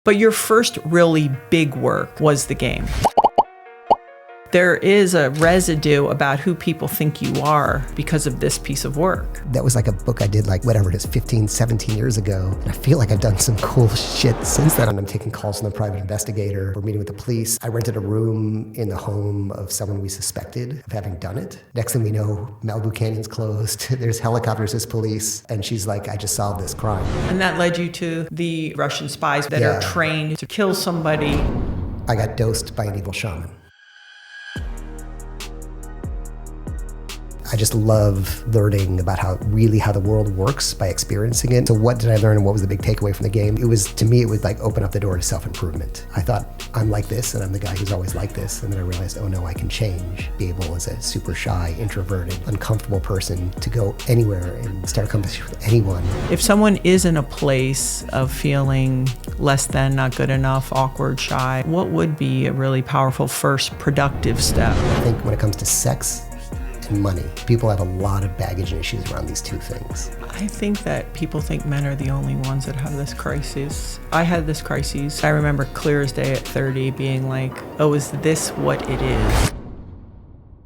But your first really big work was the game. There is a residue about who people think you are because of this piece of work. That was like a book I did like whatever it is, 15, 17 years ago. And I feel like I've done some cool shit since then. I'm taking calls from the private investigator. We're meeting with the police. I rented a room in the home of someone we suspected of having done it. Next thing we know, Malibu Canyon's closed. There's helicopters, there's police. And she's like, I just solved this crime. And that led you to the Russian spies that are trained to kill somebody. I got dosed by an evil shaman. I just love learning about how the world works by experiencing it. So what did I learn and what was the big takeaway from the game? To me, it would like open up the door to self-improvement. I thought, I'm like this and I'm the guy who's always like this. And then I realized, oh no, I can change. Be able as a super shy, introverted, uncomfortable person to go anywhere and start a conversation with anyone. If someone is in a place of feeling less than, not good enough, awkward, shy, what would be a really powerful first productive step? I think when it comes to sex, money. People have a lot of baggage and issues around these two things. I think that people think men are the only ones that have this crisis. I had this crisis. I remember clear as day at 30 being like, oh, is this what it is?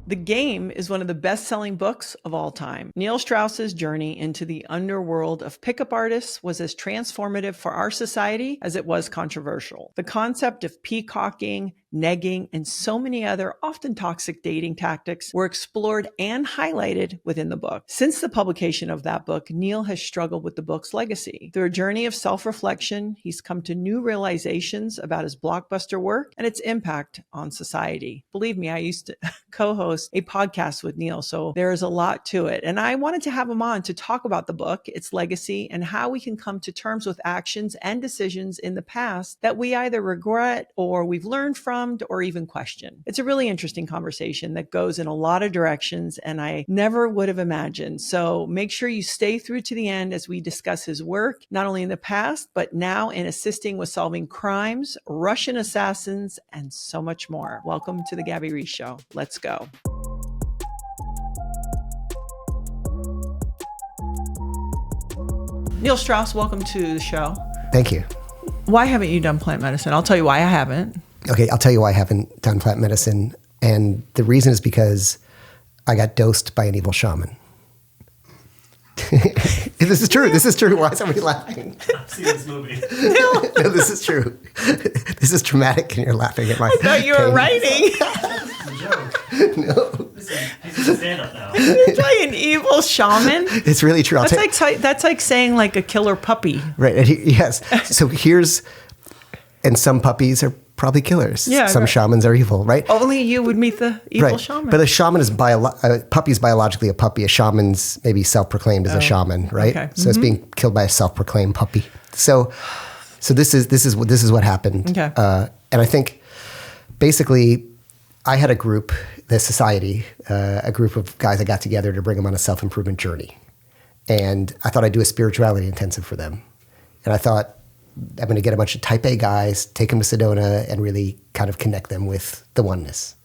The Game is one of the best-selling books of all time. Neil Strauss's journey into the underworld of pickup artists was as transformative for our society as it was controversial. The concept of peacocking, negging, and so many other often toxic dating tactics were explored and highlighted within the book. Since the publication of that book, Neil has struggled with the book's legacy. Through a journey of self-reflection, he's come to new realizations about his blockbuster work and its impact on society. Believe me, I used to co-host a podcast with Neil, so there is a lot to it. And I wanted to have him on to talk about the book, its legacy, and how we can come to terms with actions and decisions in the past that we either regret or we've learned from or even question. It's a really interesting conversation that goes in a lot of directions and I never would have imagined. So make sure you stay through to the end as we discuss his work, not only in the past, but now in assisting with solving crimes, Russian assassins, and so much more. Welcome to the Gabby Reece Show. Let's go. Neil Strauss, welcome to the show. Thank you. Why haven't you done plant medicine? I'll tell you why I haven't. Okay, I'll tell you why I haven't done plant medicine. And the reason is because I got dosed by an evil shaman. This is true. This is true. Why is somebody laughing? I've seen this movie. No, this is true. This is traumatic and you're laughing at my I thought you were writing. It's a joke. No. Listen, he's a stand-up now. It's like an evil shaman. It's really true. That's like saying like a killer puppy. Right. And yes. So and some puppies are probably killers. Yeah, some right. Shamans are evil, right? Only you would meet the evil shaman. But a shaman is a puppy's biologically a puppy. A shaman's maybe self-proclaimed as a shaman, right? Okay. So it's being killed by a self-proclaimed puppy. So this is what happened. Okay. And I think basically I had a group, the society, a group of guys that got together to bring them on a self-improvement journey. And I thought I'd do a spirituality intensive for them. And I thought, I'm going to get a bunch of type A guys, take them to Sedona, and really kind of connect them with the oneness.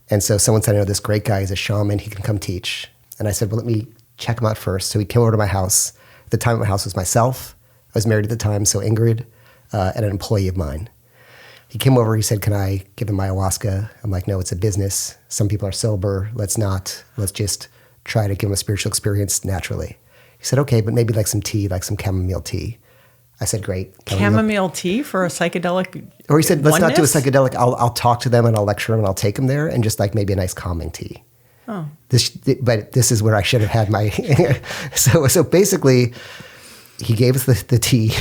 And so someone said, I know this great guy, he's a shaman, he can come teach. And I said, well, let me check him out first. So he came over to my house. At the time at my house was myself. I was married at the time, so Ingrid, and an employee of mine. He came over, he said, can I give him ayahuasca? I'm like, no, it's a business. Some people are sober. Let's just try to give him a spiritual experience naturally. He said, okay, but maybe like some tea, like some chamomile tea. I said, great. Chamomile tea for a psychedelic Or he said, let's not do a oneness? psychedelic. I'll talk to them and I'll lecture them and I'll take them there and just like maybe a nice calming tea. Oh. But this is where I should have had my... so basically, he gave us the tea.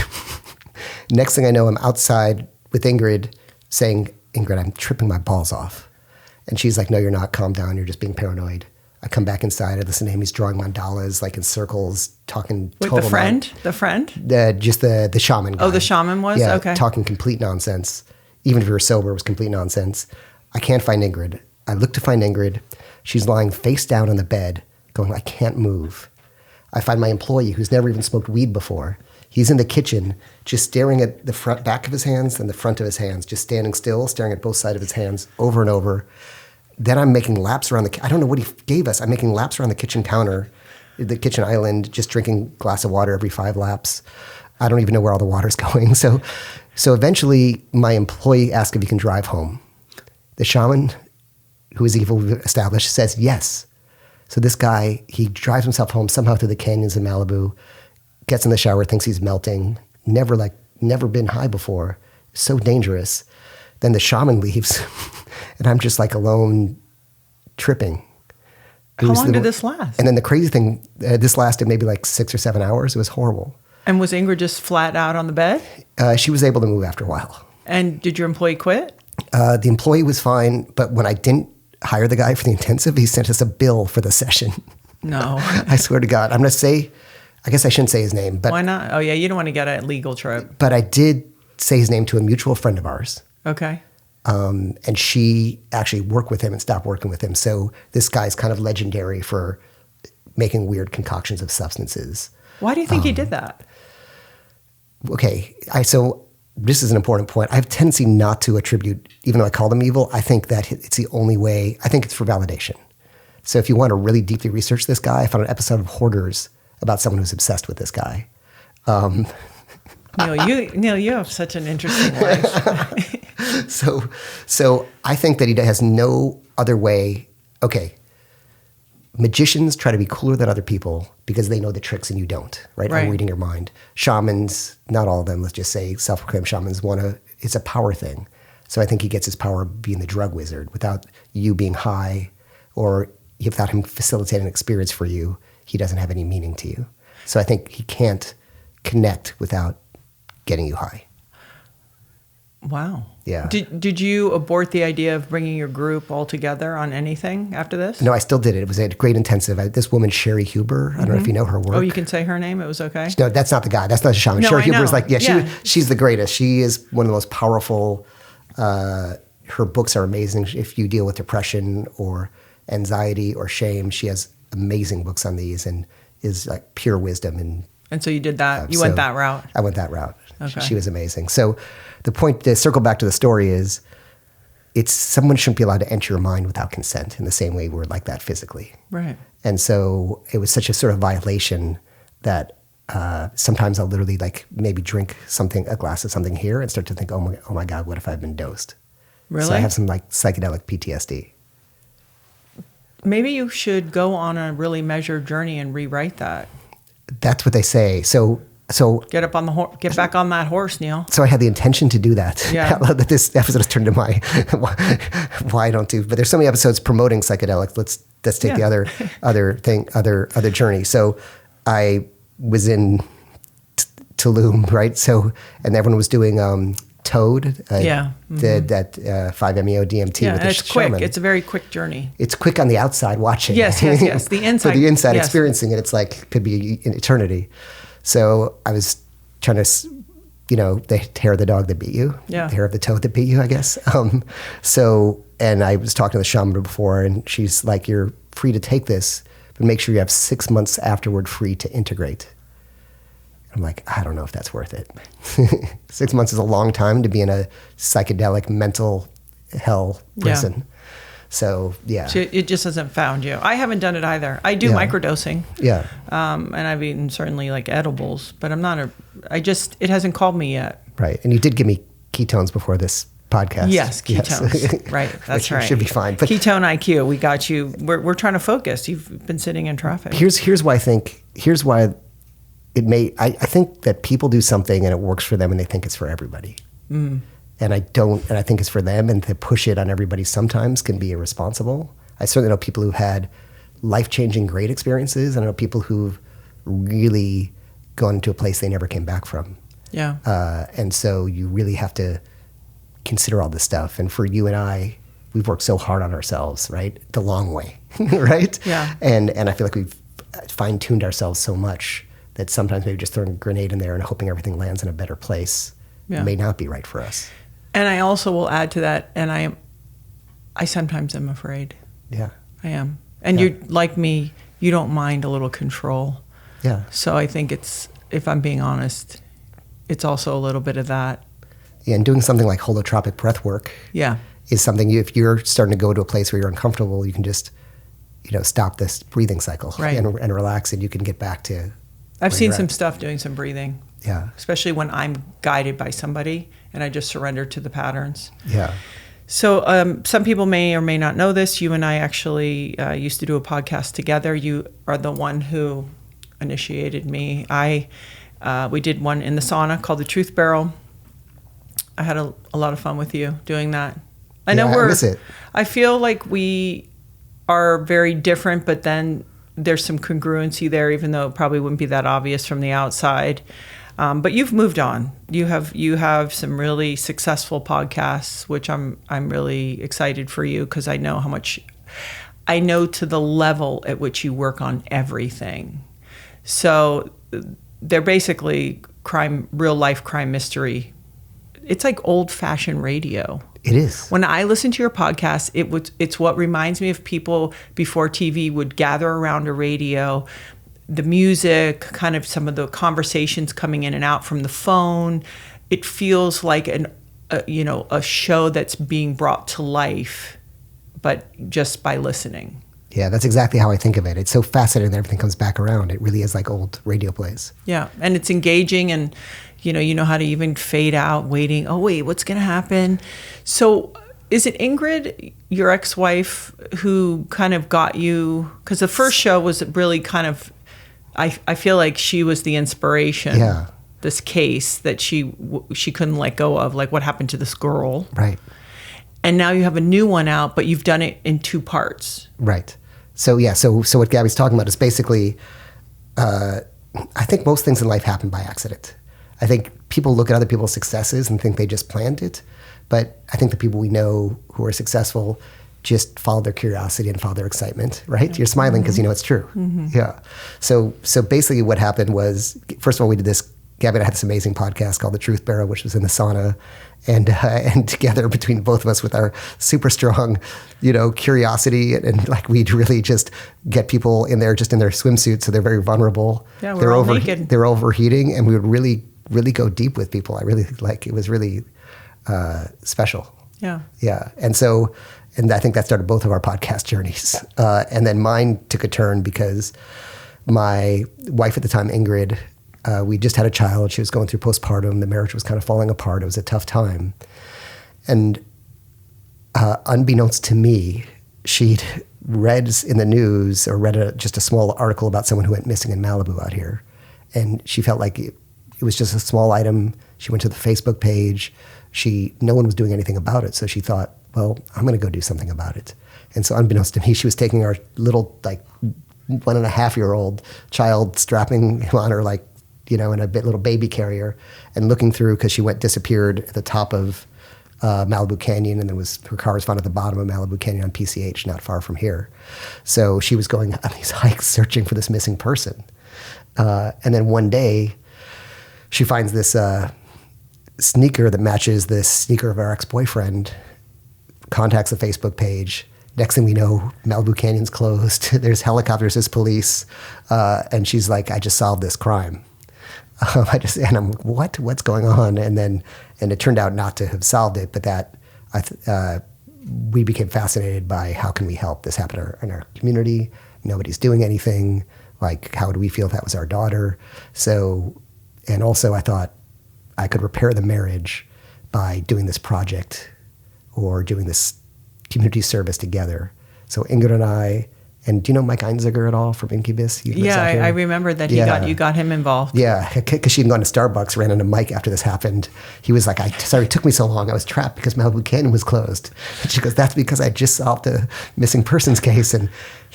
Next thing I know, I'm outside with Ingrid saying, Ingrid, I'm tripping my balls off. And she's like, no, you're not. Calm down. You're just being paranoid. I come back inside. I listen to him. He's drawing mandalas, like in circles, talking. With total the friend? The friend? Just the shaman guy. Oh, the shaman was? Yeah, Okay. talking complete nonsense. Even if we were sober, it was complete nonsense. I can't find Ingrid. I look to find Ingrid. She's lying face down on the bed, going, I can't move. I find my employee, who's never even smoked weed before. He's in the kitchen, just staring at the back of his hands and the front of his hands, just standing still, staring at both sides of his hands over and over. Then I'm making laps around I don't know what he gave us. I'm making laps around the kitchen counter, the kitchen island, just drinking a glass of water every 5 laps. I don't even know where all the water's going. So So eventually, my employee asks if he can drive home. The shaman, who is evil, we've established, says yes. So this guy, he drives himself home somehow through the canyons in Malibu, gets in the shower, thinks he's melting, never been high before, so dangerous. Then the shaman leaves, and I'm just like alone, tripping. How long did this last? And then the crazy thing, this lasted maybe like 6 or 7 hours. It was horrible. And was Ingrid just flat out on the bed? She was able to move after a while. And did your employee quit? The employee was fine, but when I didn't hire the guy for the intensive, he sent us a bill for the session. No. I swear to God. I'm going to say, I guess I shouldn't say his name. But why not? Oh, yeah, you don't want to get a legal trip. But I did say his name to a mutual friend of ours. Okay. And she actually worked with him and stopped working with him. So this guy's kind of legendary for making weird concoctions of substances. Why do you think he did that? Okay, so this is an important point. I have a tendency not to attribute, even though I call them evil, I think that it's the only way. I think it's for validation. So if you want to really deeply research this guy, I found an episode of Hoarders about someone who's obsessed with this guy. Neil, you have such an interesting life. So I think that he has no other way. Okay, magicians try to be cooler than other people because they know the tricks and you don't, right? I'm reading your mind. Shamans, not all of them, let's just say self-proclaimed shamans, it's a power thing. So I think he gets his power being the drug wizard. Without you being high or without him facilitating an experience for you, he doesn't have any meaning to you. So I think he can't connect without getting you high. Wow. Yeah. Did you abort the idea of bringing your group all together on anything after this? No, I still did it. It was a great intensive. This woman, Sherry Huber, I don't know if you know her work. Oh, you can say her name? It was okay? No, that's not the guy. That's not a shaman. No, Sherry I Huber is know. like, she's the greatest. She is one of the most powerful. Her books are amazing. If you deal with depression or anxiety or shame, she has amazing books on these and is like pure wisdom. And so you did that. You went that route. I went that route. Okay. She was amazing. So the point to circle back to the story is someone shouldn't be allowed to enter your mind without consent in the same way we're like that physically. Right. And so it was such a sort of violation that sometimes I'll literally like maybe drink a glass of something here and start to think, oh my God, what if I've been dosed? Really? So I have some like psychedelic PTSD. Maybe you should go on a really measured journey and rewrite that. That's what they say. So get back on that horse, Neil. So I had the intention to do that. Yeah. I love that this episode has turned into my why I don't do. But there's so many episodes promoting psychedelics. Let's take the other journey. So I was in Tulum, right? So and everyone was doing Toad. That 5-MeO DMT. Yeah, with and the it's quick. shaman. It's a very quick journey. It's quick on the outside watching. Yes. The inside. For the inside yes. experiencing it, it's like could be an eternity. So I was trying to, the hair of the dog that beat you, the hair of the toad that beat you, I guess. And I was talking to the shaman before, and she's like, "You're free to take this, but make sure you have 6 months afterward free to integrate." I'm like, I don't know if that's worth it. 6 months is a long time to be in a psychedelic mental hell prison. Yeah. So, yeah. So it just hasn't found you. I haven't done it either. I do microdosing. Yeah. And I've eaten certainly like edibles, but it hasn't called me yet. Right. And you did give me ketones before this podcast. Yes, ketones. Right. That's right. Should be fine. But ketone IQ, we got you. We're trying to focus. You've been sitting in traffic. Here's why I think that people do something and it works for them and they think it's for everybody. Mm. And I think it's for them, and to push it on everybody sometimes can be irresponsible. I certainly know people who had life-changing great experiences, and I know people who've really gone into a place they never came back from. Yeah. And so you really have to consider all this stuff. And for you and I, we've worked so hard on ourselves, right? The long way, right? Yeah. And I feel like we've fine-tuned ourselves so much that sometimes maybe just throwing a grenade in there and hoping everything lands in a better place may not be right for us. And I also will add to that, and I sometimes am afraid. Yeah. I am. And you, like me, you don't mind a little control. Yeah. So I think if I'm being honest, it's also a little bit of that. Yeah, and doing something like holotropic breath work is something if you're starting to go to a place where you're uncomfortable, you can just, stop this breathing cycle and relax, and you can get back to I've seen some stuff doing some breathing. Yeah. Especially when I'm guided by somebody and I just surrendered to the patterns. Yeah. So some people may or may not know this. You and I actually used to do a podcast together. You are the one who initiated me. We did one in the sauna called the Truth Barrel. I had a lot of fun with you doing that. I know I miss it. I feel like we are very different, but then there's some congruency there, even though it probably wouldn't be that obvious from the outside. But you've moved on. You have some really successful podcasts, which I'm really excited for you, because I know to the level at which you work on everything. So they're basically real life crime mystery. It's like old fashioned radio. It is. When I listen to your podcast, it's what reminds me of people before TV would gather around a radio, the music, kind of some of the conversations coming in and out from the phone. It feels like a show that's being brought to life, but just by listening. Yeah, that's exactly how I think of it. It's so fascinating that everything comes back around. It really is like old radio plays. Yeah, and it's engaging, and you know how to even fade out, waiting. Oh wait, what's going to happen? So is it Ingrid, your ex-wife, who kind of got you? Because the first show was really kind of, I feel like she was the inspiration. Yeah. This case that she couldn't let go of, like what happened to this girl. Right. And now you have a new one out, but you've done it in 2 parts. Right. So yeah, so what Gabby's talking about is basically, I think most things in life happen by accident. I think people look at other people's successes and think they just planned it, but I think the people we know who are successful just follow their curiosity and follow their excitement, right? Yeah. You're smiling because you know it's true. Mm-hmm. Yeah. So basically what happened was, first of all, we did this, Gabby and I had this amazing podcast called The Truth Barrel, which was in the sauna, and together between both of us with our super strong, curiosity, and like we'd really just get people in there just in their swimsuits, so they're very vulnerable. Yeah, we're all naked. They're overheating, and we would really, really go deep with people. I really it was really special. Yeah. Yeah, and I think that started both of our podcast journeys, and then mine took a turn because my wife at the time, Ingrid. We just had a child. She was going through postpartum. The marriage was kind of falling apart. It was a tough time. And unbeknownst to me, she'd read in the news or read just a small article about someone who went missing in Malibu out here. And she felt like it was just a small item. She went to the Facebook page. No one was doing anything about it. So she thought, well, I'm going to go do something about it. And so unbeknownst to me, she was taking our little 1.5-year-old child, strapping him on her in a little baby carrier, and looking through, because she disappeared at the top of Malibu Canyon, and her car was found at the bottom of Malibu Canyon on PCH, not far from here. So she was going on these hikes searching for this missing person. And then one day, she finds this sneaker that matches this sneaker of our ex-boyfriend, contacts the Facebook page. Next thing we know, Malibu Canyon's closed. There's helicopters, there's police. And she's like, I just solved this crime. I'm what's going on? And it turned out not to have solved it, but we became fascinated by how can we help this happen in our community. Nobody's doing anything. Like, how do we feel if that was our daughter? So, and also I thought I could repair the marriage by doing this project or doing this community service together. So Ingrid and I, and do you know Mike Einziger at all from Incubus? Yeah, I remember that you got him involved. Yeah, because she had gone to Starbucks, ran into Mike after this happened. He was like, sorry, it took me so long. I was trapped because Malibu Canyon was closed. And she goes, that's because I just solved a missing persons case. And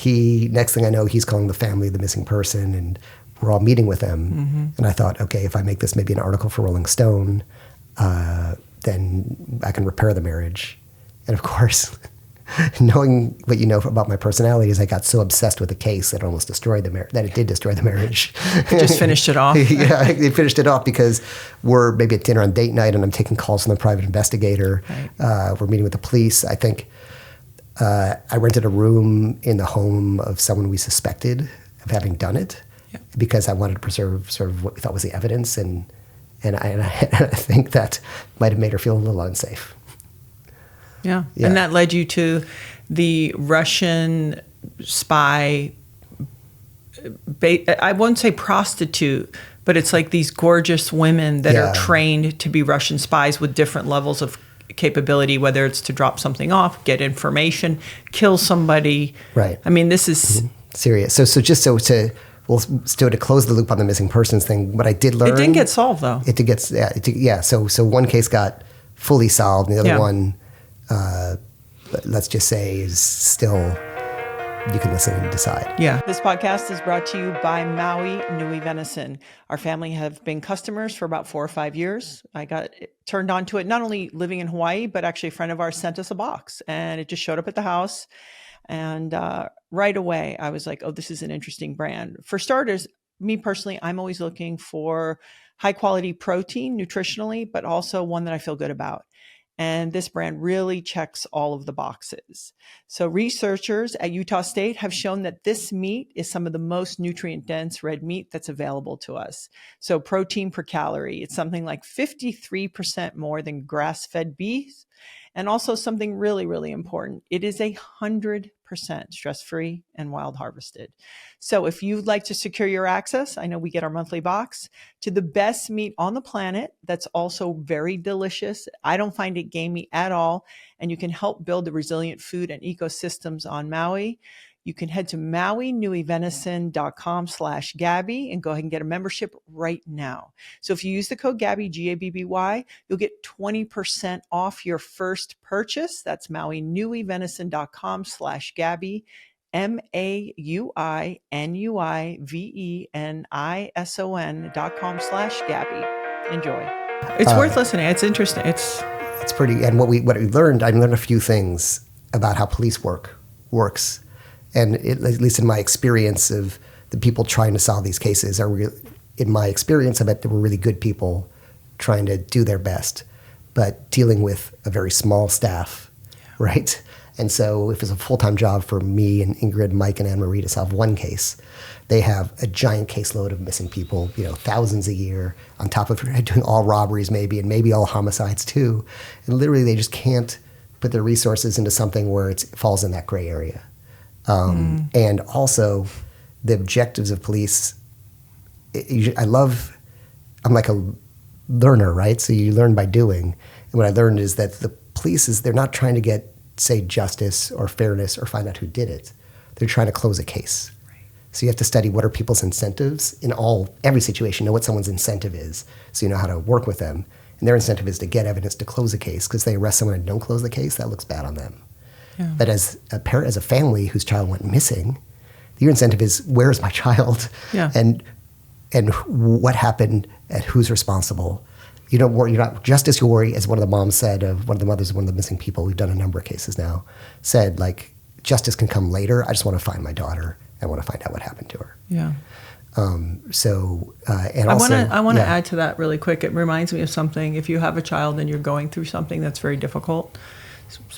next thing I know, he's calling the family the missing person, and we're all meeting with them. Mm-hmm. And I thought, okay, if I make this maybe an article for Rolling Stone, then I can repair the marriage. And of course, knowing what you know about my personality is I got so obsessed with the case that it almost destroyed the marriage, that it did destroy the marriage. It just finished it off. Yeah, it finished it off because we're maybe at dinner on date night and I'm taking calls from the private investigator. Right. We're meeting with the police. I think I rented a room in the home of someone we suspected of having done it because I wanted to preserve sort of what we thought was the evidence. And I think that might have made her feel a little unsafe. Yeah. And that led you to the Russian spy, I won't say prostitute, But it's like these gorgeous women that Yeah. are trained to be Russian spies with different levels of capability, whether it's to drop something off, get information, kill somebody. Right. I mean, this is... Serious. So to close the loop on the missing persons thing, what I did learn... It didn't get solved, though. It did get, So one case got fully solved, and the other one, let's just say, is still... You can listen and decide. Yeah. This podcast is brought to you by Maui Nui Venison. Our family have been customers for about 4 or 5 years. I got turned on to it, not only living in Hawaii, but actually a friend of ours sent us a box, and it just showed up at the house. And right away, I was like, oh, this is an interesting brand. For starters, me personally, I'm always looking for high quality protein nutritionally, but also one that I feel good about. And this brand really checks all of the boxes. So researchers at Utah State have shown that this meat is some of the most nutrient dense red meat that's available to us. So protein per calorie, it's something like 53% more than grass-fed beef. And also something really, really important. It is 100% stress-free and wild harvested. So if you'd like to secure your access, I know we get our monthly box, to the best meat on the planet that's also very delicious. I don't find it gamey at all. And you can help build the resilient food and ecosystems on Maui. You can head to mauinuivenison.com/Gabby and go ahead and get a membership right now. So if you use the code Gabby, Gabby, you'll get 20% off your first purchase. That's mauinuivenison.com/Gabby, mauinuivenison.com/Gabby. Enjoy. It's worth listening. It's interesting. It's pretty. And what we learned, I learned a few things about how police works. And at least in my experience of the people trying to solve these cases, in my experience, I bet there were really good people trying to do their best, but dealing with a very small staff, right? And so if it's a full-time job for me and Ingrid, Mike, and Anne-Marie to solve one case, they have a giant caseload of missing people, thousands a year, on top of doing all robberies maybe, and maybe all homicides too. And literally they just can't put their resources into something where it falls in that gray area. And also the objectives of police. I'm like a learner, right? So you learn by doing. And what I learned is that the police they're not trying to get, say, justice or fairness or find out who did it. They're trying to close a case. Right. So you have to study what are people's incentives in every situation, know what someone's incentive is, so you know how to work with them. And their incentive is to get evidence to close a case, because they arrest someone and don't close the case, that looks bad on them. Yeah. But as a parent, as a family whose child went missing, your incentive is, where's my child? Yeah. And what happened and who's responsible. You're not justice, you worry, as one of the moms said, of one of the mothers of one of the missing people, we've done a number of cases now, said, like, justice can come later. I just want to find my daughter. I want to find out what happened to her. Yeah. I want to add to that really quick. It reminds me of something. If you have a child and you're going through something that's very difficult,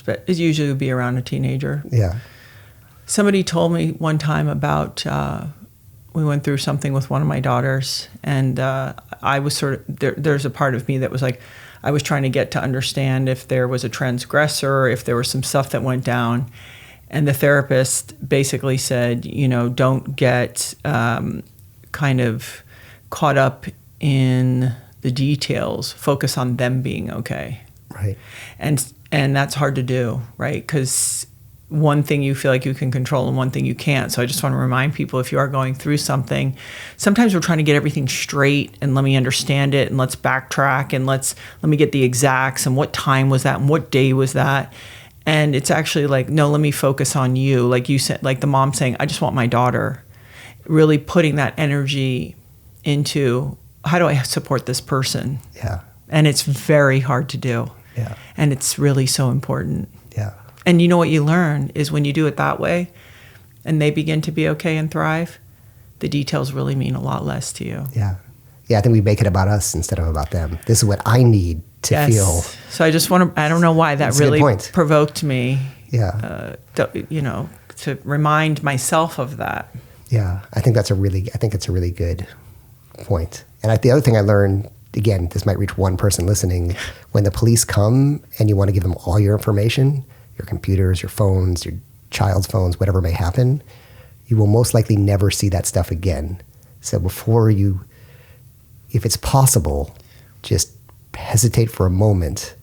it usually would be around a teenager. Yeah. Somebody told me one time about, we went through something with one of my daughters, and I was there's a part of me that was like, I was trying to get to understand if there was a transgressor, if there was some stuff that went down. And the therapist basically said, don't get kind of caught up in the details. Focus on them being okay. Right. And that's hard to do, right? Because one thing you feel like you can control and one thing you can't. So I just want to remind people, if you are going through something, sometimes we're trying to get everything straight and let me understand it and let's backtrack and let me get the exacts and what time was that and what day was that. And it's actually like, no, let me focus on you. Like you said, like the mom saying, I just want my daughter. Really putting that energy into, how do I support this person? Yeah. And it's very hard to do. Yeah. And it's really so important. Yeah. And you know what you learn is when you do it that way and they begin to be okay and thrive, the details really mean a lot less to you. Yeah. Yeah, I think we make it about us instead of about them. This is what I need to feel. So I just want to, I don't know why that really provoked me. Yeah. To remind myself of that. Yeah, I think it's a really good point. And the other thing I learned, again, this might reach one person listening, when the police come and you want to give them all your information, your computers, your phones, your child's phones, whatever may happen, you will most likely never see that stuff again. So before you if it's possible, just hesitate for a moment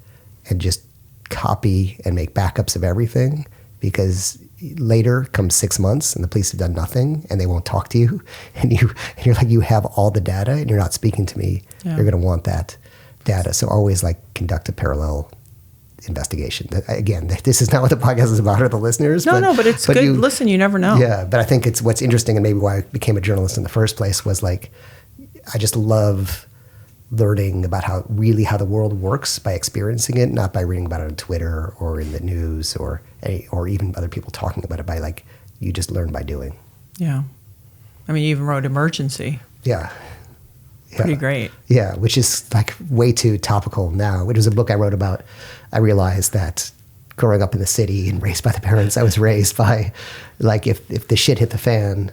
and just copy and make backups of everything, because later comes 6 months and the police have done nothing and they won't talk to you, and you're like, you have all the data and you're not speaking to me. Yeah. You're going to want that data. So always like conduct a parallel investigation. Again, this is not what the podcast is about, or the listeners. No, but it's good. Listen, you never know. Yeah, but I think it's what's interesting, and maybe why I became a journalist in the first place, was like, I just love learning about how the world works by experiencing it, not by reading about it on Twitter or in the news or even other people talking about it. By like, you just learn by doing. Yeah. I mean, you even wrote Emergency. Yeah. Pretty great. Yeah, which is like way too topical now. It was a book I wrote about. I realized that growing up in the city and raised by the parents I was raised by, like if the shit hit the fan,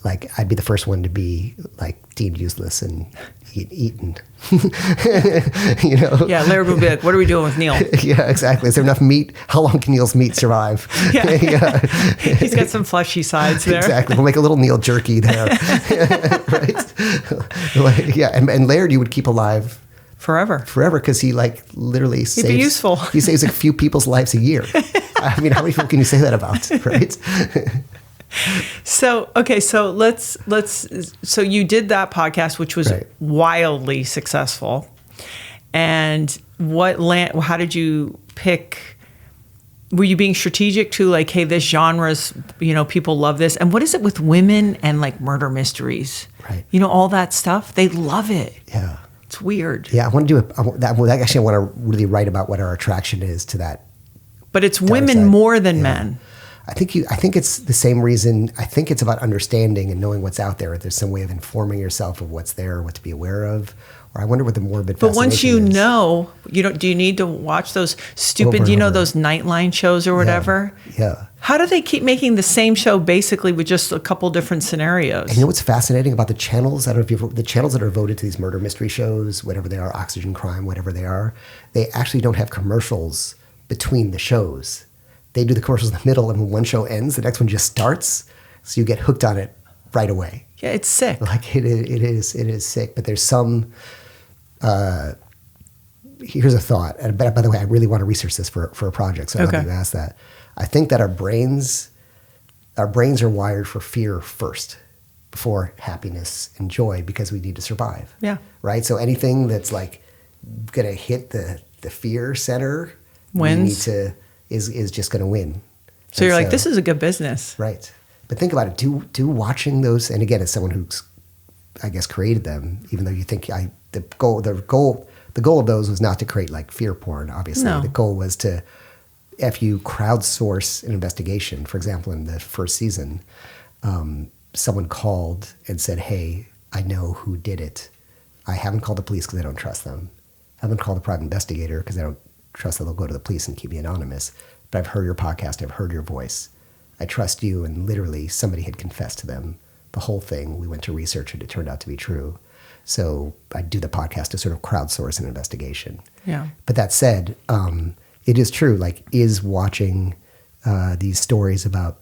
like I'd be the first one to be like deemed useless and eaten. You know? Yeah, Larry would be like, what are we doing with Neil? Yeah, exactly. Is there enough meat? How long can Neil's meat survive? Yeah. Yeah. He's got some fleshy sides there. Exactly. We'll make a little Neil jerky there. Right? Like, yeah, and Laird you would keep alive Forever, because he like literally saves. He'd be useful. He saves a few people's lives a year. I mean, how many people can you say that about, right? So, okay, so so you did that podcast, which was Right. wildly successful. And how did you pick, were you being strategic to like, hey, this genre's, people love this. And what is it with women and like murder mysteries? Right. All that stuff, they love it. Yeah. It's weird. Yeah, I want to do actually I want to really write about what our attraction is to that. But it's women side. more than Yeah. men. I think it's the same reason. I think it's about understanding and knowing what's out there. If there's some way of informing yourself of what's there, what to be aware of. Or I wonder what the morbid But once you fascination is. know, do you need to watch those stupid, Over and over. those Nightline shows or whatever? Yeah. How do they keep making the same show basically with just a couple different scenarios? And you know what's fascinating about the channels? I don't know if the channels that are voted to these murder mystery shows, whatever they are, Oxygen Crime, whatever they are, they actually don't have commercials between the shows. They do the commercials in the middle, and when one show ends, the next one just starts. So you get hooked on it right away. Yeah, it's sick. Like it is sick. But there's some. Here's a thought. And by the way, I really want to research this for a project. So I'm glad you asked that. I think that our brains are wired for fear first, before happiness and joy, because we need to survive. Yeah. Right. So anything that's like gonna hit the fear center Wins. Is just gonna win. So you're like, this is a good business. Right. But think about it. Do watching those, and again, as someone who's, I guess, created them, even though you think the goal of those was not to create like fear porn, obviously. No. The goal was to, if you crowdsource an investigation, for example, in the first season, someone called and said, hey, I know who did it. I haven't called the police because I don't trust them. I haven't called a private investigator because I don't trust that they'll go to the police and keep me anonymous. But I've heard your podcast. I've heard your voice. I trust you. And literally somebody had confessed to them the whole thing. We went to research it. It turned out to be true. So I do the podcast to sort of crowdsource an investigation. Yeah. But that said, it is true. Like, is watching these stories about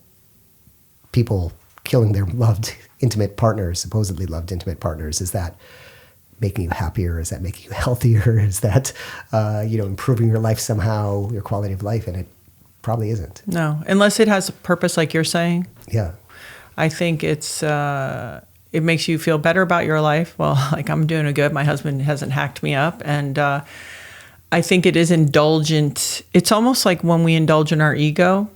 people killing their loved, intimate partners, supposedly loved intimate partners, is that making you happier? Is that making you healthier? Is that, improving your life somehow, your quality of life? And it probably isn't. No, unless it has a purpose like you're saying. Yeah. I think it makes you feel better about your life. Well, like I'm doing it good. My husband hasn't hacked me up. And I think it is indulgent. It's almost like when we indulge in our ego,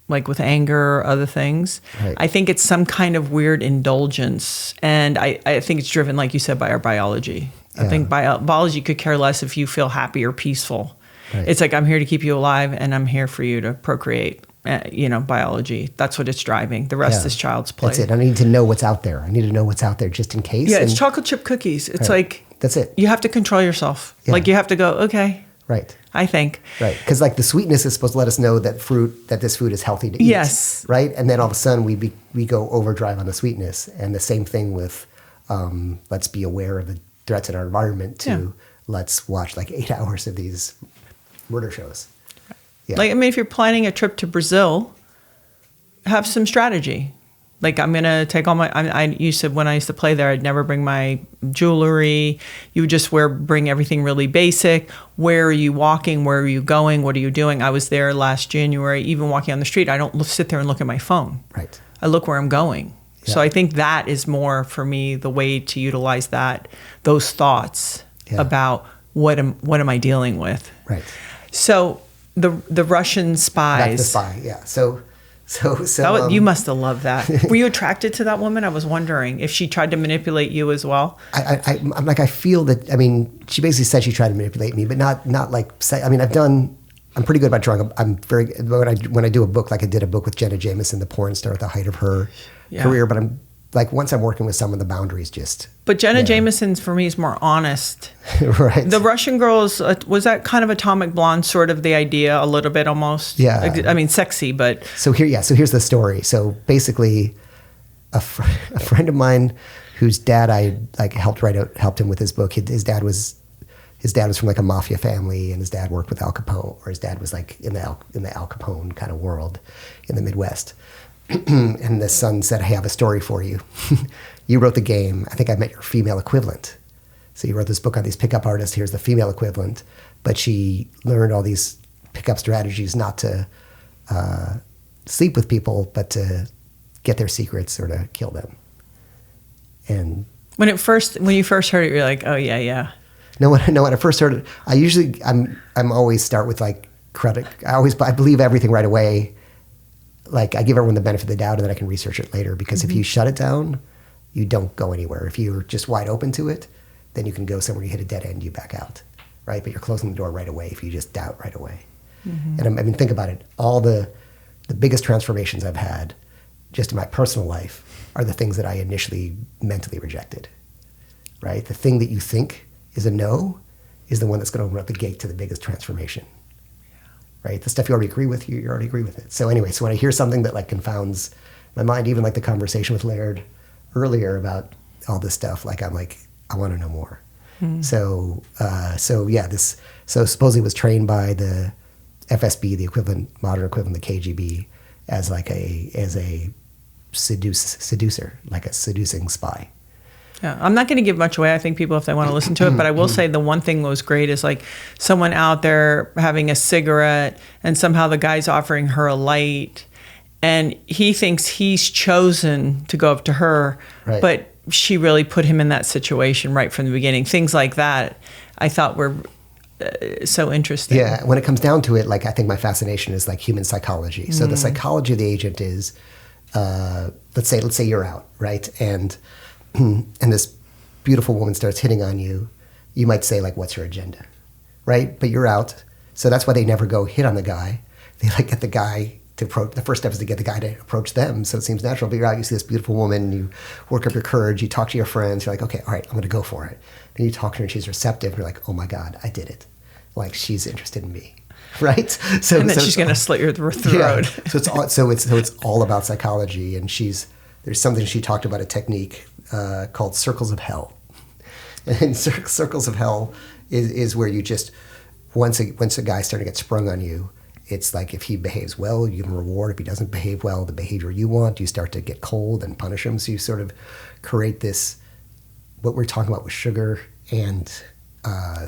like with anger or other things. Right. I think it's some kind of weird indulgence. And I think it's driven, like you said, by our biology. I think biology could care less if you feel happy or peaceful. Right. It's like, I'm here to keep you alive and I'm here for you to procreate. Biology. That's what it's driving. The rest is child's play. That's it. I need to know what's out there. I need to know what's out there just in case. Yeah, it's chocolate chip cookies. It's like, that's it. you have to control yourself. Yeah. Like you have to go, okay, Right. I think. Right. Because like the sweetness is supposed to let us know that this food is healthy to eat. Yes. Right. And then all of a sudden we go overdrive on the sweetness. And the same thing with let's be aware of the threats in our environment to let's watch like 8 hours of these murder shows. Yeah. Like, I mean, if you're planning a trip to Brazil, have some strategy. Like, I'm going to take all my, I used to, when I used to play there, I'd never bring my jewelry. You would just bring everything really basic. Where are you walking? Where are you going? What are you doing? I was there last January, even walking on the street. I don't sit there and look at my phone. Right. I look where I'm going. Yeah. So I think that is more for me, the way to utilize those thoughts about what am I dealing with? Right. So the Russian spies. Back to the spy, yeah. So you must have loved that. Were you attracted to that woman? I was wondering if she tried to manipulate you as well. I'm like, I feel that. I mean, she basically said she tried to manipulate me, but not like. I mean, I'm pretty good about drawing. I'm very when I do a book, like I did a book with Jenna Jameson, the porn star at the height of her career. But I'm like, once I'm working with someone, the boundaries just. But Jenna Jameson for me is more honest. Right. The Russian girls, was that kind of Atomic Blonde, sort of the idea, a little bit almost? Yeah. I mean, sexy, but. So here's the story. So basically, a friend of mine whose dad I like helped him with his book. His dad was from like a mafia family, and his dad worked with Al Capone, or his dad was like in the Al Capone kind of world in the Midwest. And the son said, "Hey, I have a story for you. You wrote the game. I think I met your female equivalent. So you wrote this book on these pickup artists. Here's the female equivalent. But she learned all these pickup strategies not to sleep with people, but to get their secrets or to kill them." And when you first heard it, you're like, "Oh yeah." No, when I first heard it, I'm always start with like credit. I believe everything right away. Like, I give everyone the benefit of the doubt, and then I can research it later. Because if you shut it down, you don't go anywhere. If you're just wide open to it, then you can go somewhere. You hit a dead end, you back out, right? But you're closing the door right away if you just doubt right away. And I mean, think about it. All the biggest transformations I've had, just in my personal life, are the things that I initially mentally rejected, right? The thing that you think is a no is the one that's going to open up the gate to the biggest transformation. Right? The stuff you already agree with, you already agree with it. So anyway, so when I hear something that like confounds my mind, even like the conversation with Laird earlier about all this stuff, like I'm like, I want to know more. So supposedly was trained by the FSB, the modern equivalent of the KGB, as a seducer, like a seducing spy. Yeah, I'm not going to give much away. I think people, if they want to listen to it, but I will say the one thing that was great is like someone out there having a cigarette, and somehow the guy's offering her a light, and he thinks he's chosen to go up to her, right. But she really put him in that situation right from the beginning. Things like that I thought were so interesting. Yeah, when it comes down to it, like I think my fascination is like human psychology. So the psychology of the agent is, let's say you're out, right? And this beautiful woman starts hitting on you, you might say, like, what's your agenda, right? But you're out. So that's why they never go hit on the guy. They like get the guy to approach. The first step is to get the guy to approach them. So it seems natural. But you're out, you see this beautiful woman, you work up your courage, you talk to your friends, you're like, okay, all right, I'm going to go for it. Then you talk to her and she's receptive. And you're like, oh my God, I did it. Like, she's interested in me. Right? So, and then she's going to slit your throat. Yeah. So it's all about psychology. And there's something she talked about, a technique called circles of hell. And circles of hell is where you just, once a guy's starting to get sprung on you, it's like if he behaves well, you give him a reward. If he doesn't behave well, the behavior you want, you start to get cold and punish him. So you sort of create this, what we're talking about with sugar and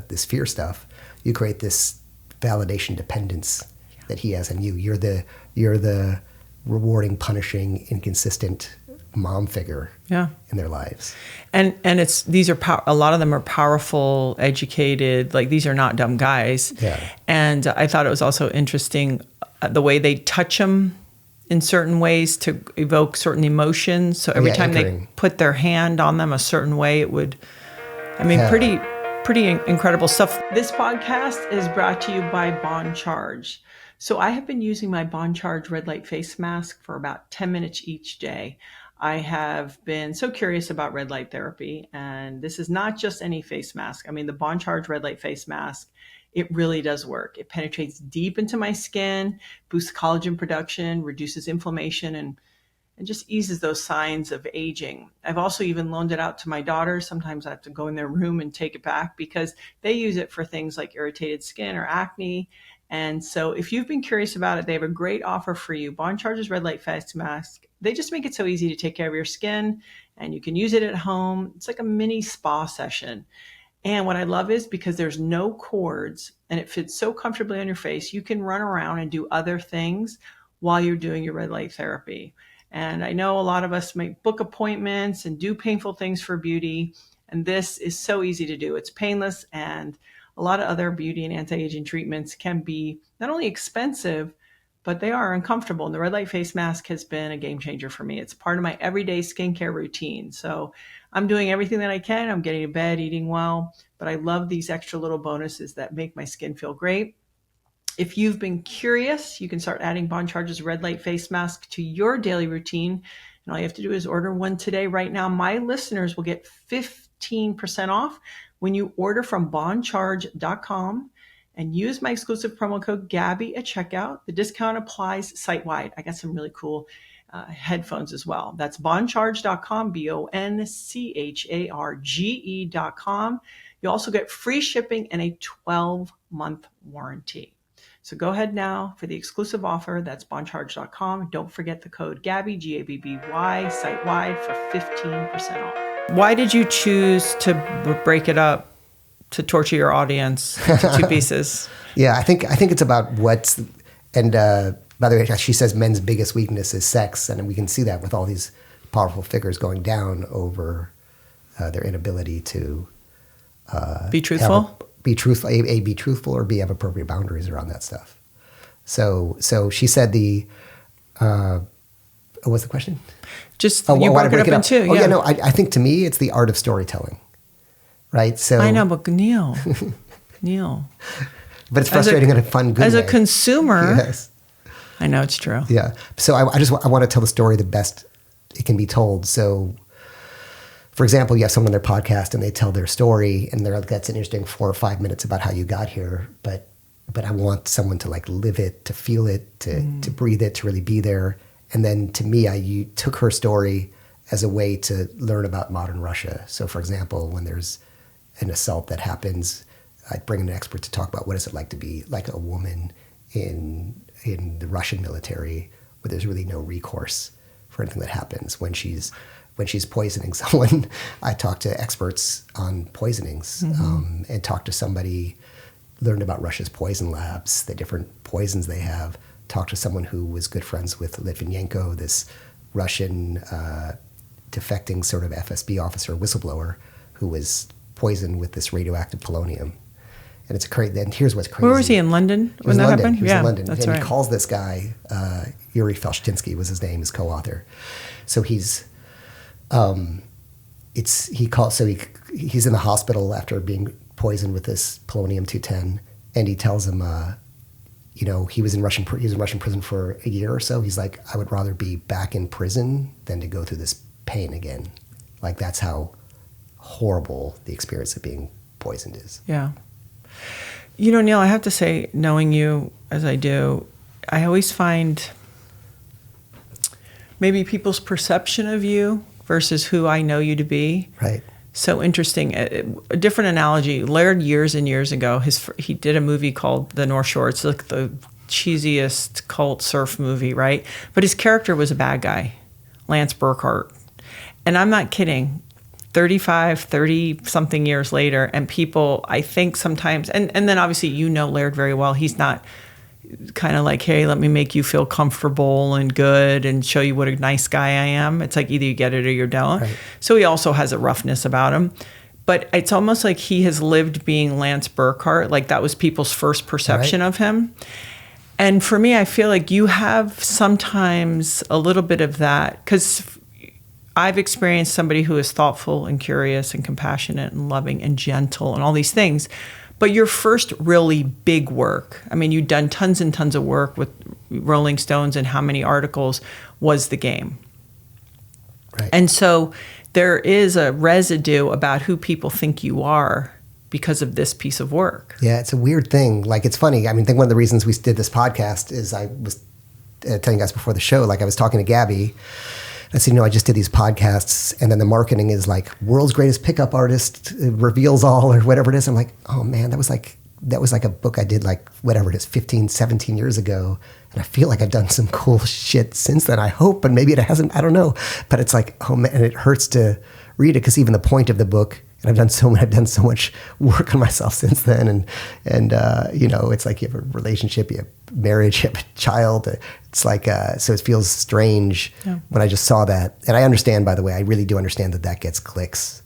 this fear stuff, you create this validation dependence that he has on you. You're the rewarding, punishing, inconsistent mom figure in their lives. And these are a lot of them are powerful, educated, like these are not dumb guys. Yeah. And I thought it was also interesting the way they touch them in certain ways to evoke certain emotions. So every time they put their hand on them a certain way, it would, pretty incredible stuff. This podcast is brought to you by Bond Charge. So I have been using my Bond Charge red light face mask for about 10 minutes each day. I have been so curious about red light therapy, and this is not just any face mask. I mean, the Bond Charge red light face mask, it really does work. It penetrates deep into my skin, boosts collagen production, reduces inflammation, and just eases those signs of aging. I've also even loaned it out to my daughters. Sometimes I have to go in their room and take it back because they use it for things like irritated skin or acne. And so if you've been curious about it, they have a great offer for you. Bond Charge's red light face mask they just make it so easy to take care of your skin, and you can use it at home. It's like a mini spa session. And what I love is because there's no cords and it fits so comfortably on your face, you can run around and do other things while you're doing your red light therapy. And I know a lot of us might book appointments and do painful things for beauty. And this is so easy to do. It's painless, and a lot of other beauty and anti-aging treatments can be not only expensive, but they are uncomfortable. And the red light face mask has been a game changer for me. It's part of my everyday skincare routine. So I'm doing everything that I can. I'm getting to bed, eating well, but I love these extra little bonuses that make my skin feel great. If you've been curious, you can start adding Bon Charge's red light face mask to your daily routine. And all you have to do is order one today. Right now, my listeners will get 15% off when you order from boncharge.com and use my exclusive promo code Gabby at checkout. The discount applies site-wide. I got some really cool headphones as well. That's boncharge.com, boncharge.com. You also get free shipping and a 12-month warranty. So go ahead now for the exclusive offer. That's boncharge.com. Don't forget the code Gabby, Gabby, site-wide for 15% off. Why did you choose to break it up, to torture your audience to two pieces? Yeah, I think it's about what's, and by the way, she says men's biggest weakness is sex, and we can see that with all these powerful figures going down over their inability to be truthful. Be truthful, or B, have appropriate boundaries around that stuff. So she said what's the question? Just you broke it up in two. Yeah, no, I think to me it's the art of storytelling, right? So I know, but Neil, but it's frustrating in a fun, good as way. a consumer. Yes, I know it's true. Yeah. So I want to tell the story the best it can be told. So, for example, you have someone on their podcast and they tell their story, and they're like, "That's an interesting 4 or 5 minutes about how you got here," but I want someone to like live it, to feel it, to breathe it, to really be there. And then to me, you took her story as a way to learn about modern Russia. So, for example, when there's an assault that happens, I'd bring in an expert to talk about what is it like to be like a woman in the Russian military, where there's really no recourse for anything that happens. When she's poisoning someone, I talk to experts on poisonings, and talk to somebody, learned about Russia's poison labs, the different poisons they have. Talked to someone who was good friends with Litvinenko, this Russian defecting sort of FSB officer, whistleblower, who was poisoned with this radioactive polonium. And it's crazy. And here's what's crazy. Where was he, in London when that happened? He was in London. That's and right. He calls this guy, Yuri Felshtinsky was his name, his co-author. So he's he's in the hospital after being poisoned with this polonium-210, and he tells him, he was in Russian prison for a year or so. He's like, I would rather be back in prison than to go through this pain again. Like, that's how horrible the experience of being poisoned is. Yeah. Neil, I have to say, knowing you as I do, I always find maybe people's perception of you versus who I know you to be. Right. So interesting. A different analogy. Laird, years and years ago, he did a movie called The North Shore. It's like the cheesiest cult surf movie, right? But his character was a bad guy, Lance Burkhart. And I'm not kidding. 30-something years later, and people, I think sometimes, and then obviously Laird very well. He's not kind of like, hey, let me make you feel comfortable and good and show you what a nice guy I am. It's like either you get it or you don't. Right. So he also has a roughness about him. But it's almost like he has lived being Lance Burkhart. Like that was people's first perception of him. And for me, I feel like you have sometimes a little bit of that, because I've experienced somebody who is thoughtful and curious and compassionate and loving and gentle and all these things. But your first really big work, I mean, you've done tons and tons of work with Rolling Stones, and how many articles, was The Game. Right. And so there is a residue about who people think you are because of this piece of work. Yeah, it's a weird thing. Like, it's funny. I mean, I think one of the reasons we did this podcast is I was telling you guys before the show, like I was talking to Gabby. I said, I just did these podcasts, and then the marketing is like, world's greatest pickup artist reveals all, or whatever it is. I'm like, oh man, that was like that was like a book I did like whatever it is, 15, 17 years ago. And I feel like I've done some cool shit since then, I hope, but maybe it hasn't, I don't know. But it's like, oh man, and it hurts to read it because even the point of the book, and I've done so much work on myself since then. And you know, it's like you have a relationship, you have marriage, you have a child. It's like, so it feels strange when I just saw that. And I understand, by the way, I really do understand that gets clicks,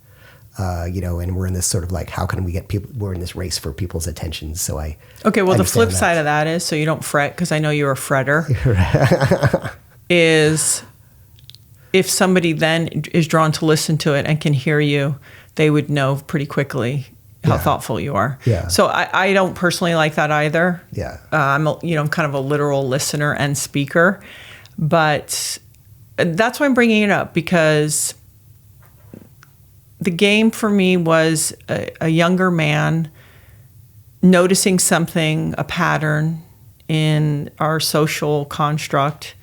you know, and we're in this sort of like, how can we get people, we're in this race for people's attention. So okay, well, the flip side of that is, so you don't fret, because I know you're a fretter, is if somebody then is drawn to listen to it and can hear you, they would know pretty quickly how thoughtful you are. Yeah. So I don't personally like that either. Yeah. I'm kind of a literal listener and speaker, but that's why I'm bringing it up, because the game for me was a younger man noticing something, a pattern in our social construct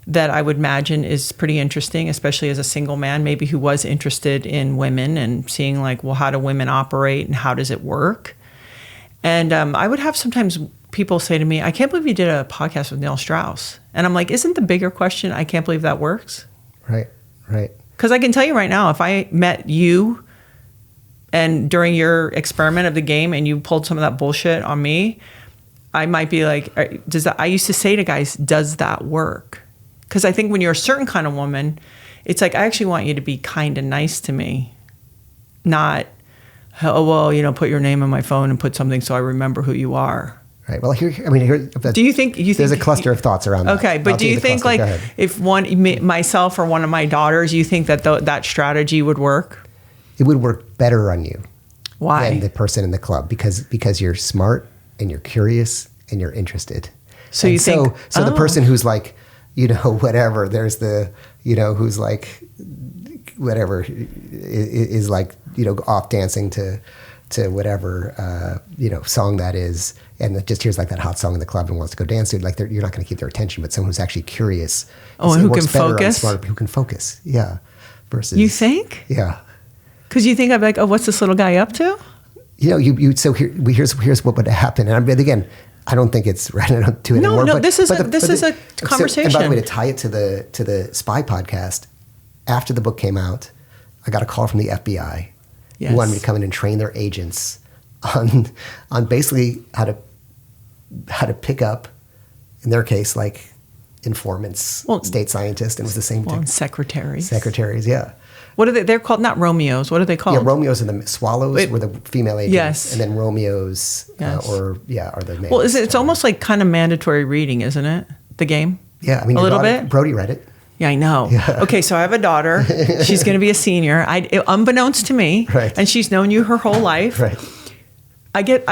that I would imagine is pretty interesting, especially as a single man, maybe who was interested in women and seeing like, well, how do women operate and how does it work? And I would have sometimes people say to me, I can't believe you did a podcast with Neil Strauss. And I'm like, isn't the bigger question, I can't believe that works? Right. Because I can tell you right now, if I met you and during your experiment of the game and you pulled some of that bullshit on me, I might be like, I used to say to guys, does that work? Because I think when you're a certain kind of woman, it's like, I actually want you to be kind and nice to me, not, oh, well, put your name on my phone and put something so I remember who you are. Right. Well, here. Do you think there's a cluster of thoughts around that? Okay, but do you think like if myself or one of my daughters, you think that that strategy would work? It would work better on you. Why? Than the person in the club, because you're smart and you're curious and you're interested. So you think the person who's like, whatever. There's the who's like, whatever is like off dancing to whatever song that is, and it just hears like that hot song in the club and wants to go dance to it. Like you're not going to keep their attention, but someone who's actually curious. Oh, and who can focus? Who can focus? Yeah. Versus you think? Yeah. Because you think I'd be like, oh, what's this little guy up to? So here's what would happen, and again, I don't think it's right. I don't do it anymore. No, this is a conversation. And by the way, to tie it to the Spy podcast, after the book came out, I got a call from the FBI. Yes. Who wanted me to come in and train their agents on basically how to pick up, in their case, like informants, state scientists, and it was the same thing. And secretaries. Secretaries, yeah. What are they? They're called not Romeos. What are they called? Yeah, Romeos are the swallows were the female agents. Yes. And then Romeos are the males. Well, it's almost like kind of mandatory reading, isn't it? The game? Yeah, I mean, a little bit. Brody read it. Yeah, I know. Yeah. Okay, so I have a daughter. She's going to be a senior. Unbeknownst to me, right. And she's known you her whole life. Right. I get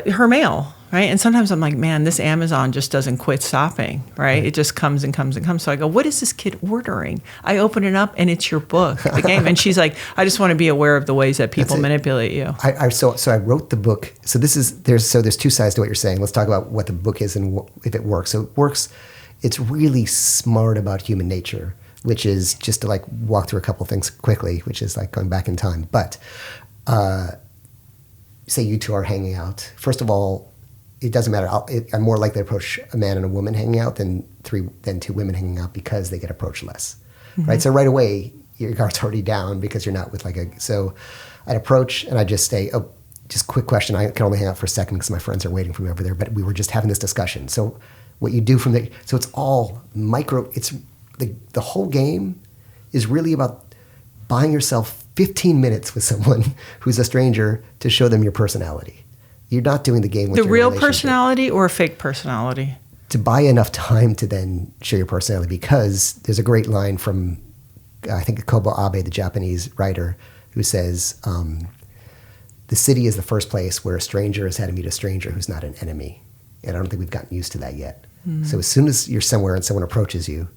her mail, right? And sometimes I'm like, man, this Amazon just doesn't quit stopping, right? It just comes and comes and comes. So I go, what is this kid ordering? I open it up and it's your book, the game. And she's like, I just want to be aware of the ways that people manipulate you. So I wrote the book. So there's two sides to what you're saying. Let's talk about what the book is and if it works. So it works. It's really smart about human nature, which is just to like walk through a couple things quickly, which is like going back in time. But say you two are hanging out. First of all, it doesn't matter. I'm more likely to approach a man and a woman hanging out than two women hanging out because they get approached less, right? So right away, your guard's already down because you're not with so I'd approach and I'd just say, oh, just quick question. I can only hang out for a second because my friends are waiting for me over there, but we were just having this discussion. So what you do so it's all micro, it's the whole game is really about buying yourself 15 minutes with someone who's a stranger to show them your personality. You're not doing the game with the real personality or a fake personality. To buy enough time to then show your personality, because there's a great line from, I think, Kobo Abe, the Japanese writer, who says, the city is the first place where a stranger has had to meet a stranger who's not an enemy. And I don't think we've gotten used to that yet. Mm. So as soon as you're somewhere and someone approaches you,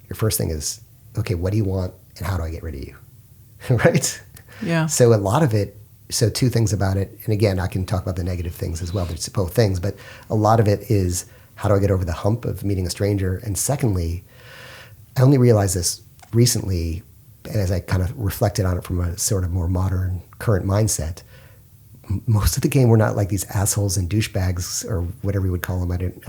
your first thing is, okay, what do you want and how do I get rid of you? Right? Yeah. So a lot of it, so two things about it, and again, I can talk about the negative things as well, there's both things, but a lot of it is how do I get over the hump of meeting a stranger? And secondly, I only realized this recently, as I kind of reflected on it from a sort of more modern, current mindset, most of the game were not like these assholes and douchebags or whatever you would call them. I didn't.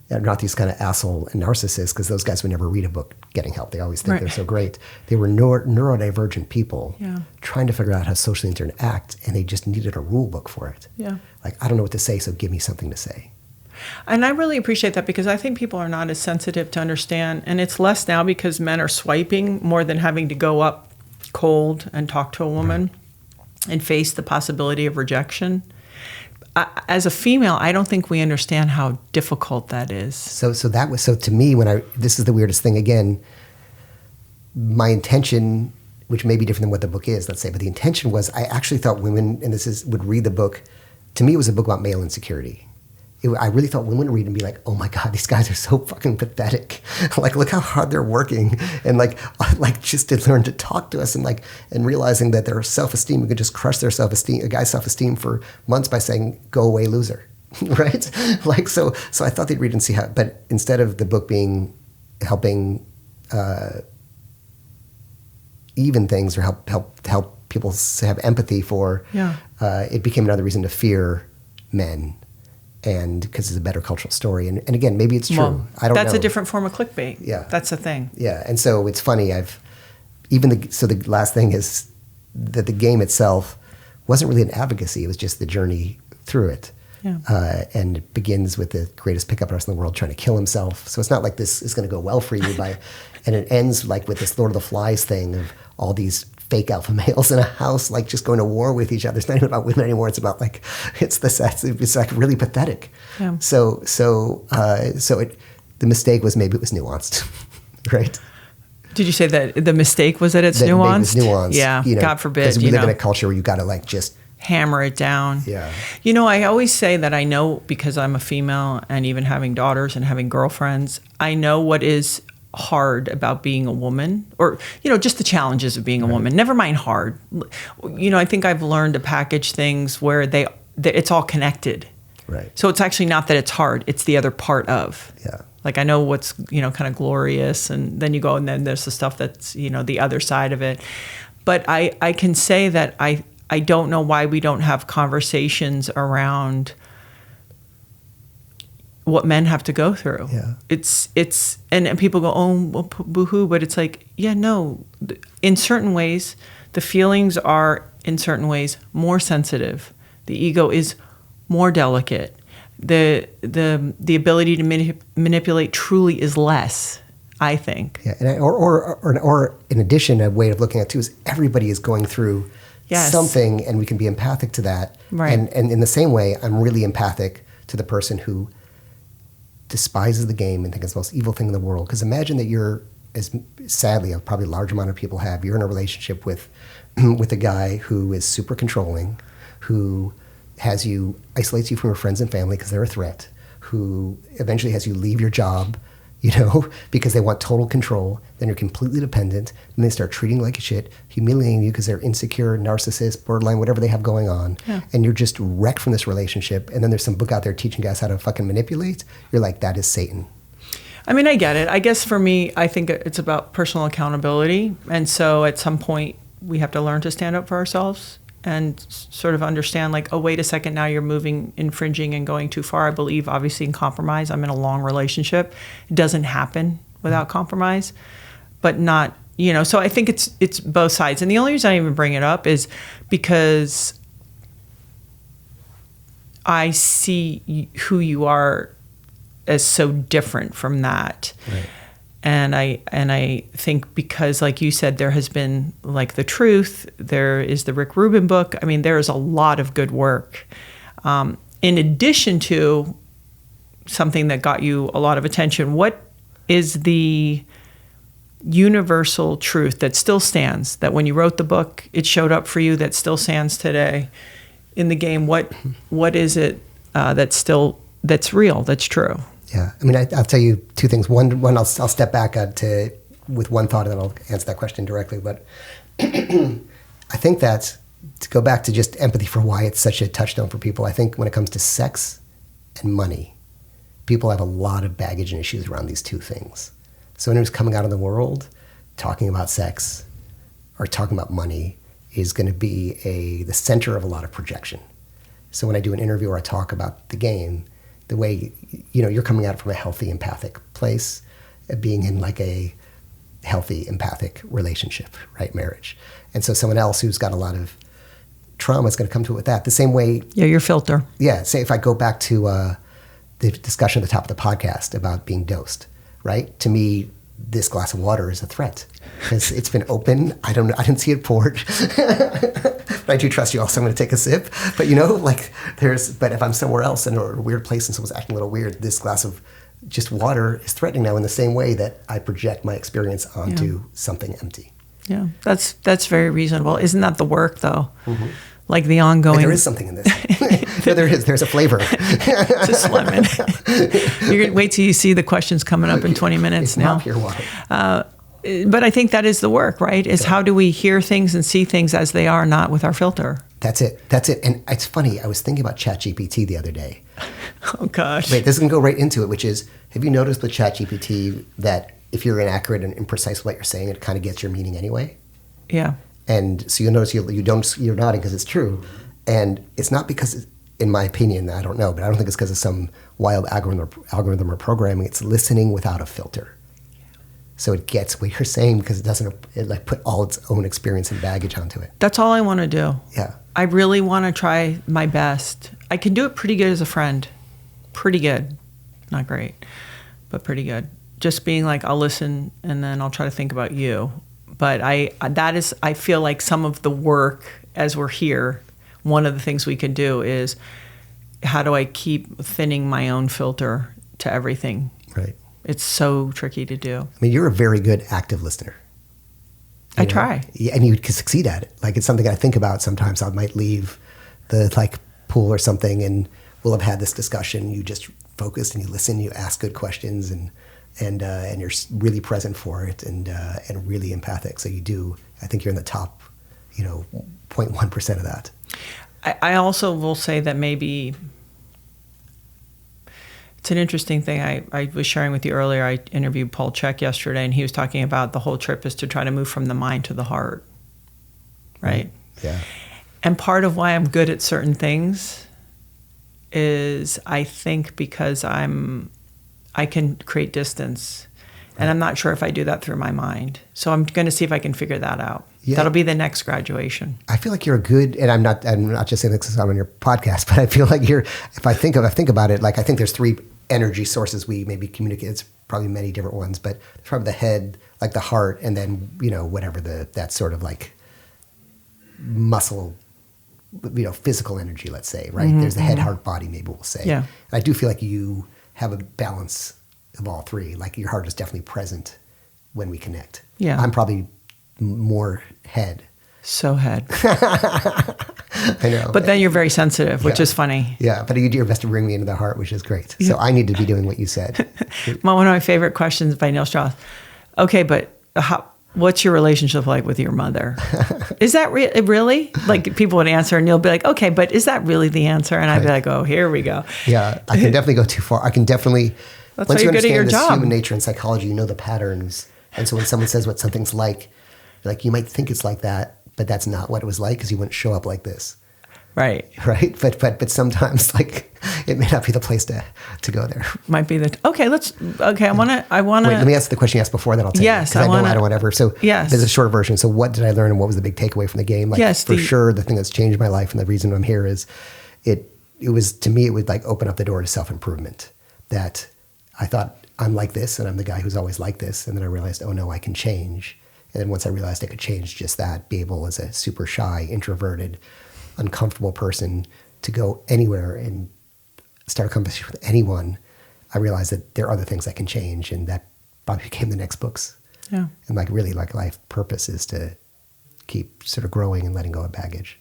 Not these kind of asshole and narcissists, because those guys would never read a book getting help. They always think Right. they're so great. They were neurodivergent people Yeah. trying to figure out how to socially interact, and they just needed a rule book for it. Yeah. Like, I don't know what to say, so give me something to say. And I really appreciate that, because I think people are not as sensitive to understand. And it's less now because men are swiping more than having to go up cold and talk to a woman and face the possibility of rejection. As a female, I don't think we understand how difficult that is. So to me, this is the weirdest thing again. My intention, which may be different than what the book is, let's say, but the intention was, I actually thought women, and would read the book. To me, it was a book about male insecurity. I really thought women would read and be like, oh my God, these guys are so fucking pathetic. Like, look how hard they're working. And like just to learn to talk to us, and realizing that their self-esteem, we could just crush their self-esteem, a guy's self-esteem for months by saying, go away, loser. Right? Like, so I thought they'd read and see how, but instead of the book being helping even things or help people have empathy for, it became another reason to fear men. And because it's a better cultural story. And again, maybe it's true. Well, I don't know. That's a different form of clickbait. Yeah. That's the thing. Yeah. And so it's funny. The last thing is that the game itself wasn't really an advocacy. It was just the journey through it. Yeah. And it begins with the greatest pickup artist in the world trying to kill himself. So it's not like this is going to go well for you and it ends like with this Lord of the Flies thing of all these fake alpha males in a house, like just going to war with each other. It's not even about women anymore. It's about it's like really pathetic. Yeah. So the mistake was maybe it was nuanced, right? Did you say that the mistake was that it's nuanced? Maybe it was nuanced. Yeah. God forbid. Because we live in a culture where you got to like just hammer it down. Yeah. I always say that I know, because I'm a female and even having daughters and having girlfriends, I know what is hard about being a woman, or just the challenges of being a woman. Never mind hard. I think I've learned to package things where it's all connected. Right. So it's actually not that it's hard, it's the other part of. Yeah. Like I know what's kind of glorious, and then you go and then there's the stuff that's the other side of it. But I can say that I don't know why we don't have conversations around what men have to go through. Yeah. It's and people go, oh, well, boo-hoo, but it's like, yeah, no. In certain ways, the feelings are in certain ways more sensitive. The ego is more delicate. The ability to manipulate truly is less, I think. Yeah, and or in addition, a way of looking at it too is everybody is going through something, and we can be empathic to that. Right. And in the same way, I'm really empathic to the person who despises the game and thinks it's the most evil thing in the world. Because imagine that you're, as sadly, probably a large amount of people have, you're in a relationship with a guy who is super controlling, who isolates you from your friends and family because they're a threat, who eventually has you leave your job, because they want total control. Then you're completely dependent, and they start treating you like shit, humiliating you because they're insecure, narcissist, borderline, whatever they have going on. Yeah. And you're just wrecked from this relationship. And then there's some book out there teaching guys how to fucking manipulate. You're like, that is Satan. I mean, I get it. I guess for me, I think it's about personal accountability. And so at some point, we have to learn to stand up for ourselves and sort of understand, like, oh, wait a second, now you're infringing and going too far. I believe, obviously, in compromise. I'm in a long relationship. It doesn't happen without compromise, but not, so I think it's both sides. And the only reason I even bring it up is because I see who you are as so different from that. Right. And I think because, like you said, there has been, like, The Truth, there is the Rick Rubin book. I mean, there is a lot of good work. In addition to something that got you a lot of attention, what is the universal truth that still stands, that when you wrote the book, it showed up for you, that still stands today in the game? What is it that's real, that's true? Yeah, I mean, I'll tell you two things. One, I'll step back with one thought, and then I'll answer that question directly. But I think that to go back to just empathy for why it's such a touchstone for people, I think when it comes to sex and money, people have a lot of baggage and issues around these two things. So anyone who's coming out in the world talking about sex or talking about money is going to be the center of a lot of projection. So when I do an interview or I talk about the game, the way, you know, you're coming at it from a healthy empathic place, being in like a healthy empathic relationship, right? Marriage. And so someone else who's got a lot of trauma is going to come to it with that. The same way. Yeah, your filter. Yeah. Say if I go back to the discussion at the top of the podcast about being dosed, right? To me, this glass of water is a threat because it's been open. I didn't see it poured. But I do trust you also. I'm going to take a sip. But you know, like but if I'm somewhere else in a weird place and someone's acting a little weird, this glass of just water is threatening now in the same way that I project my experience onto something empty. Yeah, that's very reasonable. Isn't that the work though? Mm-hmm. Like the ongoing. But there is something in this. No, there is. There's a flavor. Just lemon. You're going to wait till you see the questions coming up in 20 minutes it's now. Not pure water. But I think that is the work, right? Is how do we hear things and see things as they are, not with our filter. That's it. And it's funny. I was thinking about ChatGPT the other day. Oh, gosh. Wait, this can go right into it, which is, have you noticed with ChatGPT that if you're inaccurate and imprecise with what you're saying, it kind of gets your meaning anyway? Yeah. And so you'll notice you're nodding because it's true. And it's not because, in my opinion, I don't know, but I don't think it's because of some wild algorithm or programming. It's listening without a filter. So it gets what you're saying because it like put all its own experience and baggage onto it. That's all I want to do. Yeah. I really want to try my best. I can do it pretty good as a friend. Pretty good. Not great, but pretty good. Just being like, I'll listen and then I'll try to think about you. But I feel like some of the work as we're here, one of the things we can do is how do I keep thinning my own filter to everything? Right. It's so tricky to do. I mean, you're a very good active listener. I try. Yeah, and you can succeed at it. Like, it's something I think about sometimes. I might leave the pool or something and we'll have had this discussion. You just focus and you listen, you ask good questions and you're really present for it and really empathic. So I think you're in the top, 0.1% of that. I also will say that maybe it's an interesting thing. I was sharing with you earlier. I interviewed Paul Chek yesterday, and he was talking about the whole trip is to try to move from the mind to the heart, right? Yeah. And part of why I'm good at certain things is I think because I can create distance, and I'm not sure if I do that through my mind. So I'm going to see if I can figure that out. Yeah. That'll be the next graduation. I feel like you're a good, and I'm not just saying this because I'm on your podcast, but I feel like if I think about it, like I think there's 3 energy sources we maybe communicate. It's probably many different ones, but from the head, like the heart, and then, whatever that sort of like muscle, physical energy, let's say, right? Mm-hmm, there's the head, heart, body, maybe we'll say. Yeah. And I do feel like you have a balance of all 3. Like your heart is definitely present when we connect. Yeah. I'm probably more head. So head. I know. But then you're very sensitive, which is funny. Yeah, but you do your best to bring me into the heart, which is great. So I need to be doing what you said. One of my favorite questions by Neil Strauss. Okay, but what's your relationship like with your mother? Is that really? Like people would answer and Neil would be like, okay, but is that really the answer? And I'd be like, oh, here we go. Yeah, I can definitely go too far. I can definitely, That's once why you you're good at your understand this job. human nature and psychology, you know the patterns. And so when someone says what something's like you might think it's like that, but that's not what it was like because you wouldn't show up like this. Right. Right. But sometimes it may not be the place to go there. Might be I want to. Wait, let me ask the question you asked before, then I'll tell you. Yes, I don't want to ever. So yes. There's a short version. So what did I learn and what was the big takeaway from the game? Sure, the thing that's changed my life and the reason I'm here is it was, to me, it would open up the door to self-improvement. That I thought I'm like this and I'm the guy who's always like this. And then I realized, oh no, I can change. And then once I realized I could change just that, be able as a super shy, introverted, uncomfortable person to go anywhere and start a conversation with anyone, I realized that there are other things I can change, and that probably became the next books. Yeah. And really life purpose is to keep sort of growing and letting go of baggage.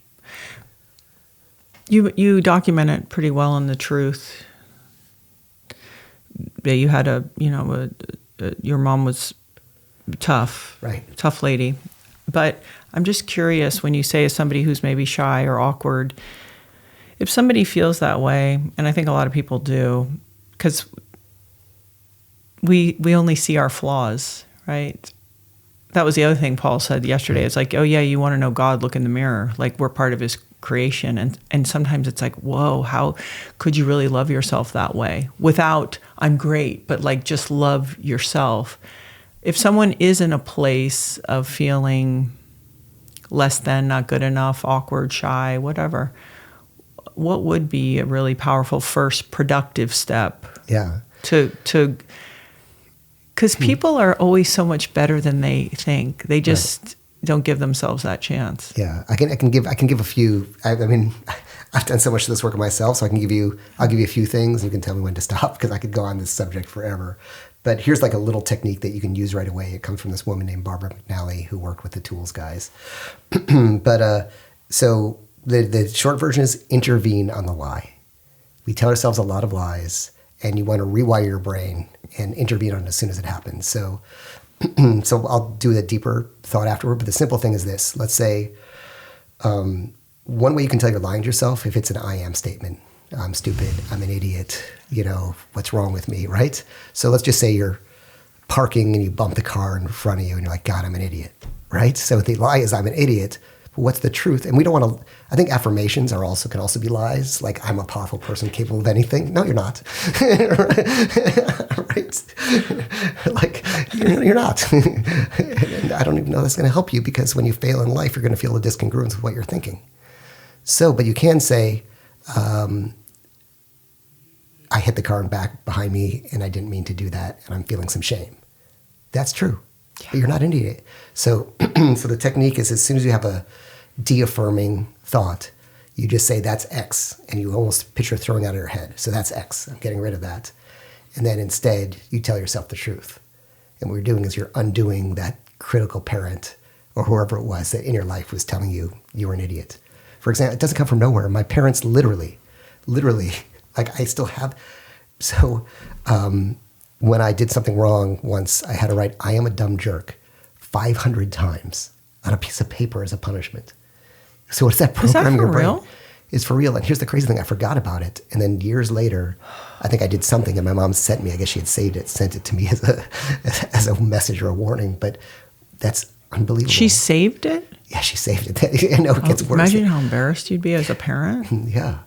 You document it pretty well in The Truth. That you had your mom was tough, right? Tough lady. But I'm just curious, when you say as somebody who's maybe shy or awkward, if somebody feels that way, and I think a lot of people do, because we only see our flaws, right? That was the other thing Paul said yesterday. It's like, oh yeah, you want to know God, look in the mirror. Like we're part of his creation. And sometimes it's like, whoa, how could you really love yourself that way without I'm great, but like just love yourself. If someone is in a place of feeling less than, not good enough, awkward, shy, whatever, what would be a really powerful first productive step? Yeah. Because people are always so much better than they think. They just don't give themselves that chance. Yeah, I can give a few. I mean, I've done so much of this work myself, so I'll give you a few things. And you can tell me when to stop because I could go on this subject forever. But here's like a little technique that you can use right away. It comes from this woman named Barbara McNally who worked with the Tools guys. So the short version is intervene on the lie. We tell ourselves a lot of lies, and you want to rewire your brain and intervene on it as soon as it happens. So I'll do a deeper thought afterward, but the simple thing is this. Let's say one way you can tell you're lying to yourself, if it's an I am statement. I'm stupid, I'm an idiot, what's wrong with me, right? So let's just say you're parking and you bump the car in front of you and you're like, God, I'm an idiot, right? So the lie is I'm an idiot. But what's the truth? And we don't want to, I think affirmations can also be lies. Like, I'm a powerful person capable of anything. No, you're not. Right? Like, you're not. And I don't even know that's going to help you because when you fail in life, you're going to feel a discongruence with what you're thinking. So, but you can say, I hit the car in back behind me and I didn't mean to do that and I'm feeling some shame. That's true. Yeah. But you're not an idiot. So the technique is as soon as you have a de-affirming thought, you just say that's X and you almost picture throwing out of your head. So that's X. I'm getting rid of that. And then instead you tell yourself the truth. And what you're doing is you're undoing that critical parent or whoever it was that in your life was telling you you were an idiot. For example, it doesn't come from nowhere. My parents literally, like I still have. So when I did something wrong once, I had to write, I am a dumb jerk 500 times on a piece of paper as a punishment. So what's that program in your brain? Real? It's for real. And here's the crazy thing. I forgot about it. And then years later, I think I did something and my mom sent me, I guess she had saved it, sent it to me as a message or a warning. But that's unbelievable. She saved it? Yeah, she saved it. I know it gets worse. Imagine how embarrassed you'd be as a parent. Yeah.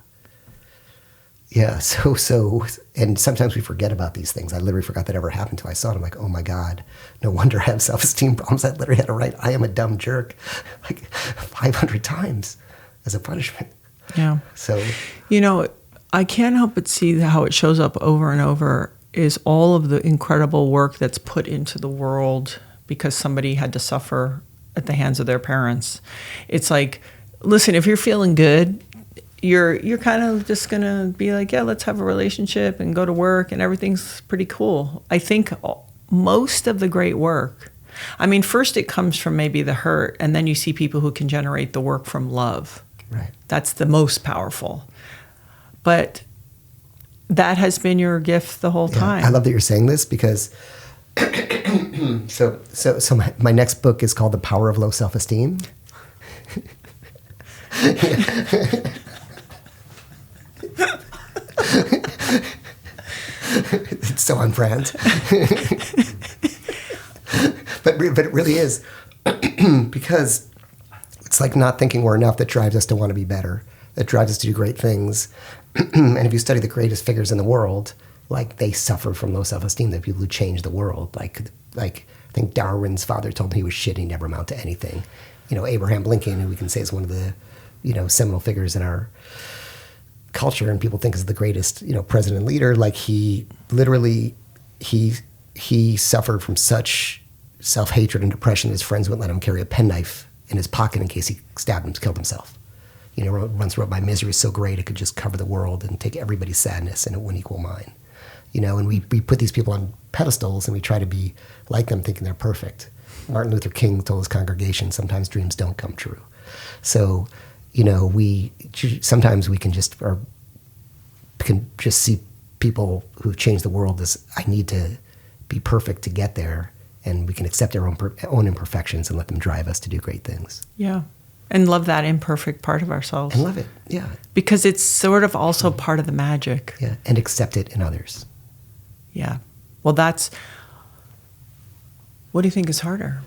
Yeah, so, and sometimes we forget about these things. I literally forgot that ever happened until I saw it. I'm like, oh my God, no wonder I have self-esteem problems. I literally had to write, I am a dumb jerk, like 500 times as a punishment. Yeah. So, I can't help but see how it shows up over and over is all of the incredible work that's put into the world because somebody had to suffer at the hands of their parents. It's like, listen, if you're feeling good, you're kind of just going to be like, yeah, let's have a relationship and go to work and everything's pretty cool. I think most of the great work, first it comes from maybe the hurt, and then you see people who can generate the work from love. right. That's the most powerful. But that has been your gift the whole time. I love that you're saying this because so my next book is called The Power of Low Self-Esteem. It's so on brand. but it really is because it's like not thinking we're enough that drives us to want to be better, that drives us to do great things. And if you study the greatest figures in the world, like they suffer from low self-esteem, the people who change the world. Like I think Darwin's father told him he was shit, he never amount to anything. Abraham Lincoln, who we can say is one of the, seminal figures in our culture and people think is the greatest, president and leader. Like he suffered from such self-hatred and depression. His friends wouldn't let him carry a penknife in his pocket in case he stabbed him, killed himself. Once wrote, my misery is so great it could just cover the world and take everybody's sadness and it wouldn't equal mine. And we put these people on pedestals and we try to be like them thinking they're perfect. Martin Luther King told his congregation, sometimes dreams don't come true. So, sometimes we can just see people who've changed the world as I need to be perfect to get there, and we can accept our own imperfections and let them drive us to do great things. Yeah. And love that imperfect part of ourselves. And love it, yeah. Because it's sort of also part of the magic. Yeah, and accept it in others. Yeah. Well, what do you think is harder?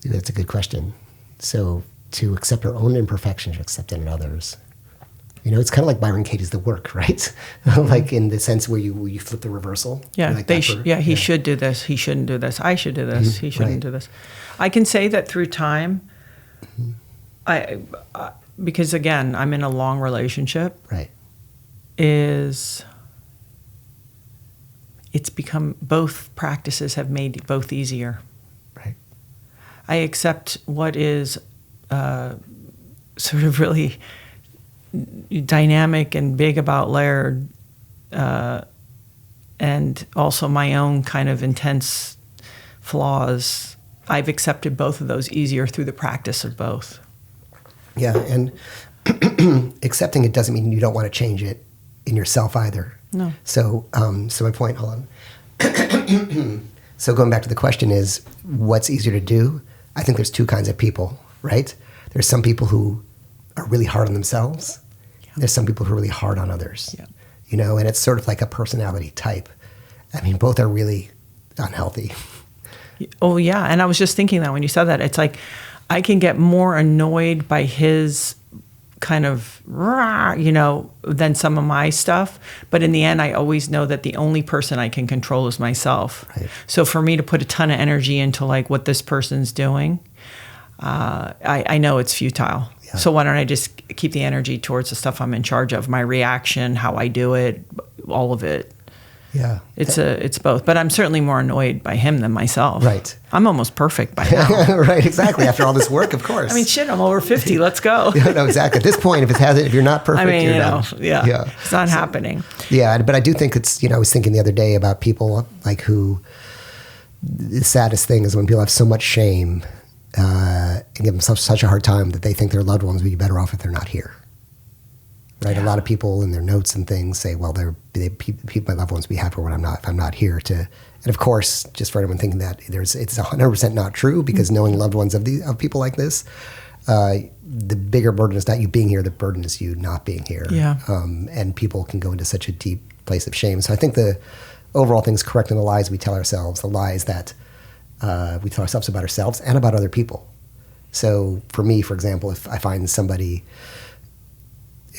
That's a good question. So to accept our own imperfections, to accept it in others. You know, it's kind of like Byron Katie's The Work, right? Like in the sense where you flip the reversal. Yeah, like he should do this. He shouldn't do this. I should do this. He shouldn't do this. I can say that through time, I because again, I'm in a long relationship. Right. It's become, both practices have made both easier. Right. I accept what is sort of really dynamic and big about Laird, and also my own kind of intense flaws. I've accepted both of those easier through the practice of both. Yeah, and accepting it doesn't mean you don't want to change it in yourself either. No. So my point, hold on. So going back to the question is, what's easier to do? I think there's two kinds of people, right? There's some people who are really hard on themselves. Yeah. There's some people who are really hard on others. Yeah. You know, and it's sort of like a personality type. I mean, both are really unhealthy. Oh, yeah. And I was just thinking that when you said that, it's like I can get more annoyed by his kind of, you know, than some of my stuff. But in the end, I always know that the only person I can control is myself. Right. So for me to put a ton of energy into like what this person's doing, I know it's futile. Yeah. So why don't I just keep the energy towards the stuff I'm in charge of, my reaction, how I do it, all of it. Yeah. It's both. But I'm certainly more annoyed by him than myself. Right. I'm almost perfect by now. Right, exactly. After all this work, of course. I mean, shit, I'm over 50. Let's go. Yeah, no, exactly. At this point, if you're not perfect, I mean, you're you know, done. yeah. It's not happening. Yeah, but I do think it's, you know, I was thinking the other day about people like who, the saddest thing is when people have so much shame and give themselves such a hard time that they think their loved ones would be better off if they're not here. Right, yeah. A lot of people in their notes and things say, "Well, my loved ones be happier when if I'm not here." And of course, just for anyone thinking that it's 100% not true, because knowing loved ones of people like this, the bigger burden is not you being here; the burden is you not being here. Yeah. And people can go into such a deep place of shame. So I think the overall thing is correcting the lies we tell ourselves, the lies that we tell ourselves about ourselves and about other people. So for me, for example, if I find somebody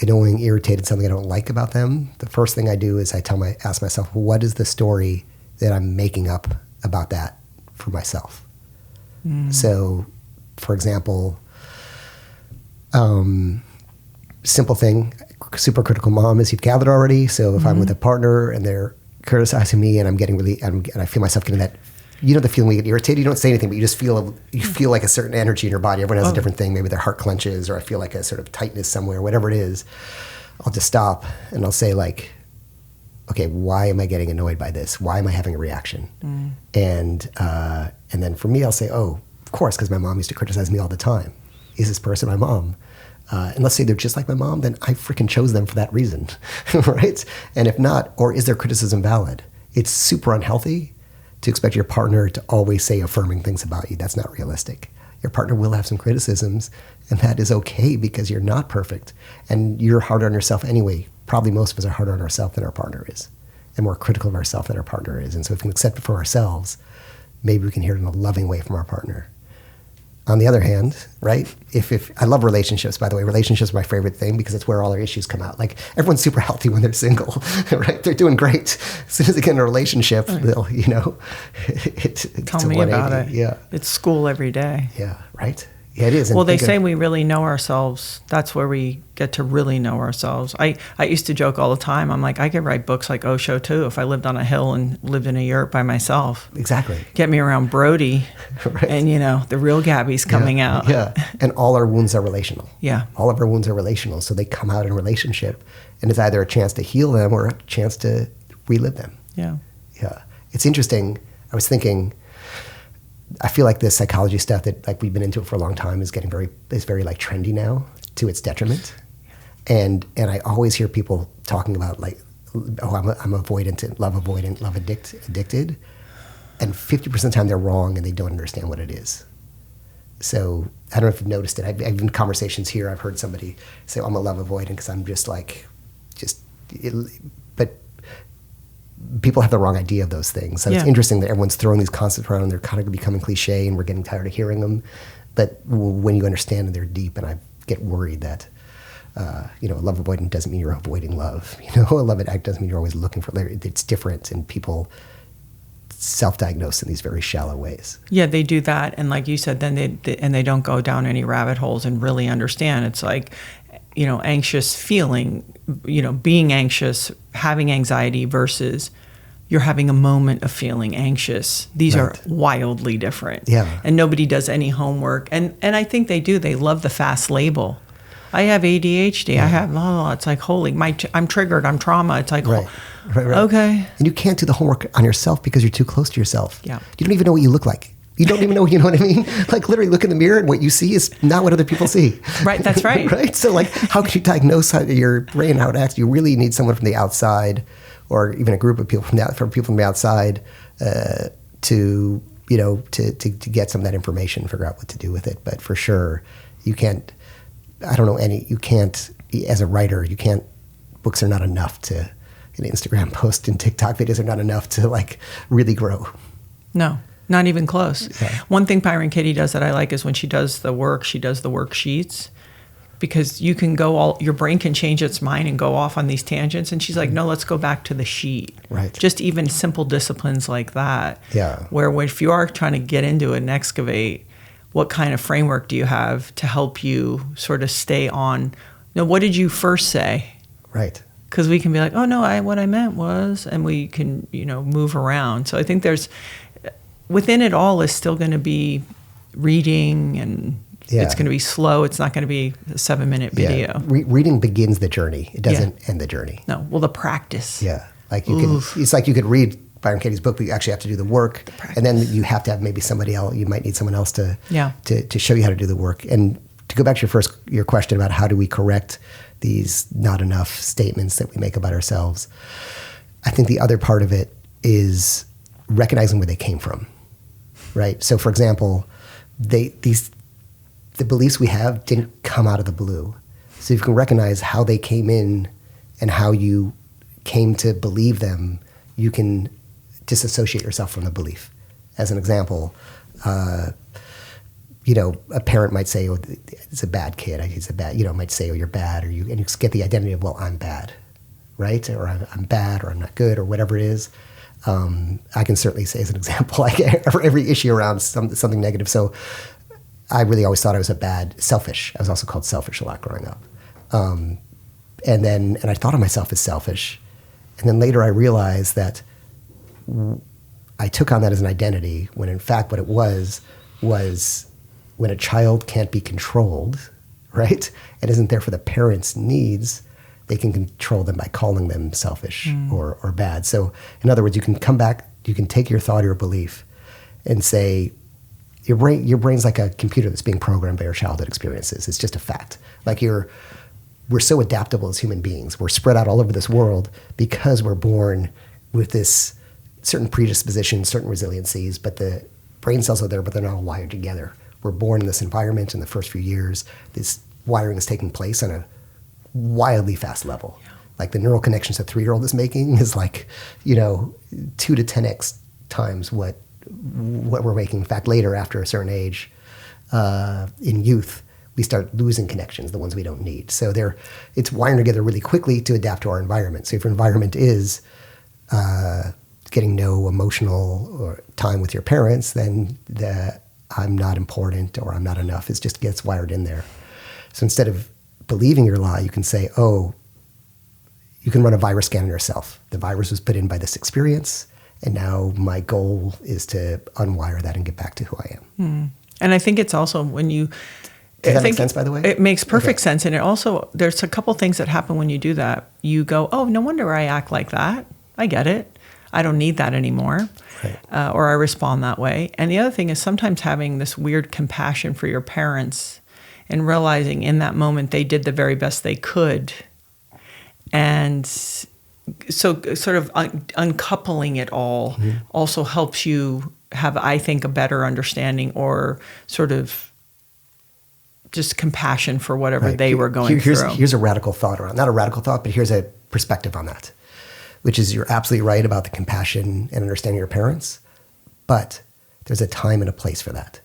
annoying, irritated, something I don't like about them, the first thing I do is I ask myself, what is the story that I'm making up about that for myself? So, for example, simple thing, super critical mom, as you've gathered already. So if I'm with a partner and they're criticizing me and and I feel myself getting that, you know, the feeling we get irritated, you don't say anything, but you just feel like a certain energy in your body. Everyone has a different thing. Maybe their heart clenches, or I feel like a sort of tightness somewhere, whatever it is. I'll just stop and I'll say like, okay, why am I getting annoyed by this? Why am I having a reaction? And then for me, I'll say, oh, of course, because my mom used to criticize me all the time. Is this person my mom? And let's say they're just like my mom, then I freaking chose them for that reason, right? And if not, or is their criticism valid? It's super unhealthy to expect your partner to always say affirming things about you. That's not realistic. Your partner will have some criticisms, and that is okay because you're not perfect. And you're harder on yourself anyway. Probably most of us are harder on ourselves than our partner is, and more critical of ourselves than our partner is. And so if we can accept it for ourselves, maybe we can hear it in a loving way from our partner. On the other hand, right, if I love relationships, by the way. Relationships are my favorite thing because it's where all our issues come out. Like, everyone's super healthy when they're single, right? They're doing great. As soon as they get in a relationship, they'll, you know, Tell me about it. Yeah. It's school every day. Yeah, right? Yeah, it is. And well, they say we really know ourselves. That's where we get to really know ourselves. I used to joke all the time. I'm like, I could write books like Osho too if I lived on a hill and lived in a yurt by myself. Exactly. Get me around Brody, right. And, you know, the real Gabby's coming out. Yeah, and all our wounds are relational. Yeah. All of our wounds are relational, so they come out in relationship, and it's either a chance to heal them or a chance to relive them. Yeah. Yeah. It's interesting. I was thinking, I feel like this psychology stuff that like we've been into it for a long time is very like trendy now to its detriment. And I always hear people talking about like, oh, I'm avoidant, love addicted. And 50% of the time they're wrong and they don't understand what it is. So I don't know if you've noticed it. I've been in conversations here. I've heard somebody say, oh, I'm a love avoidant because I'm but people have the wrong idea of those things. So It's interesting that everyone's throwing these concepts around and they're kind of becoming cliche and we're getting tired of hearing them. But when you understand and they're deep, and I get worried that, a love avoidant doesn't mean you're avoiding love. A love addict doesn't mean you're always looking for, it's different, and people self-diagnose in these very shallow ways. Yeah, they do that. And like you said, then they don't go down any rabbit holes and really understand. It's like, anxious feeling, being anxious, having anxiety versus you're having a moment of feeling anxious. These are wildly different. Yeah. And nobody does any homework. And I think they do. They love the fast label. I have ADHD. I have, it's like, holy, I'm triggered. I'm trauma. It's like, Right. Okay. And you can't do the homework on yourself because you're too close to yourself. Yeah. You don't even know what you look like. You don't even know, you know what I mean? Like literally look in the mirror and what you see is not what other people see. Right, that's right. Right? So like how can you diagnose how your brain, how it acts? You really need someone from the outside or even a group of people from the outside to get some of that information, figure out what to do with it. But for sure, you can't, as a writer, books are not enough to, an Instagram post and TikTok videos are not enough to like really grow. No. Not even close. Yeah. One thing Byron Katie does that I like is when she does the work, she does the worksheets, because you can your brain can change its mind and go off on these tangents. And she's like, no, let's go back to the sheet. Right. Just even simple disciplines like that. Yeah. Where if you are trying to get into it and excavate, what kind of framework do you have to help you sort of stay on? What did you first say? Right. Because we can be like, oh no, what I meant was, and we can, move around. So I think within it all is still going to be reading, and it's going to be slow. It's not going to be a 7-minute video. Yeah. Reading begins the journey. It doesn't end the journey. No. Well, the practice. Yeah. Like it's like you could read Byron Katie's book, but you actually have to do the work. And then you have to have maybe somebody else. You might need someone else to show you how to do the work. And to go back to your question about how do we correct these not enough statements that we make about ourselves, I think the other part of it is recognizing where they came from. Right. So, for example, the beliefs we have didn't come out of the blue. So, if you can recognize how they came in and how you came to believe them, you can disassociate yourself from the belief. As an example, a parent might say, "Oh, it's a bad kid. He's a bad." Might say, "Oh, you're bad," and you get the identity of, "Well, I'm bad," right? Or I'm bad, or I'm not good, or whatever it is. I can certainly say as an example, like every issue around something negative. So I really always thought I was selfish. I was also called selfish a lot growing up. And I thought of myself as selfish. And then later I realized that I took on that as an identity when in fact what it was when a child can't be controlled, right? And isn't there for the parents' needs, they can control them by calling them selfish or bad. So in other words, you can come back, you can take your thought or your belief and say, your brain's like a computer that's being programmed by your childhood experiences. It's just a fact. Like we're so adaptable as human beings. We're spread out all over this world because we're born with this certain predispositions, certain resiliencies, but the brain cells are there, but they're not all wired together. We're born in this environment in the first few years. This wiring is taking place on a wildly fast level. Yeah. Like the neural connections a 3-year-old is making is like, 2 to 10x times what we're making. In fact, later after a certain age, in youth, we start losing connections, the ones we don't need. So it's wiring together really quickly to adapt to our environment. So if your environment is getting no emotional or time with your parents, then I'm not important or I'm not enough. It just gets wired in there. So instead of believing your lie, you can say, oh, you can run a virus scan on yourself. The virus was put in by this experience, and now my goal is to unwire that and get back to who I am. And I think it's also when you... Does that make sense, by the way? It makes perfect sense. And it also, there's a couple things that happen when you do that. You go, oh, no wonder I act like that. I get it. I don't need that anymore. Right. Or I respond that way. And the other thing is sometimes having this weird compassion for your parents and realizing in that moment they did the very best they could. And so sort of uncoupling it all also helps you have, I think, a better understanding or sort of just compassion for whatever they were going through. Here's a radical thought around, not a radical thought, but here's a perspective on that, which is you're absolutely right about the compassion and understanding your parents, but there's a time and a place for that.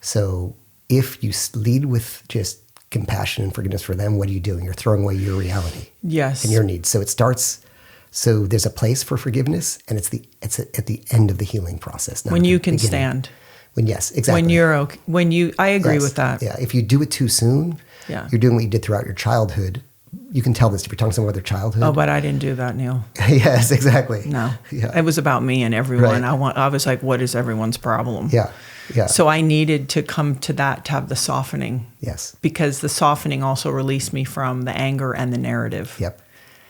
So if you lead with just compassion and forgiveness for them, what are you doing? You're throwing away your reality. Yes. And your needs. So it starts. So there's a place for forgiveness, and it's at the end of the healing process. When you can stand. Yes, exactly. When you're okay. I agree with that. Yeah. If you do it too soon, you're doing what you did throughout your childhood. You can tell this if you're talking to someone about their childhood. Oh, but I didn't do that, Neil. Yes, exactly. No. Yeah. It was about me and everyone. Right. I was like, what is everyone's problem? Yeah. Yeah. So I needed to come to that to have the softening. Yes. Because the softening also released me from the anger and the narrative. Yep.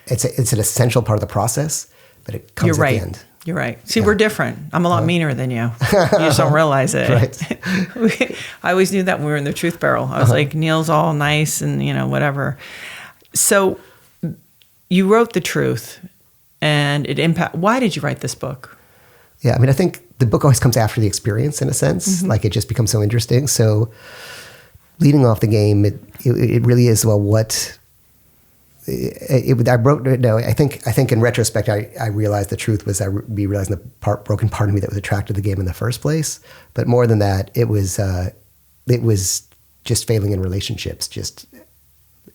It's an essential part of the process, but it comes You're at right. the end. You're right. See, we're different. I'm a lot meaner than you. You just don't realize it. Right. I always knew that when we were in the truth barrel. I was like, Neil's all nice and, whatever. So you wrote The Truth and why did you write this book? Yeah. I mean, I think the book always comes after the experience in a sense. Mm-hmm. Like it just becomes so interesting. So leading off the game, it really is, well, what... I think in retrospect, I realized the truth was we realized the broken part of me that was attracted to the game in the first place. But more than that, it was just failing in relationships, just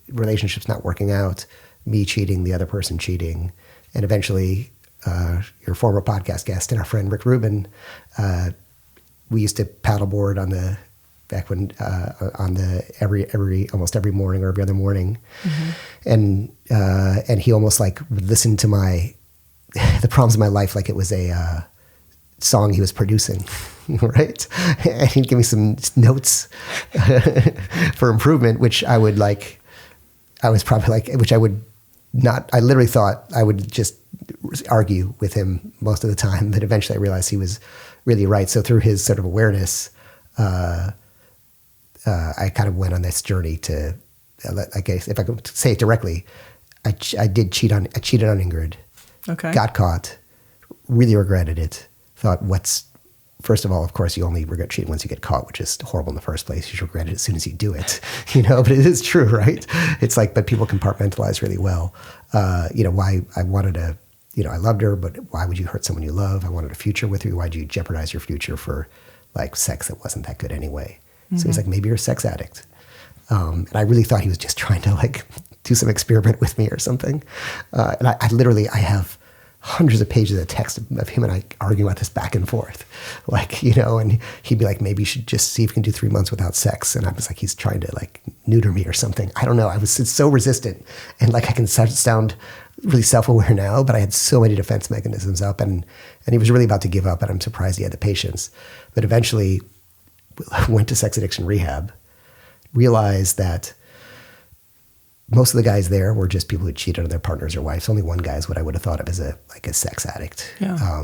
relationships not working out, me cheating, the other person cheating, and eventually your former podcast guest and our friend Rick Rubin, we used to paddleboard back when on the almost every morning or every other morning, and he almost like would listen to the problems of my life like it was a song he was producing, right? And he'd give me some notes for improvement, which I would like. I was probably like, which I would not. I literally thought I would just argue with him most of the time, but eventually I realized he was really right. So through his sort of awareness. I kind of went on this journey to, I guess, if I could say it directly, I cheated on Ingrid. Okay. Got caught, really regretted it. Thought, first of all, of course, you only regret cheating once you get caught, which is horrible in the first place. You should regret it as soon as you do it, but it is true, right? It's like, but people compartmentalize really well. Why I wanted to, I loved her, but why would you hurt someone you love? I wanted a future with you. Why'd you jeopardize your future for like sex that wasn't that good anyway? So he's like, maybe you're a sex addict. And I really thought he was just trying to like do some experiment with me or something. And I have hundreds of pages of text of him and I arguing about this back and forth. Like, and he'd be like, maybe you should just see if you can do 3 months without sex. And I was like, he's trying to like neuter me or something. I don't know. I was so resistant. And like, I can sound really self-aware now, but I had so many defense mechanisms up and he was really about to give up, and I'm surprised he had the patience. But eventually went to sex addiction rehab, realized that most of the guys there were just people who cheated on their partners or wives. Only one guy is what I would have thought of as a sex addict. Yeah.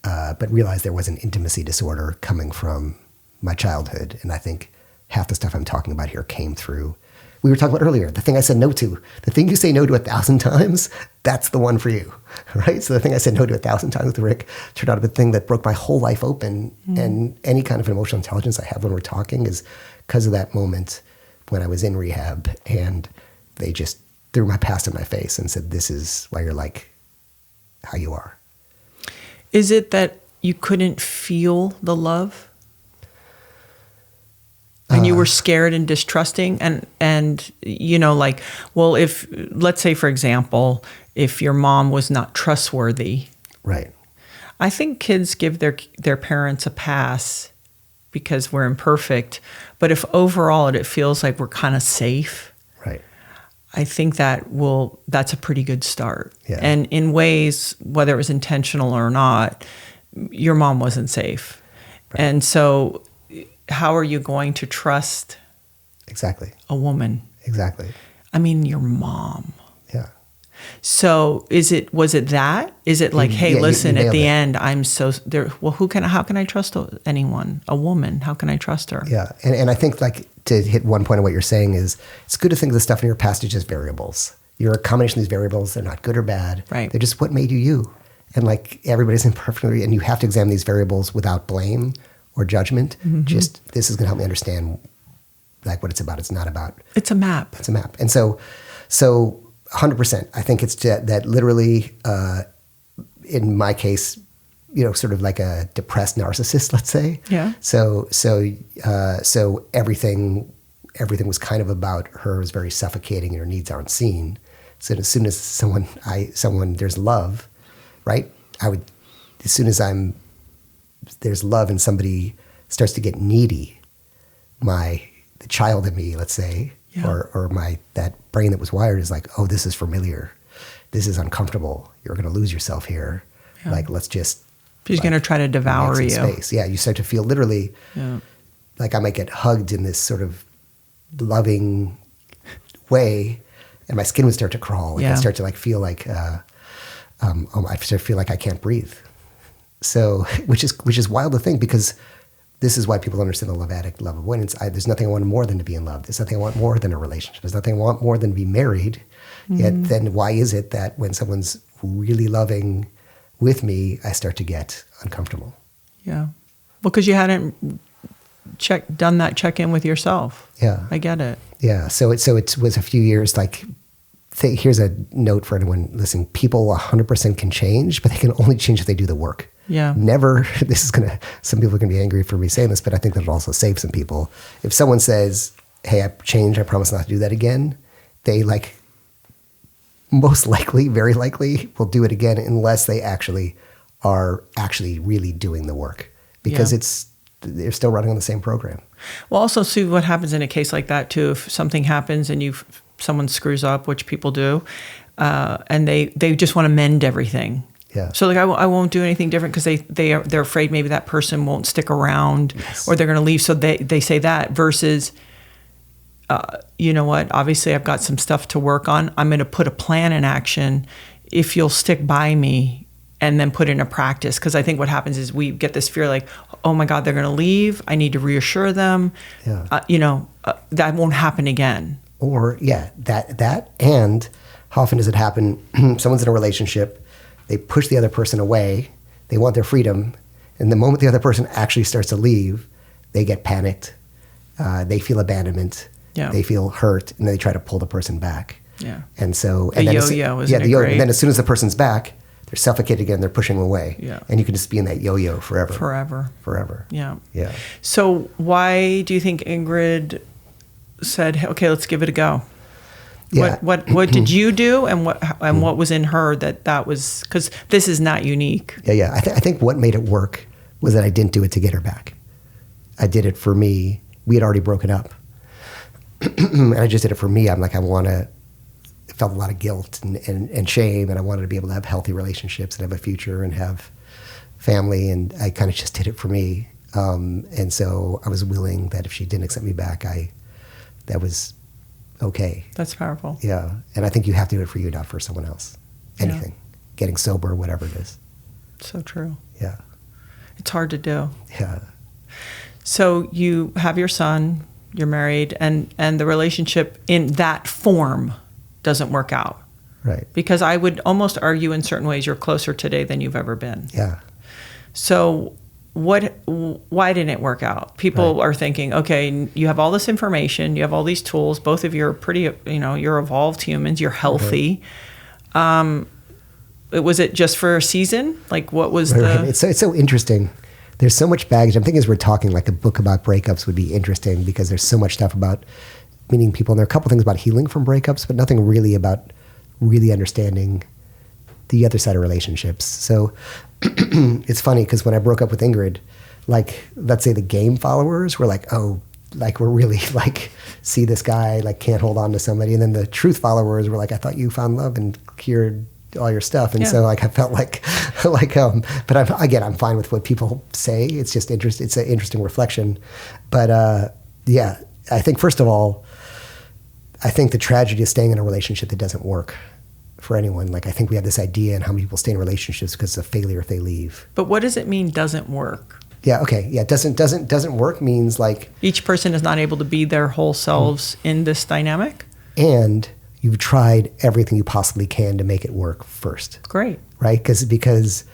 But realized there was an intimacy disorder coming from my childhood. And I think half the stuff I'm talking about here came through. We were talking about earlier, the thing I said no to. The thing you say no to 1,000 times, that's the one for you, right? So the thing I said no to 1,000 times with Rick turned out to be the thing that broke my whole life open. And any kind of emotional intelligence I have when we're talking is because of that moment when I was in rehab and they just threw my past in my face and said, this is why you're like how you are. Is it that you couldn't feel the love? And you were scared and distrusting and like, well, if, let's say, for example, if your mom was not trustworthy. Right. I think kids give their parents a pass because we're imperfect. But if overall it feels like we're kind of safe. Right. I think that's a pretty good start. Yeah. And in ways, whether it was intentional or not, your mom wasn't safe. Right. And so how are you going to trust exactly a woman? Exactly. I mean, your mom. Yeah. So was it that? Is it like, hey, listen, at the end, I'm so there. Well, how can I trust anyone? A woman, how can I trust her? Yeah. And I think like to hit one point of what you're saying is it's good to think of the stuff in your past as just variables. You're a combination of these variables. They're not good or bad. Right. They're just what made you you. And like everybody's imperfect, and you have to examine these variables without blame or judgment. Mm-hmm. Just, this is going to help me understand like what it's about. It's not about. It's a map. It's a map. And so 100%, I think it's that literally, in my case, sort of like a depressed narcissist, let's say. Yeah. So everything was kind of about her, was very suffocating, and her needs aren't seen. So as soon as there's love, right? As soon as there's love and somebody starts to get needy, the child in me, let's say, Yeah. or that brain that was wired is like, oh, this is familiar. This is uncomfortable. You're going to lose yourself here. Yeah. Like, let's just. She's going to try to devour you. Space. Yeah, you start to feel literally like I might get hugged in this sort of loving way, and my skin would start to crawl. Like I start to feel like I start to feel like I can't breathe. So, which is wild to think, because this is why people understand the love addict, love avoidance. There's nothing I want more than to be in love. There's nothing I want more than a relationship. There's nothing I want more than to be married. Yet then why is it that when someone's really loving with me, I start to get uncomfortable? Yeah. Well, because you hadn't done that check-in with yourself. Yeah. I get it. Yeah. So it was a few years here's a note for anyone listening. People 100% can change, but they can only change if they do the work. Yeah. Never, some people are going to be angry for me saying this, but I think that'll also save some people. If someone says, hey, I changed, I promise not to do that again, they most likely, very likely, will do it again unless they are really doing the work, because they're still running on the same program. Well, also, Sue, what happens in a case like that too, if something happens and someone screws up, which people do, and they just want to mend everything. Yeah. So I won't do anything different because they're afraid maybe that person won't stick around or they're going to leave. So they say that versus, you know what, obviously I've got some stuff to work on. I'm going to put a plan in action if you'll stick by me, and then put it into practice. Because I think what happens is we get this fear like, oh my God, they're going to leave. I need to reassure them. Yeah. That won't happen again. Or that and how often does it happen? Someone's in a relationship, they push the other person away, they want their freedom, and the moment the other person actually starts to leave, they get panicked, they feel abandonment, they feel hurt, and then they try to pull the person back. Yeah. And so the yo-yo, isn't it yo-yo. great? And then as soon as the person's back, they're suffocated again, they're pushing away. Yeah. And you can just be in that yo-yo forever. Forever. Yeah. Yeah. So why do you think Ingrid said, okay, let's give it a go? Yeah. What did you do, and what was in her that was, because this is not unique. Yeah. I think what made it work was that I didn't do it to get her back. I did it for me. We had already broken up. And I just did it for me. I'm like, I felt a lot of guilt and shame, and I wanted to be able to have healthy relationships and have a future and have family, and I kind of just did it for me. And so I was willing that if she didn't accept me back, that was okay. That's powerful. Yeah. And I think you have to do it for you, not for someone else. Anything. Getting sober, whatever it is. So true. Yeah. It's hard to do. Yeah. So you have your son, you're married, and the relationship in that form doesn't work out. Right. Because I would almost argue in certain ways you're closer today than you've ever been. Yeah. So why didn't it work out? People are thinking, okay, you have all this information, you have all these tools, both of you are pretty, you're evolved humans, you're healthy. Was it just for a season? Like, what was It's so interesting. There's so much baggage. I'm thinking as we're talking, like a book about breakups would be interesting, because there's so much stuff about meeting people. And there are a couple things about healing from breakups, but nothing really about really understanding the other side of relationships. So it's funny, because when I broke up with Ingrid, like, let's say the game followers were like, oh, like, we're really like, see this guy, like, can't hold on to somebody. And then the truth followers were like, I thought you found love and cured all your stuff. And so like, I felt like, but I'm fine with what people say. It's just interesting. It's an interesting reflection. But I think, first of all, I think the tragedy is staying in a relationship that doesn't work for anyone. Like, I think we have this idea in how many people stay in relationships because it's a failure if they leave. But what does it mean doesn't work? Yeah. Okay. Yeah. Doesn't work means like each person is not able to be their whole selves in this dynamic. And you've tried everything you possibly can to make it work first. Great. Right? Because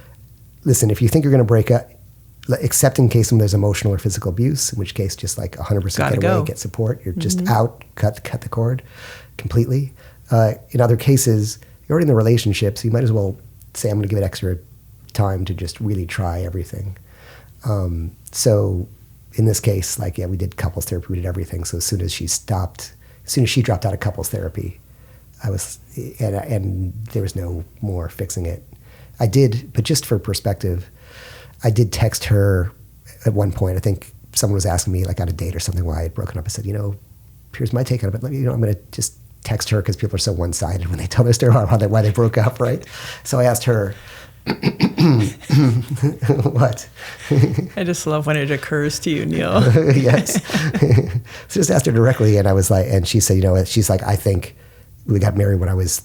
listen, if you think you're going to break up, except in case there's emotional or physical abuse, in which case just like 100% get away, get support. You're just out, cut the cord completely. In other cases, you're already in the relationship, so you might as well say, I'm going to give it extra time to just really try everything. So in this case, like, yeah, we did couples therapy, we did everything. So as soon as she dropped out of couples therapy, and there was no more fixing it. I did, but just for perspective, I did text her at one point. I think someone was asking me, like, on a date or something, why I had broken up. I said, here's my take on it, but I'm going to just text her, because people are so one-sided when they tell their story why they broke up, right? So I asked her, what? I just love when it occurs to you, Neil. Yes. So just asked her directly, and I was like, and she said, she's like, I think we got married when I was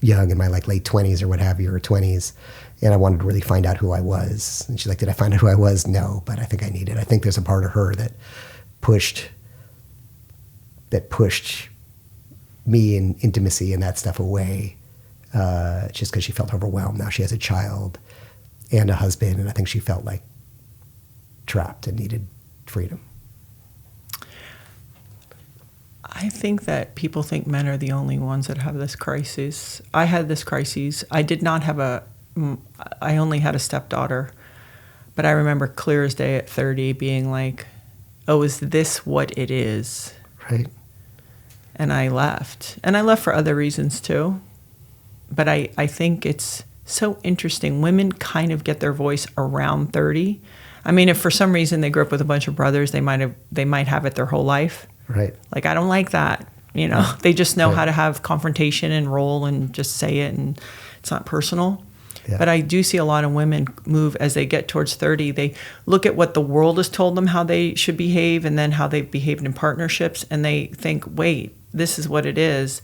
young, in my like late 20s or what have you, or 20s, and I wanted to really find out who I was. And she's like, did I find out who I was? No, but I think I need it. I think there's a part of her that pushed me in intimacy and that stuff away, just because she felt overwhelmed. Now she has a child and a husband, and I think she felt like trapped and needed freedom. I think that people think men are the only ones that have this crisis. I had this crisis. I only had a stepdaughter, but I remember clear as day at 30 being like, oh, is this what it is? Right. And I left. And I left for other reasons too. But I think it's so interesting. Women kind of get their voice around 30. I mean, if for some reason they grew up with a bunch of brothers, they might have it their whole life. Right. Like, I don't like that. They just know how to have confrontation and roll and just say it, and it's not personal. Yeah. But I do see a lot of women move as they get towards 30. They look at what the world has told them how they should behave, and then how they've behaved in partnerships, and they think, wait, this is what it is.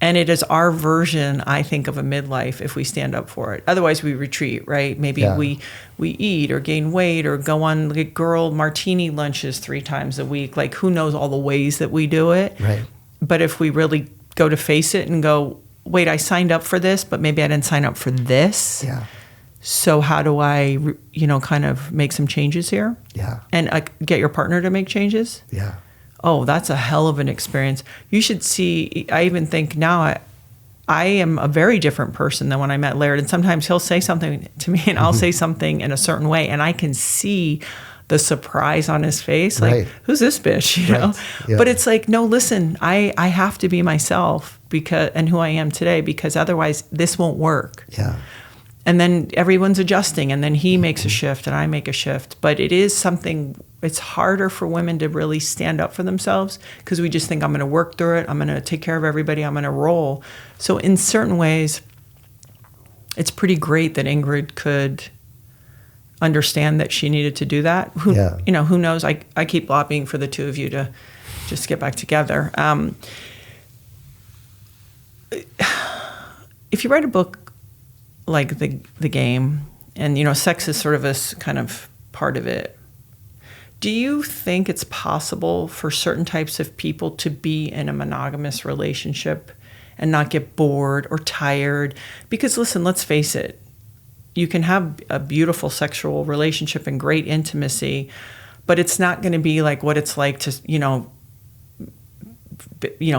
And it is our version, I think, of a midlife if we stand up for it. Otherwise, we retreat, right? Maybe we eat or gain weight or go on like girl martini lunches 3 times a week. Like, who knows all the ways that we do it? Right. But if we really go to face it and go, wait, I signed up for this, but maybe I didn't sign up for this. Yeah. So how do I, kind of make some changes here? Yeah. And get your partner to make changes? Yeah. Oh, that's a hell of an experience. You should see, I even think now I am a very different person than when I met Laird. And sometimes he'll say something to me and I'll say something in a certain way, and I can see the surprise on his face. Like, right. Who's this bitch? Right. Yeah. But it's like, no, listen, I have to be myself and who I am today, because otherwise this won't work. Yeah. And then everyone's adjusting, and then he makes a shift and I make a shift. But it is something, it's harder for women to really stand up for themselves, because we just think, I'm going to work through it. I'm going to take care of everybody. I'm going to roll. So in certain ways, it's pretty great that Ingrid could understand that she needed to do that. Who knows? I keep lobbying for the two of you to just get back together. If you write a book like the Game, and sex is sort of a kind of part of it, do you think it's possible for certain types of people to be in a monogamous relationship and not get bored or tired? Because listen, let's face it, you can have a beautiful sexual relationship and great intimacy, but it's not going to be like what it's like to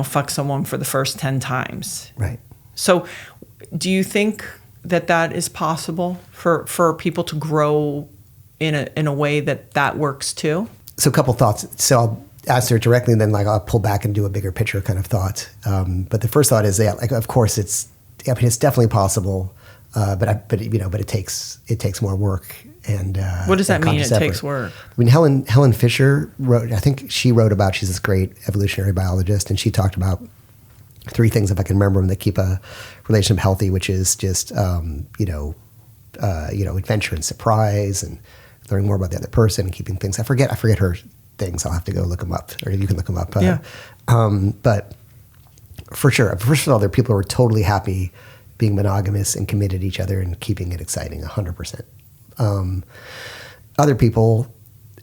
fuck someone for the first 10 times. Right. So do you think that is possible for people to grow in a way that works too? So a couple thoughts. So I'll answer it directly, and then I'll pull back and do a bigger picture kind of thought. But the first thought is of course it's definitely possible, but it takes more work. And what does that mean? It takes work. I mean, Helen Fisher wrote. I think she wrote about. She's this great evolutionary biologist, and she talked about 3 things, if I can remember them, that keep a relationship healthy, which is just adventure and surprise, and learning more about the other person, and keeping things. I forget her things. I'll have to go look them up, or you can look them up. Yeah. But for sure, first of all, there are people who are totally happy being monogamous and committed to each other and keeping it exciting, 100%. Other people,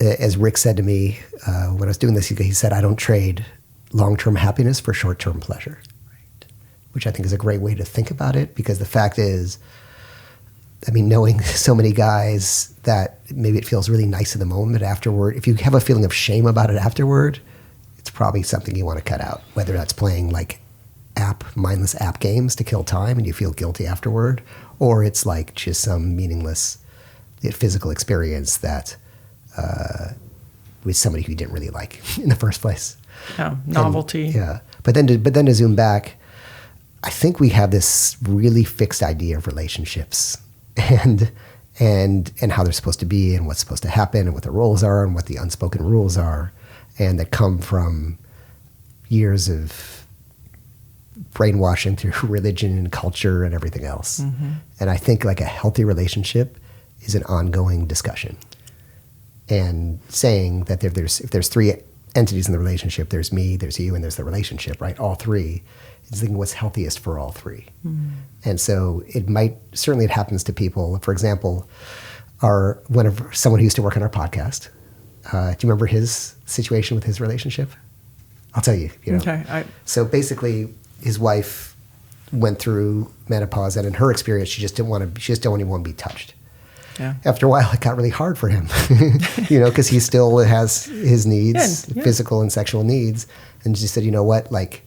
as Rick said to me when I was doing this, he said, I don't trade long-term happiness for short-term pleasure. Right. Which I think is a great way to think about it, because the fact is, I mean, knowing so many guys that maybe it feels really nice in the moment, but afterward, if you have a feeling of shame about it afterward, it's probably something you want to cut out, whether that's playing like mindless app games to kill time and you feel guilty afterward, or it's like just some meaningless physical experience that with somebody who you didn't really like in the first place. Yeah, novelty. But then to zoom back, I think we have this really fixed idea of relationships and how they're supposed to be and what's supposed to happen and what the roles are and what the unspoken rules are, and that come from years of brainwashing through religion and culture and everything else. Mm-hmm. And I think like a healthy relationship is an ongoing discussion, and saying that if there's three entities in the relationship, there's me, there's you, and there's the relationship, right? All three. Is thinking what's healthiest for all three. Mm-hmm. And so it happens to people. For example, someone who used to work on our podcast, do you remember his situation with his relationship? I'll tell you. Okay. So basically, his wife went through menopause, and in her experience, she just don't even want to be touched. Yeah. After a while, it got really hard for him, because he still has his needs, physical and sexual needs. And she said, you know what, like,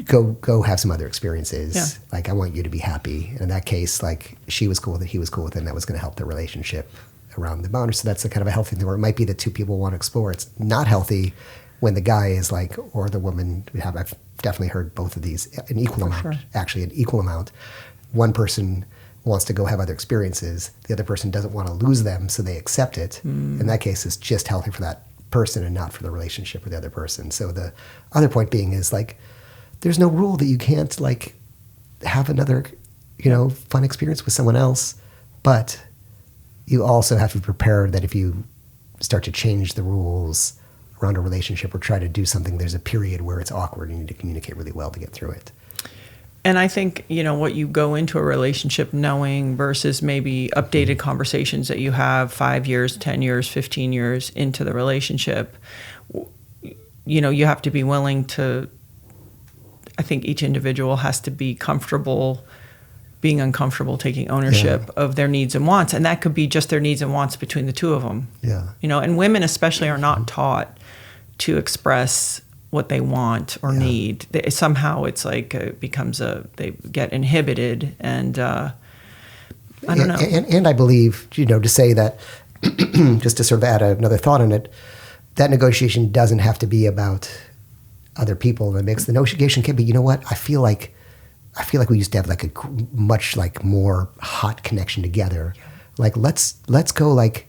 go have some other experiences. Yeah. Like, I want you to be happy. And in that case, like, she was cool with it, he was cool with it, and that was going to help the relationship around the boundary. So that's a kind of a healthy thing, where it might be that two people want to explore. It's not healthy when the guy is like, or the woman, I've definitely heard both of these, an equal amount. One person wants to go have other experiences. The other person doesn't want to lose them, so they accept it. In that case, it's just healthy for that person and not for the relationship with the other person. So the other point being is, like, there's no rule that you can't, like, have another, fun experience with someone else, but you also have to be prepared that if you start to change the rules around a relationship or try to do something, there's a period where it's awkward and you need to communicate really well to get through it. And I think, what you go into a relationship knowing versus maybe updated conversations that you have 5 years, 10 years, 15 years into the relationship, you have to be willing to, I think each individual has to be comfortable being uncomfortable taking ownership of their needs and wants. And that could be just their needs and wants between the two of them. Yeah. And women especially are not taught to express what they want or need. Somehow it's like they get inhibited, and I don't know. And I believe, to say that, just to sort of add another thought on it, that negotiation doesn't have to be about other people in the mix. The negotiation can be, I feel like we used to have like a much like more hot connection together. Like let's go like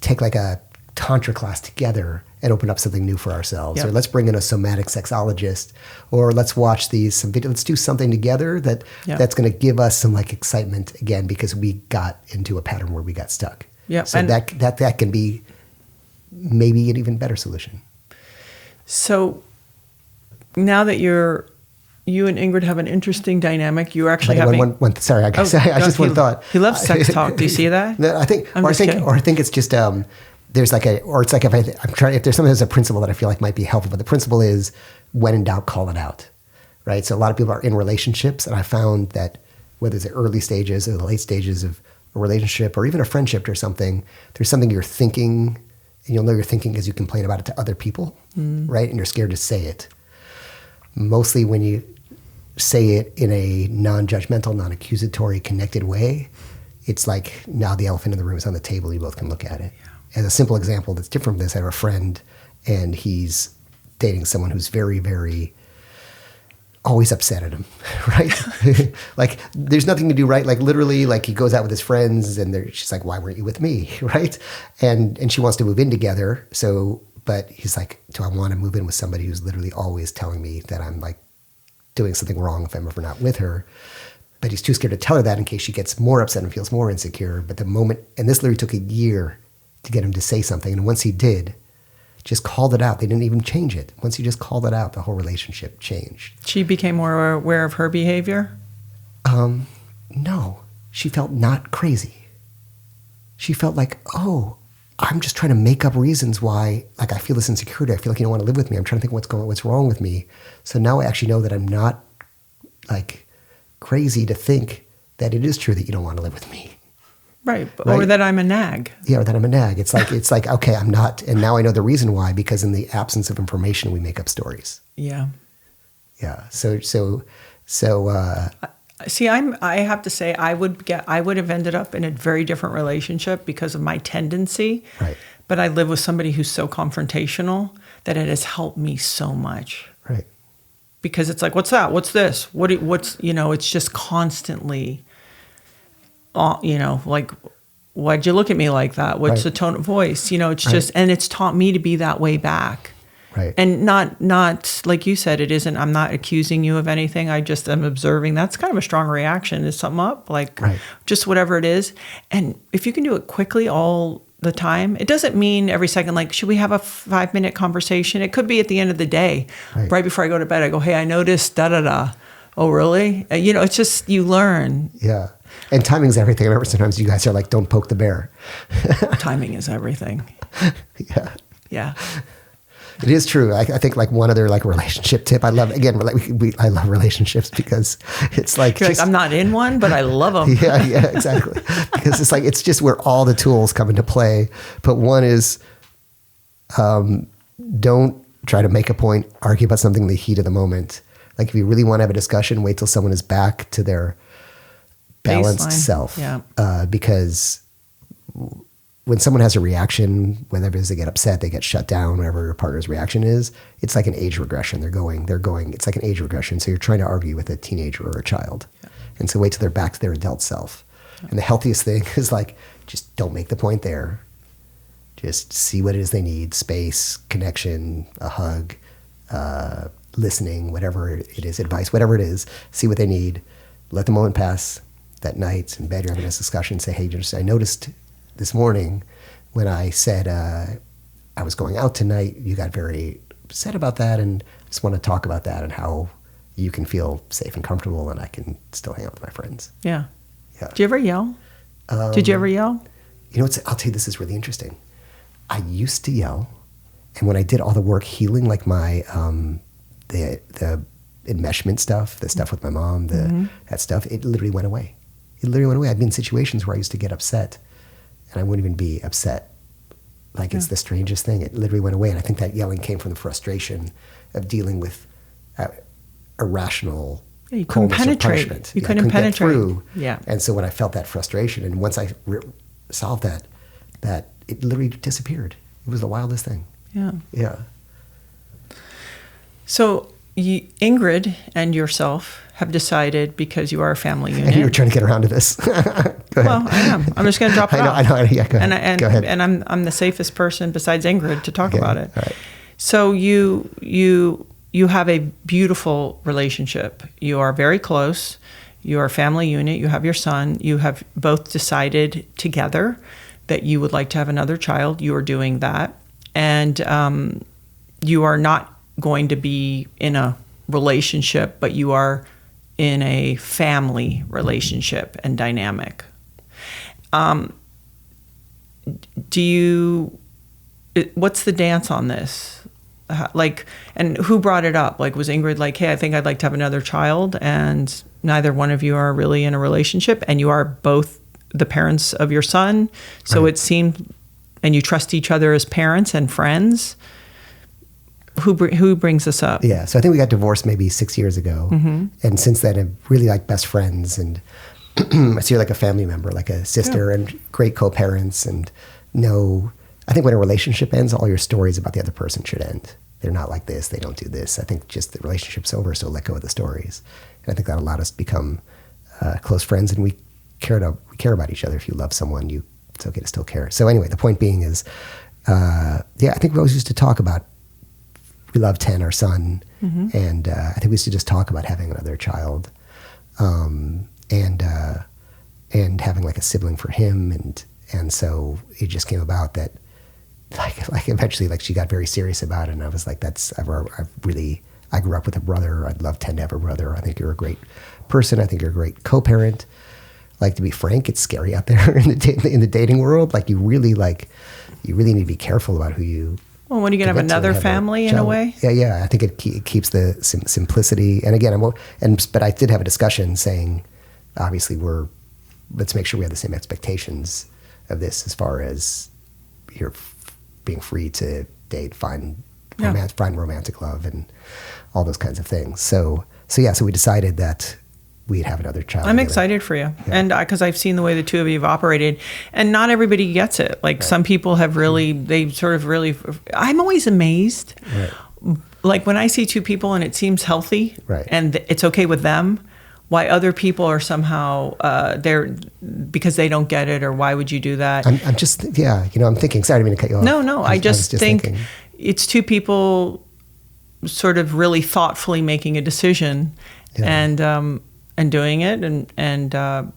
take like a tantra class together and open up something new for ourselves. Or let's bring in a somatic sexologist, or let's watch some video. Let's do something together that's going to give us some like excitement again, because we got into a pattern where we got stuck. Yeah. So that can be maybe an even better solution. So now that you and Ingrid have an interesting dynamic, you're actually having... Sorry, I just one thought. He loves sex talk. Do you see that? No, I think it's just there's like if there's something that's a principle that I feel like might be helpful, but the principle is, when in doubt, call it out, right? So a lot of people are in relationships, and I found that whether it's the early stages or the late stages of a relationship or even a friendship or something, there's something you're thinking, and you'll know you're thinking because you complain about it to other people, right? And you're scared to say it. Mostly when you say it in a non-judgmental, non-accusatory, connected way, it's like now the elephant in the room is on the table. You both can look at it. Yeah. As a simple example that's different from this, I have a friend, and he's dating someone who's very, very always upset at him, right? Like there's nothing to do, right? Like literally, like he goes out with his friends, and she's like, "Why weren't you with me?" Right? And she wants to move in together. But he's like, "Do I want to move in with somebody who's literally always telling me that I'm like doing something wrong if I'm ever not with her?" But he's too scared to tell her that in case she gets more upset and feels more insecure. But the moment, and this literally took a year to get him to say something. And once he did, just called it out. They didn't even change it. Once he just called it out, the whole relationship changed. She became more aware of her behavior? No. She felt not crazy. She felt like, oh, I'm just trying to make up reasons why, like I feel this insecurity. I feel like you don't want to live with me. I'm trying to think what's wrong with me. So now I actually know that I'm not like crazy to think that it is true that you don't want to live with me. Right. Or that I'm a nag. Yeah, or that I'm a nag. It's like, okay, I'm not. And now I know the reason why, because in the absence of information, we make up stories. Yeah. Yeah. So See, I have to say I would have ended up in a very different relationship because of my tendency. Right. But I live with somebody who's so confrontational that it has helped me so much. Right. Because it's like, what's that? What's this? What's, it's just constantly, like, why'd you look at me like that? What's Right. the tone of voice? It's just, and it's taught me to be that way back. Right. And not like you said, it isn't, I'm not accusing you of anything. I just am observing. That's kind of a strong reaction. Is something up? Like, Right. just whatever it is. And if you can do it quickly all the time, it doesn't mean every second, like, should we have a 5-minute conversation? It could be at the end of the day, right before I go to bed. I go, hey, I noticed da-da-da. Oh, really? It's just, you learn. Yeah. And timing's everything. I remember sometimes you guys are like, don't poke the bear. Timing is everything. Yeah. Yeah. It is true. I think like one other like relationship tip. I love, again, I love relationships because it's like, You're like, I'm not in one, but I love them. Yeah, exactly. Because it's like, it's just where all the tools come into play. But one is, don't try to make a point, argue about something in the heat of the moment. Like if you really want to have a discussion, wait till someone is back to their balanced Baseline. self. Yeah. Because when someone has a reaction, whenever they get upset, they get shut down, whatever your partner's reaction is, it's like an age regression. They're going, it's like an age regression. So you're trying to argue with a teenager or a child. Yeah. And so wait till they're back to their adult self. Yeah. And the healthiest thing is like, just don't make the point there. Just see what it is they need, space, connection, a hug, listening, whatever it is, advice, whatever it is, see what they need, let the moment pass. That night in bed, you're having this discussion, say, hey, I noticed this morning when I said I was going out tonight, you got very upset about that, and just want to talk about that and how you can feel safe and comfortable and I can still hang out with my friends. Yeah. Yeah. Do you ever yell? Did you ever yell? I'll tell you, this is really interesting. I used to yell, and when I did all the work healing, like my the enmeshment stuff, the stuff with my mom, that stuff, it literally went away. It literally went away. I'd been in situations where I used to get upset, and I wouldn't even be upset. Like, it's the strangest thing. It literally went away, and I think that yelling came from the frustration of dealing with irrational you couldn't penetrate. Punishment. You couldn't penetrate. Get through. Yeah. And so when I felt that frustration, and once I solved that it literally disappeared. It was the wildest thing. Yeah. Yeah. So Ingrid and yourself have decided, because you are a family unit. And you were trying to get around to this. Go ahead. Well, I am. I'm just going to drop it off. I know. Yeah, go ahead. Go ahead. And I'm the safest person besides Ingrid to talk about it. All right. So you have a beautiful relationship. You are very close. You are a family unit. You have your son. You have both decided together that you would like to have another child. You are doing that. And you are not going to be in a relationship, but you are in a family relationship and dynamic. What's the dance on this? And who brought it up? Like, was Ingrid like, hey, I think I'd like to have another child, and neither one of you are really in a relationship, and you are both the parents of your son, so It seemed, and you trust each other as parents and friends. Who brings this up? Yeah, so I think we got divorced maybe 6 years ago, and since then, I'm really like best friends, and I see her like a family member, like a sister, and great co-parents, and I think when a relationship ends, all your stories about the other person should end. They're not like this, they don't do this. I think just the relationship's over, so let go of the stories. And I think that allowed us to become close friends, and we care about each other. If you love someone, it's okay to still care. So anyway, the point being is, I think we always used to talk about, we love 10, our son, and I think we used to just talk about having another child, and having like a sibling for him, and so it just came about that, like eventually, like she got very serious about it, and I was like, I grew up with a brother. I'd love 10 to have a brother. I think you're a great person. I think you're a great co-parent. Like, to be frank, it's scary out there in the dating world. Like, you really need to be careful about who you. Well, when are you going to have another family in a way? Yeah. I think it keeps the simplicity. And again, but I did have a discussion saying, obviously, let's make sure we have the same expectations of this as far as you're being free to date, find romantic love, and all those kinds of things. So we decided that we'd have another child. I'm together. excited for you. And because I've seen the way the two of you have operated, and not everybody gets it. Like some people have really, I'm always amazed. Right. Like when I see two people and it seems healthy Right. and it's okay with them, why other people are somehow there because they don't get it, or why would you do that? I'm just, I'm thinking, sorry, I didn't mean to cut you off. No, I just was think thinking. it's two people sort of really thoughtfully making a decision and doing it, and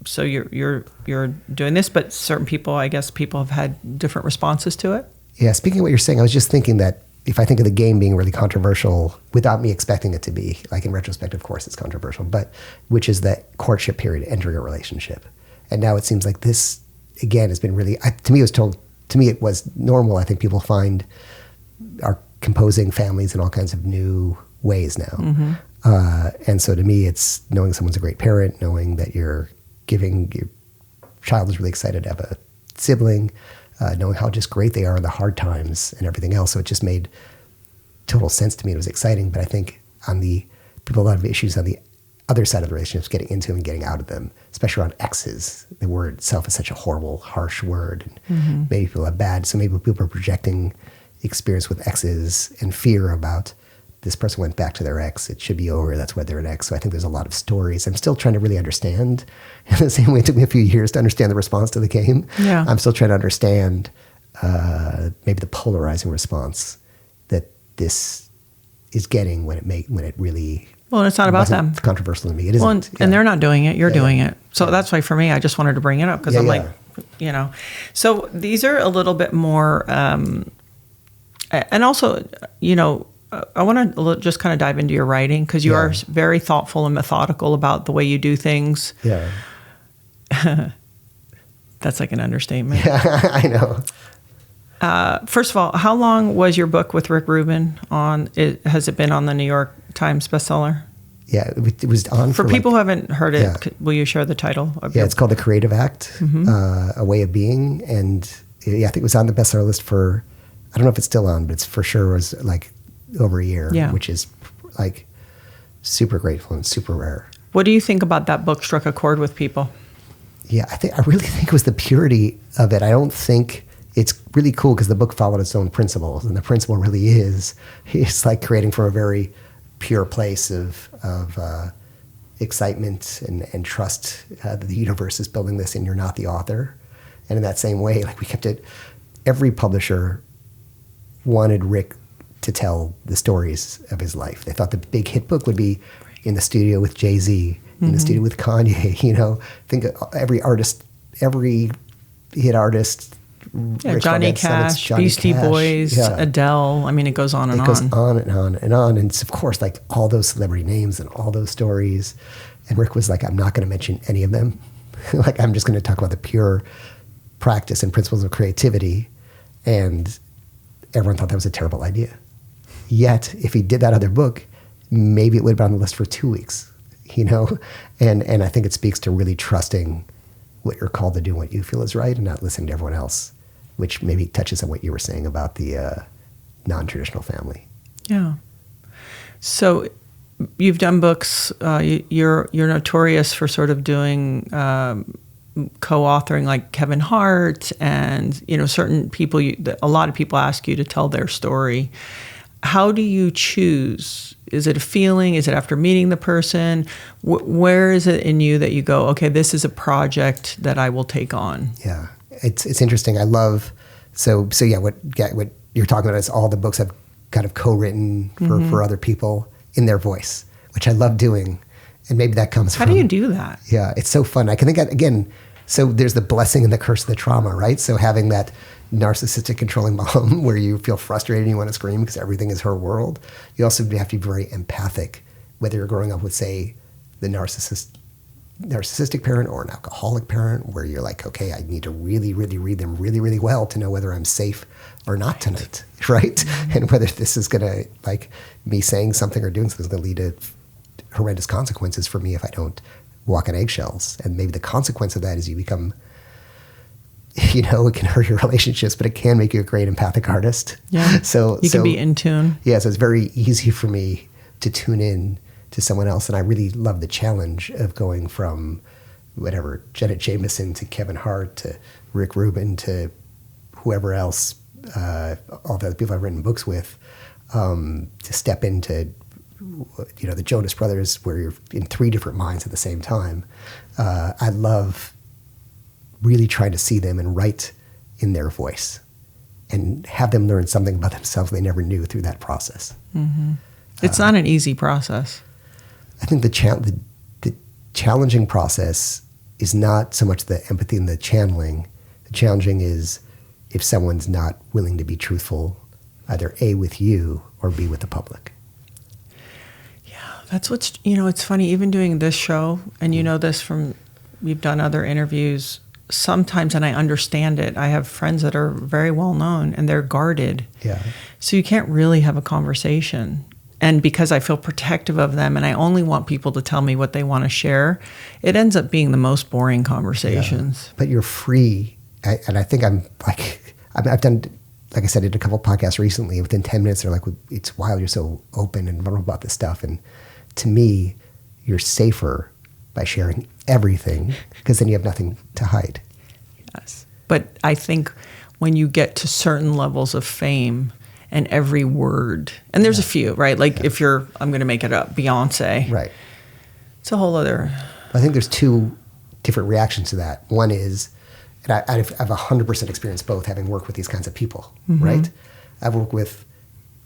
so you're doing this, but certain people, I guess, people have had different responses to it. Yeah, speaking of what you're saying, I was just thinking that if I think of the game being really controversial without me expecting it to be, like in retrospect, of course it's controversial, but which is that courtship period, entering a relationship. And now it seems like this, again, has been really, to me it was normal. I think people are composing families in all kinds of new ways now. Mm-hmm. And so to me, it's knowing someone's a great parent, knowing that your child is really excited to have a sibling, knowing how just great they are in the hard times and everything else. So it just made total sense to me. It was exciting. But I think people have a lot of issues on the other side of the relationships, getting into them and getting out of them, especially around exes. The word itself is such a horrible, harsh word. And maybe people have bad. So maybe people are projecting experience with exes and fear about this person went back to their ex. It should be over. That's why they're an ex. So I think there's a lot of stories. I'm still trying to really understand. In the same way it took me a few years to understand the response to the game. Yeah. I'm still trying to understand maybe the polarizing response that this is getting when it really. Well, it's not about them. Controversial to me. It isn't. And they're not doing it. You're doing it. So that's why for me, I just wanted to bring it up because I'm like, So these are a little bit more, and also, I want to just kind of dive into your writing because you are very thoughtful and methodical about the way you do things. Yeah. That's like an understatement. Yeah, I know. First of all, how long was your book with Rick Rubin on? Has it been on the New York Times bestseller? Yeah, it was on for people who haven't heard it. Will you share the title? It's called The Creative Act, A Way of Being, and I think it was on the bestseller list for. I don't know if it's still on, but it's for sure was like over a year, which is like super grateful and super rare. What do you think about that book struck a chord with people? Yeah, I really think it was the purity of it. I don't think it's really cool because the book followed its own principles, and the principle really is it's like creating from a very pure place of excitement and trust that the universe is building this, and you're not the author. And in that same way, like we kept it. Every publisher wanted Rick to tell the stories of his life. They thought the big hit book would be in the studio with Jay-Z, in the studio with Kanye, think every artist, every hit artist. Johnny Cash, Beastie Boys, Adele. I mean, it goes on and on. It goes on and on and on. And it's, of course, like all those celebrity names and all those stories. And Rick was like, I'm not going to mention any of them. Like, I'm just going to talk about the pure practice and principles of creativity. And everyone thought that was a terrible idea. Yet, if he did that other book, maybe it would have been on the list for 2 weeks, And I think it speaks to really trusting what you're called to do, what you feel is right, and not listening to everyone else, which maybe touches on what you were saying about the non-traditional family. Yeah. So you've done books. You're notorious for sort of doing co-authoring, like Kevin Hart, and certain people. A lot of people ask you to tell their story. How do you choose? Is it a feeling? Is it after meeting the person? Where is it in you that you go, okay, this is a project that I will take on? Yeah, it's interesting. I love what you're talking about is all the books I've kind of co-written for other people in their voice, which I love doing, and maybe that comes from. How do you do that? Yeah, it's so fun. I can think again. So there's the blessing and the curse of the trauma, right? So having that narcissistic controlling mom where you feel frustrated and you want to scream because everything is her world. You also have to be very empathic, whether you're growing up with, say, the narcissistic parent or an alcoholic parent, where you're like, okay, I need to really, really read them really, really well to know whether I'm safe or not tonight, right? Mm-hmm. And whether this is going to, like, me saying something or doing something is going to lead to horrendous consequences for me if I don't walk on eggshells. And maybe the consequence of that is you become, it can hurt your relationships, but it can make you a great empathic artist. Yeah. So you can be in tune. Yeah. So it's very easy for me to tune in to someone else. And I really love the challenge of going from whatever, Janet Jameson to Kevin Hart to Rick Rubin to whoever else, all the other people I've written books with, to step into, the Jonas Brothers, where you're in 3 different minds at the same time. I love really trying to see them and write in their voice and have them learn something about themselves they never knew through that process. Mm-hmm. It's not an easy process. I think the challenging process is not so much the empathy and the channeling. The challenging is if someone's not willing to be truthful, either A, with you or B, with the public. Yeah, that's what's, it's funny, even doing this show, and this from, we've done other interviews, sometimes, and I understand it, I have friends that are very well known and they're guarded. Yeah. So you can't really have a conversation. And because I feel protective of them and I only want people to tell me what they want to share, it ends up being the most boring conversations. Yeah. But you're free. And I think I've done, like I said, I did a couple podcasts recently. Within 10 minutes, they're like, it's wild, you're so open and vulnerable about this stuff. And to me, you're safer by sharing everything, because then you have nothing to hide. Yes. But I think when you get to certain levels of fame and every word, and there's a few, right? Like if you're, I'm going to make it up, Beyonce. Right. It's a whole other. I think there's 2 different reactions to that. One is, and I've 100% experienced both, having worked with these kinds of people, right? I've worked with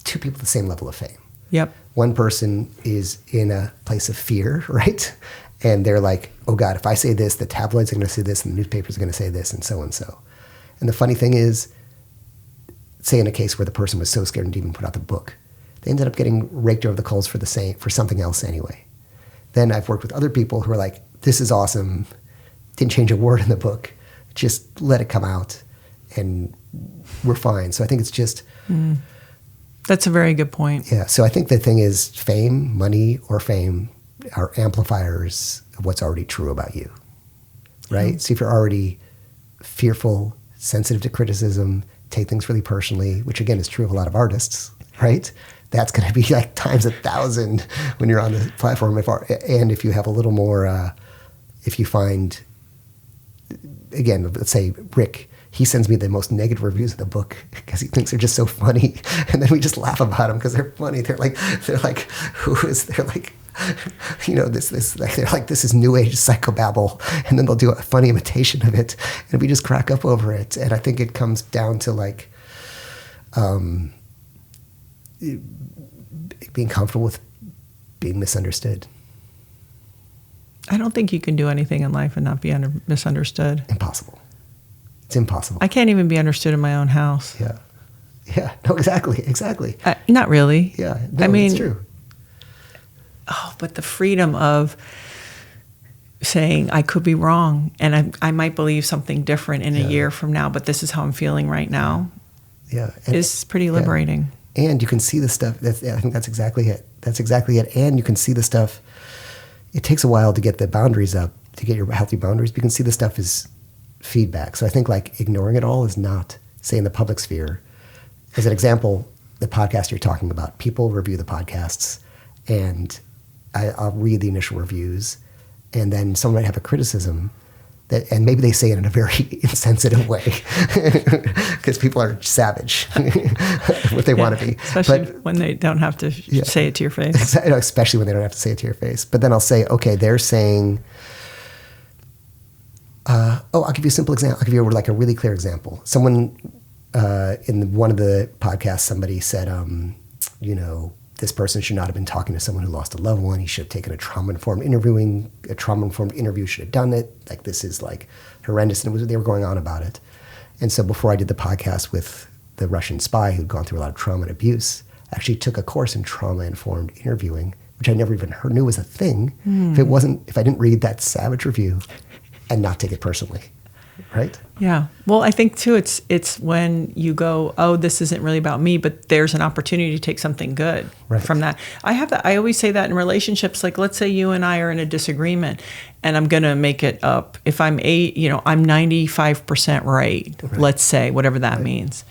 2 people at the same level of fame. Yep. One person is in a place of fear, right? And they're like, oh God, if I say this, the tabloids are going to say this, and the newspapers are going to say this, and so and so. And the funny thing is, say in a case where the person was so scared and didn't even put out the book, they ended up getting raked over the coals for something else anyway. Then I've worked with other people who are like, this is awesome, didn't change a word in the book, just let it come out, and we're fine. So I think it's just... That's a very good point. Yeah, so I think the thing is, fame, money, or fame are amplifiers of what's already true about you, right? So if you're already fearful, sensitive to criticism, take things really personally, which again is true of a lot of artists, right? That's going to be like times 1,000 when you're on the platform. And if you have a little more, if you find, again, let's say Rick, he sends me the most negative reviews of the book because he thinks they're just so funny, and then we just laugh about them because they're funny. They're like, they're like this is new age psychobabble, and then they'll do a funny imitation of it, and we just crack up over it. And I think it comes down to like being comfortable with being misunderstood. I don't think you can do anything in life and not be misunderstood. Impossible. It's impossible. I can't even be understood in my own house. Yeah. Yeah. No, exactly. Not really. Yeah. No, I mean, it's true. Oh, but the freedom of saying I could be wrong and I might believe something different in a year from now, but this is how I'm feeling right now. Yeah. Is pretty liberating. Yeah. And you can see the stuff. I think that's exactly it. And you can see the stuff. It takes a while to get the boundaries up, to get your healthy boundaries. But you can see the stuff is feedback. So I think like ignoring it all is not, say, in the public sphere. As an example, the podcast you're talking about, people review the podcasts, and I'll read the initial reviews, and then someone might have a criticism, and maybe they say it in a very insensitive way because people are savage what they want to be. Especially when they don't have to say it to your face. Especially when they don't have to say it to your face. But then I'll say, okay, they're saying, I'll give you a simple example. I'll give you like a really clear example. Someone in one of the podcasts, somebody said, this person should not have been talking to someone who lost a loved one. He should have taken a trauma-informed interview should have done it. Like, this is like horrendous. And they were going on about it. And so before I did the podcast with the Russian spy who'd gone through a lot of trauma and abuse, I actually took a course in trauma-informed interviewing, which I never even knew was a thing. If I didn't read that savage review and not take it personally. Right? Yeah. Well, I think too, it's when you go, oh, this isn't really about me, but there's an opportunity to take something good from that. I always say that in relationships. Like, let's say you and I are in a disagreement, and I'm going to make it up. If I'm I'm 95% right. Let's say, whatever that means.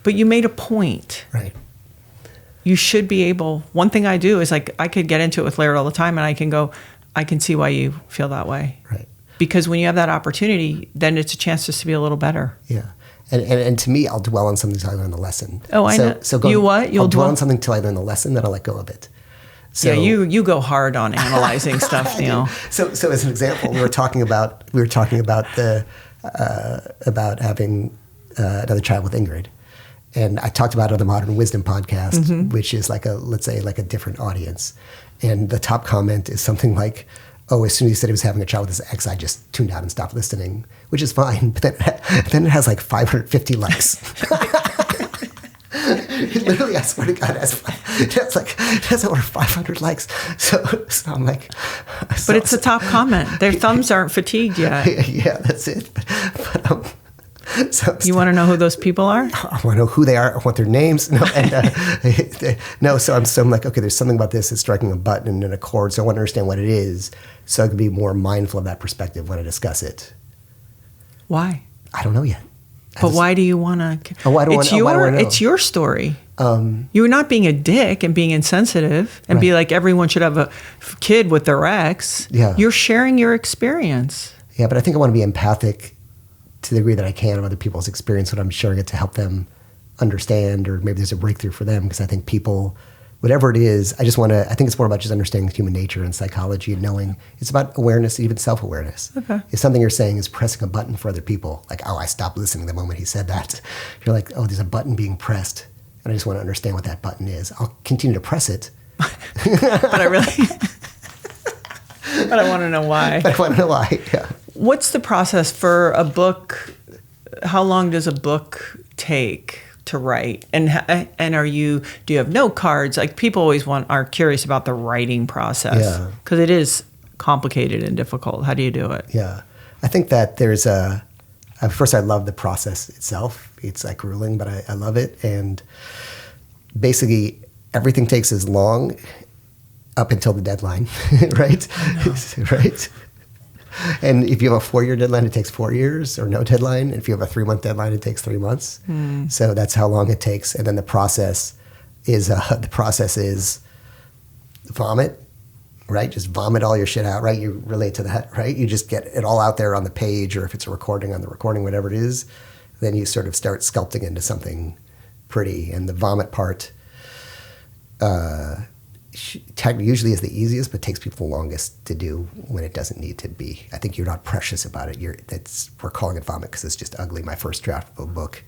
But you made a point. Right. you should be able. One thing I do is like I could get into it with Laird all the time, and I can go, I can see why you feel that way. Right. Because when you have that opportunity, then it's a chance just to be a little better. Yeah. And to me, I'll dwell on something until I learn the lesson. Oh, I know. You what? I'll dwell on something until I learn the lesson, then I'll let go of it. So, yeah, you go hard on analyzing stuff, Neil. So as an example, we were talking about the about having another child with Ingrid. And I talked about it on the Modern Wisdom podcast, which is like let's say a different audience. And the top comment is something like, oh, as soon as he said he was having a child with his ex, I just tuned out and stopped listening, which is fine. But then it has like 550 likes. It literally, I swear to God, it has over 500 likes. So I'm like... But it's the top comment. Their thumbs aren't fatigued yet. Yeah, that's it. But you want to know who those people are? I want to know who they are. I want their names. No, no. So I'm like, okay, there's something about this that's striking a button and a chord. So I want to understand what it is, so I can be more mindful of that perspective when I discuss it. Why? I don't know yet. But why do you want to? Why do I want to know? It's your story. You're not being a dick and being insensitive and be like everyone should have a kid with their ex. Yeah. You're sharing your experience. Yeah, but I think I want to be empathic to the degree that I can of other people's experience when I'm sharing it to help them understand, or maybe there's a breakthrough for them, because I think people, whatever it is, I think it's more about just understanding human nature and psychology and knowing. It's about awareness, even self-awareness. Okay. If something you're saying is pressing a button for other people, like, oh, I stopped listening the moment he said that. You're like, oh, there's a button being pressed, and I just want to understand what that button is. I'll continue to press it. But I really... But I want to know why. But I want to know why, yeah. What's the process for a book? How long does a book take to write? And do you have note cards? Like, people always are curious about the writing process, because it is complicated and difficult. How do you do it? Yeah, I think that there's first, I love the process itself. It's like grueling, but I love it. And basically everything takes as long up until the deadline, right? Right. And if you have a 4-year deadline, it takes 4 years, or no deadline. If you have a 3-month deadline, it takes 3 months. So that's how long it takes. And then the process is vomit, right? Just vomit all your shit out, right? You relate to that, right? You just get it all out there on the page, or if it's a recording, on the recording, whatever it is. Then you sort of start sculpting into something pretty. And the vomit part usually is the easiest, but takes people the longest to do when it doesn't need to be. I think you're not precious about it. We're calling it vomit because it's just ugly. My first draft of a book,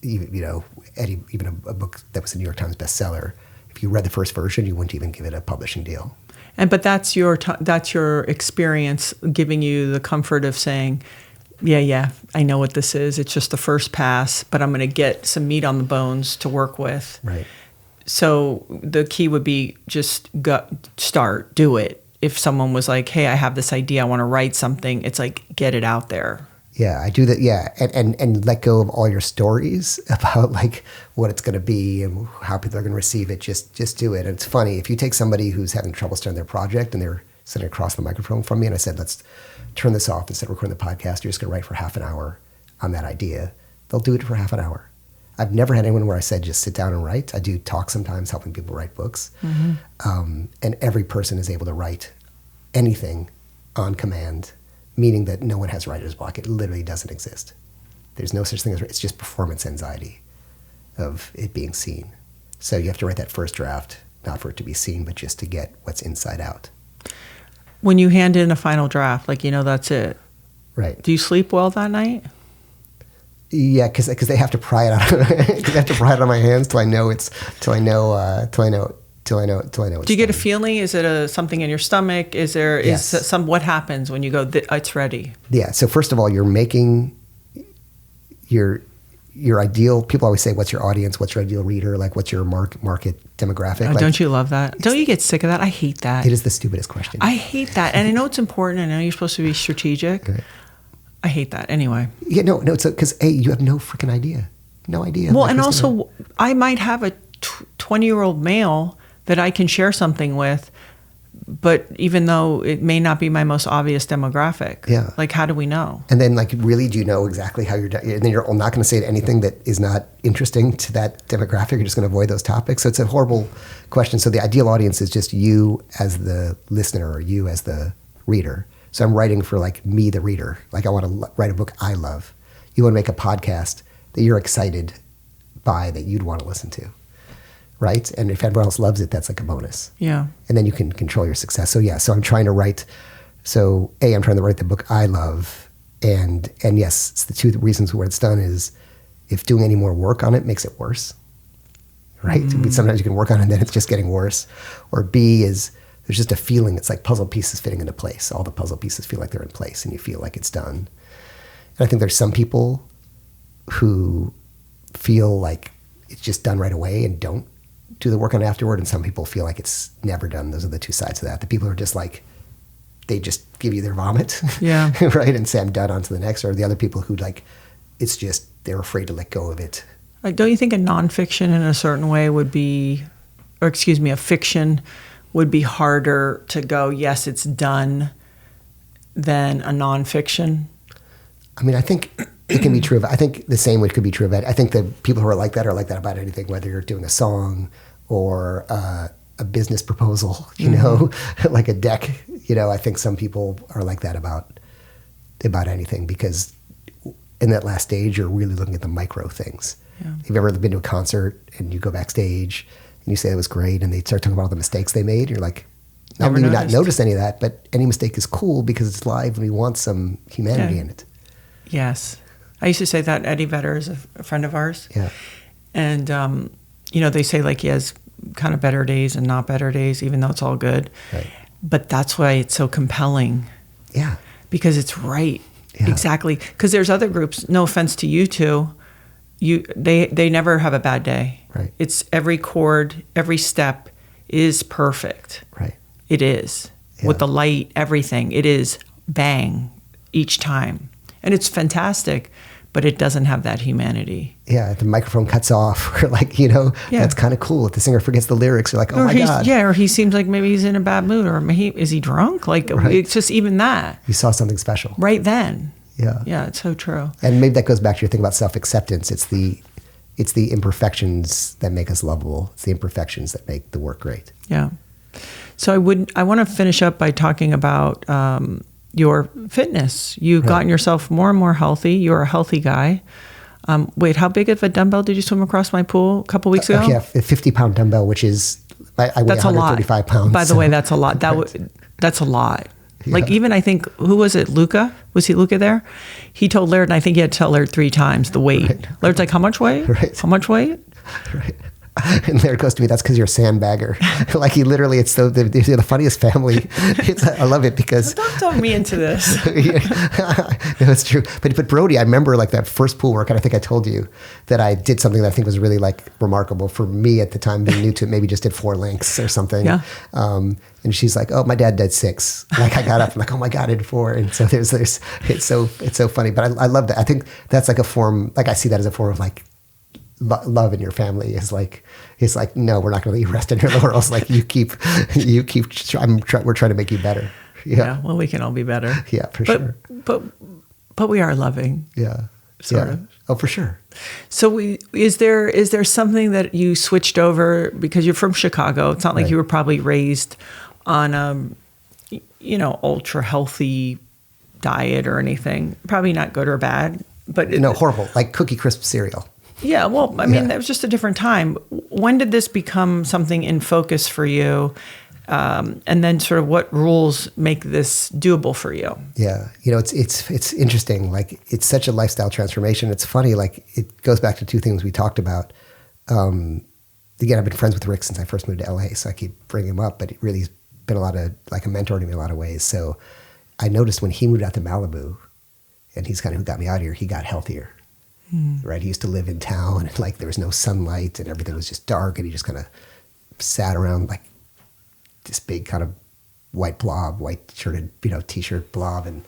even a book that was a New York Times bestseller, if you read the first version, you wouldn't even give it a publishing deal. But that's your experience giving you the comfort of saying, yeah, I know what this is. It's just the first pass, but I'm going to get some meat on the bones to work with. Right. So the key would be just do it. If someone was like, hey, I have this idea, I want to write something, it's like, get it out there. Yeah, I do that. Yeah. And let go of all your stories about like what it's going to be and how people are going to receive it. Just do it. And it's funny, if you take somebody who's having trouble starting their project and they're sitting across the microphone from me and I said, let's turn this off instead of recording the podcast, you're just going to write for half an hour on that idea. They'll do it for half an hour. I've never had anyone where I said, just sit down and write. I do talk sometimes helping people write books. And every person is able to write anything on command, meaning that no one has writer's block. It literally doesn't exist. There's no such thing as, it's just performance anxiety of it being seen. So you have to write that first draft, not for it to be seen, but just to get what's inside out. When you hand in a final draft, like, that's it. Right. Do you sleep well that night? Yeah, because they have to pry it out. They have to pry it on my hands till I know. Do you get a feeling? Is it something in your stomach? Yes. What happens when you go, it's ready? Yeah. So first of all, you're making your ideal. People always say, "What's your audience? What's your ideal reader? Like, what's your market demographic?" Oh, don't you love that? Don't you get sick of that? I hate that. It is the stupidest question. I hate that, and I know it's important. I know you're supposed to be strategic. Right. I hate that anyway. Yeah, no, it's because you have no freaking idea. No idea. Well, and also, I might have a 20-year-old male that I can share something with, but even though it may not be my most obvious demographic, Yeah. like how do we know? And then, like, really, do you know exactly how you're done? And then you're not going to say anything that is not interesting to that demographic. You're just going to avoid those topics. So it's a horrible question. So the ideal audience is just you as the listener or you as the reader. So I'm writing for, like, me, the reader. Like, I want to write a book I love. You want to make a podcast that you're excited by, that you'd want to listen to, right? And if everyone else loves it, that's like a bonus. Yeah. And then you can control your success. So yeah, so I'm trying to write. So I'm trying to write the book I love, and yes, it's the two reasons where it's done is if doing any more work on it makes it worse, right? Sometimes you can work on it and then it's just getting worse. Or B is there's just a feeling, it's like puzzle pieces fitting into place. All the puzzle pieces feel like they're in place and you feel like it's done. And I think there's some people who feel like it's just done right away and don't do the work on it afterward, and some people feel like it's never done. Those are the two sides of that. The people who are just like, they just give you their vomit, Yeah. right, and say I'm done, on to the next. Or the other people who, like, it's just they're afraid to let go of it. Like, don't you think a nonfiction in a certain way would be, or excuse me, a fiction would be harder to go, yes, it's done, than a nonfiction? I mean, I think it can be true of, I think the same could be true of it. I think the people who are like that about anything, whether you're doing a song or a business proposal, you know, like a deck, you know, I think some people are like that about anything, because in that last stage, you're really looking at the micro things. Yeah. Have you ever been to a concert and you go backstage and you say it was great and they start talking about all the mistakes they made? You're like, not Never only not noticed. notice any of that, but any mistake is cool because it's live and we want some humanity Yeah. in it. Yes. I used to say that. Eddie Vedder is a friend of ours. Yeah. And, you know, they say like he has kind of better days and not better days, even though it's all good. Right. But that's why it's so compelling, Yeah. because it's right. Yeah. Exactly. Because there's other groups, no offense to you two, they never have a bad day. Right. It's every chord, every step is perfect. Right. It is. Yeah. With the light, everything. It is bang each time. And it's fantastic, but it doesn't have that humanity. Yeah, if the microphone cuts off, or like, you know, Yeah. that's kind of cool. If the singer forgets the lyrics, you're like, oh Or my God. or he seems like maybe he's in a bad mood, or maybe is he drunk? Like, Right. it's just even that You saw something special. right then. Yeah. Yeah, it's so true. And maybe that goes back to your thing about self-acceptance. It's the imperfections that make us lovable. It's the imperfections that make the work great. Yeah. So I want to finish up by talking about your fitness. You've Right. gotten yourself more and more healthy. You're a healthy guy. Wait, how big of a dumbbell did you swim across my pool a couple weeks ago? Yeah, a 50-pound dumbbell, which is, I weigh That's a lot. 135 pounds. By the so- way, that's a lot. That's a lot. Like, even I think, who was it? Luca? Was he Luca there? He told Laird, and I think he had to tell Laird 3 times the weight. Right. Laird's like, how much weight? Right. How much weight? Right. And Laird goes to me, that's because you're a sandbagger. Like, he literally, it's they're the funniest family. I love it because... Don't talk me into this. No, it's true. But Brody, I remember like that first pool workout, I think I told you that I did something that I think was really like remarkable for me at the time, being new to it, maybe just did 4 lengths or something. Yeah. And she's like, oh, my dad did 6. Like, I got up, I'm like, oh my God, I did 4. And so there's it's so funny. But I love that. I think that's like a form, like I see that as a form of like love in your family is like, it's like, no, we're not going to let you rest on your laurels. Like we're trying to make you better. Yeah. Well, we can all be better. Yeah, for sure. But we are loving. Yeah. Sort yeah. of. Oh, for sure. So is there something that you switched over because you're from Chicago? It's not like Right. you were probably raised on ultra healthy diet or anything. Probably not good or bad, but No, horrible. Like Cookie Crisp cereal. Yeah, well, I mean, Yeah. that was just a different time. When did this become something in focus for you? And then sort of what rules make this doable for you? Yeah. You know, it's interesting. Like, it's such a lifestyle transformation. It's funny. Like, it goes back to 2 things we talked about. Again, I've been friends with Rick since I first moved to LA, so I keep bringing him up, but it really has been a lot of, like, a mentor to me in a lot of ways. So I noticed when he moved out to Malibu, and he's kind of who got me out here, he got healthier. Right? He used to live in town, and like there was no sunlight and everything was just dark, and he just kind of sat around like this big kind of white shirted, t-shirt blob, and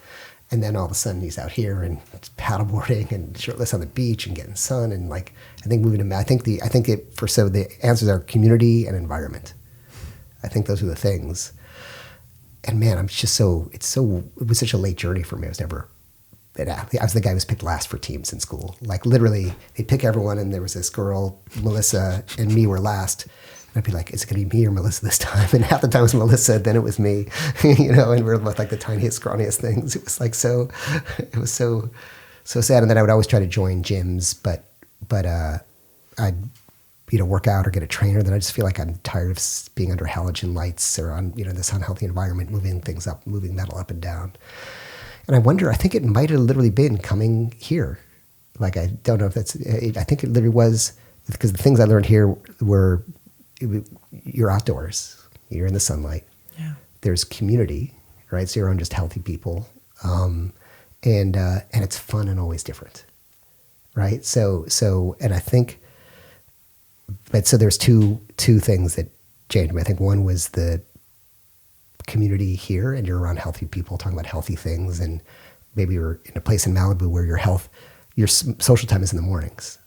then all of a sudden he's out here and paddleboarding and shirtless on the beach and getting sun, and like I think the answers are community and environment. I think those are the things. and man, it was such a late journey for me. I was never an athlete. I was the guy who was picked last for teams in school. Like literally, they'd pick everyone, and there was this girl, Melissa, and me were last. And I'd be like, is it going to be me or Melissa this time? And half the time it was Melissa, then it was me, and we were both like the tiniest, scrawniest things. It was like it was so sad. And then I would always try to join gyms, but I'd work out or get a trainer. Then I just feel like I'm tired of being under halogen lights or on this unhealthy environment, moving metal up and down. And I wonder, I think it might have literally been coming here. Like, I don't know if I think it literally was, because the things I learned here were, you're outdoors, you're in the sunlight. Yeah. There's community, right? So you're around just healthy people. And it's fun and always different, right? So, and I think, so there's two things that changed me. I think one was the community here, and you're around healthy people talking about healthy things, and maybe you're in a place in Malibu where your social time is in the mornings,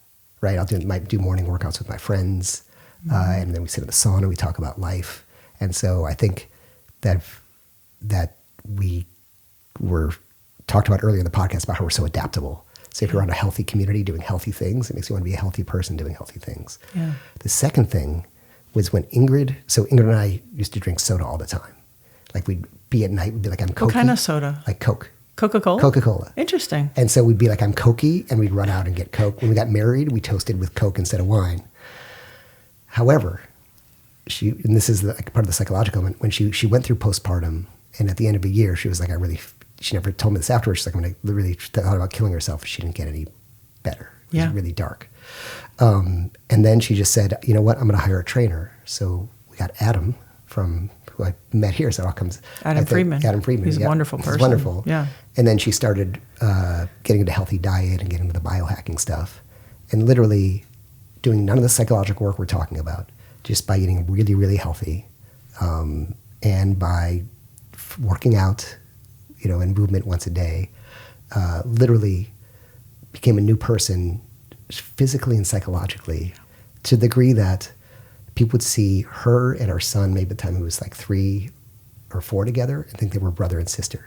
right? Might do morning workouts with my friends, and then we sit in the sauna, we talk about life. And so I think that we were talked about earlier in the podcast about how we're so adaptable. So if you're around a healthy community doing healthy things, it makes you want to be a healthy person doing healthy things. Yeah. The second thing was when Ingrid and I used to drink soda all the time. Like, we'd be at night, we'd be like, I'm cokey. What kind of soda? Like Coke. Coca-Cola? Coca-Cola. Interesting. And so we'd be like, I'm cokey, and we'd run out and get Coke. When we got married, we toasted with Coke instead of wine. However, and this is part of the psychological element, when she went through postpartum, and at the end of a year, she was like, she never told me this afterwards, she's like, I'm going to really thought about killing herself. She didn't get any better. It was really dark. And then she just said, you know what, I'm going to hire a trainer. So we got Adam who I met here, so it all comes. Adam Friedman. He's a wonderful person. He's wonderful. Yeah. And then she started getting into healthy diet and getting into the biohacking stuff, and literally doing none of the psychological work we're talking about, just by eating really, really healthy, and by working out, and movement once a day, literally became a new person physically and psychologically, to the degree that people would see her and our son, maybe at the time he was like 3 or 4 together, and think they were brother and sister.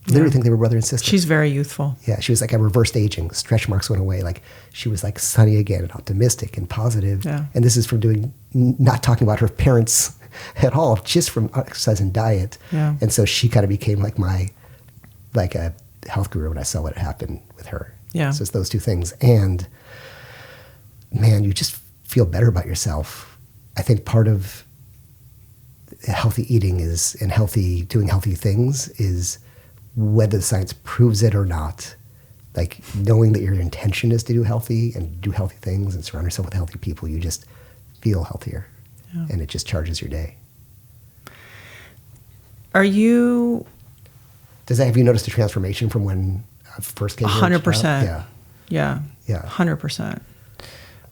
Literally think they were brother and sister. She's very youthful. Yeah, she was like, I reversed aging. Stretch marks went away. Like, she was like sunny again and optimistic and positive. Yeah. And this is from not talking about her parents at all, just from exercise and diet. Yeah. And so she kind of became like a health guru when I saw what had happened with her. Yeah. So it's those two things. And man, you just feel better about yourself. I think part of healthy eating doing healthy things is, whether the science proves it or not, like knowing that your intention is to do healthy and do healthy things and surround yourself with healthy people, you just feel healthier. Yeah. And it just charges your day. Have you noticed a transformation from when I first came here? 100%. Yeah. 100%.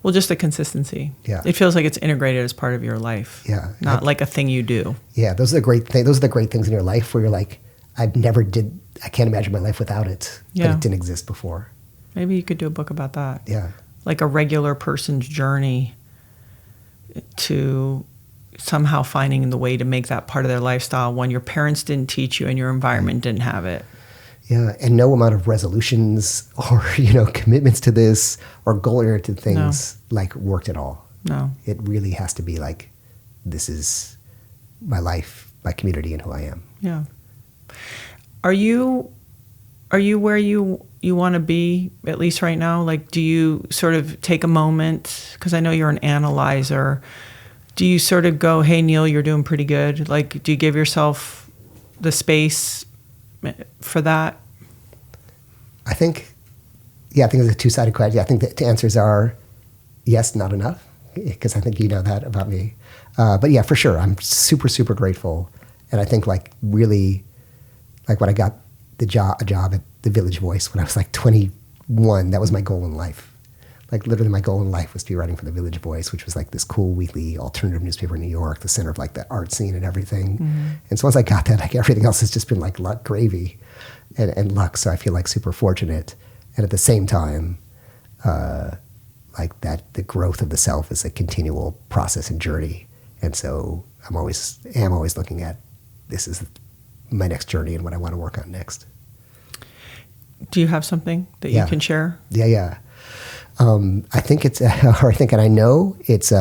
Well, just the consistency. Yeah. It feels like it's integrated as part of your life. Yeah. Not like a thing you do. Yeah. Those are the great things. Those are the great things in your life where you're like, I can't imagine my life without it. Yeah. But it didn't exist before. Maybe you could do a book about that. Yeah. Like a regular person's journey to somehow finding the way to make that part of their lifestyle when your parents didn't teach you and your environment didn't have it. Yeah, and no amount of resolutions or, commitments to this or goal-oriented things worked at all. No. It really has to be like, this is my life, my community, and who I am. Yeah. Are you where you want to be, at least right now? Like, do you sort of take a moment, because I know you're an analyzer, do you sort of go, hey, Neil, you're doing pretty good? Like, do you give yourself the space for that? I think it's a two-sided question. I think the answers are yes, not enough, because I think you know that about me. But yeah, for sure, I'm super, super grateful. And I think really, when I got a job at the Village Voice when I was 21, that was my goal in life. Literally my goal in life was to be writing for the Village Voice, which was this cool weekly alternative newspaper in New York, the center of the art scene and everything. Mm-hmm. And so once I got that, everything else has just been luck gravy and luck. So I feel super fortunate. And at the same time, that the growth of the self is a continual process and journey. And so I'm always looking at, this is my next journey and what I want to work on next. Do you have something that you can share? Yeah. I think it's, and I know it's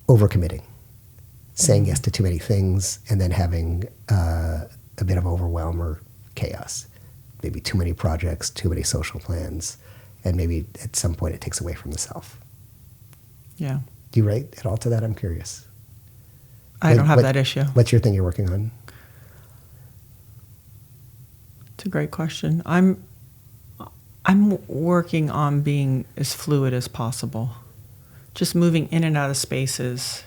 overcommitting, saying yes to too many things, and then having a bit of overwhelm or chaos. Maybe too many projects, too many social plans, and maybe at some point it takes away from the self. Yeah. Do you relate at all to that? I'm curious. I don't have that issue. What's your thing you're working on? It's a great question. I'm working on being as fluid as possible, just moving in and out of spaces,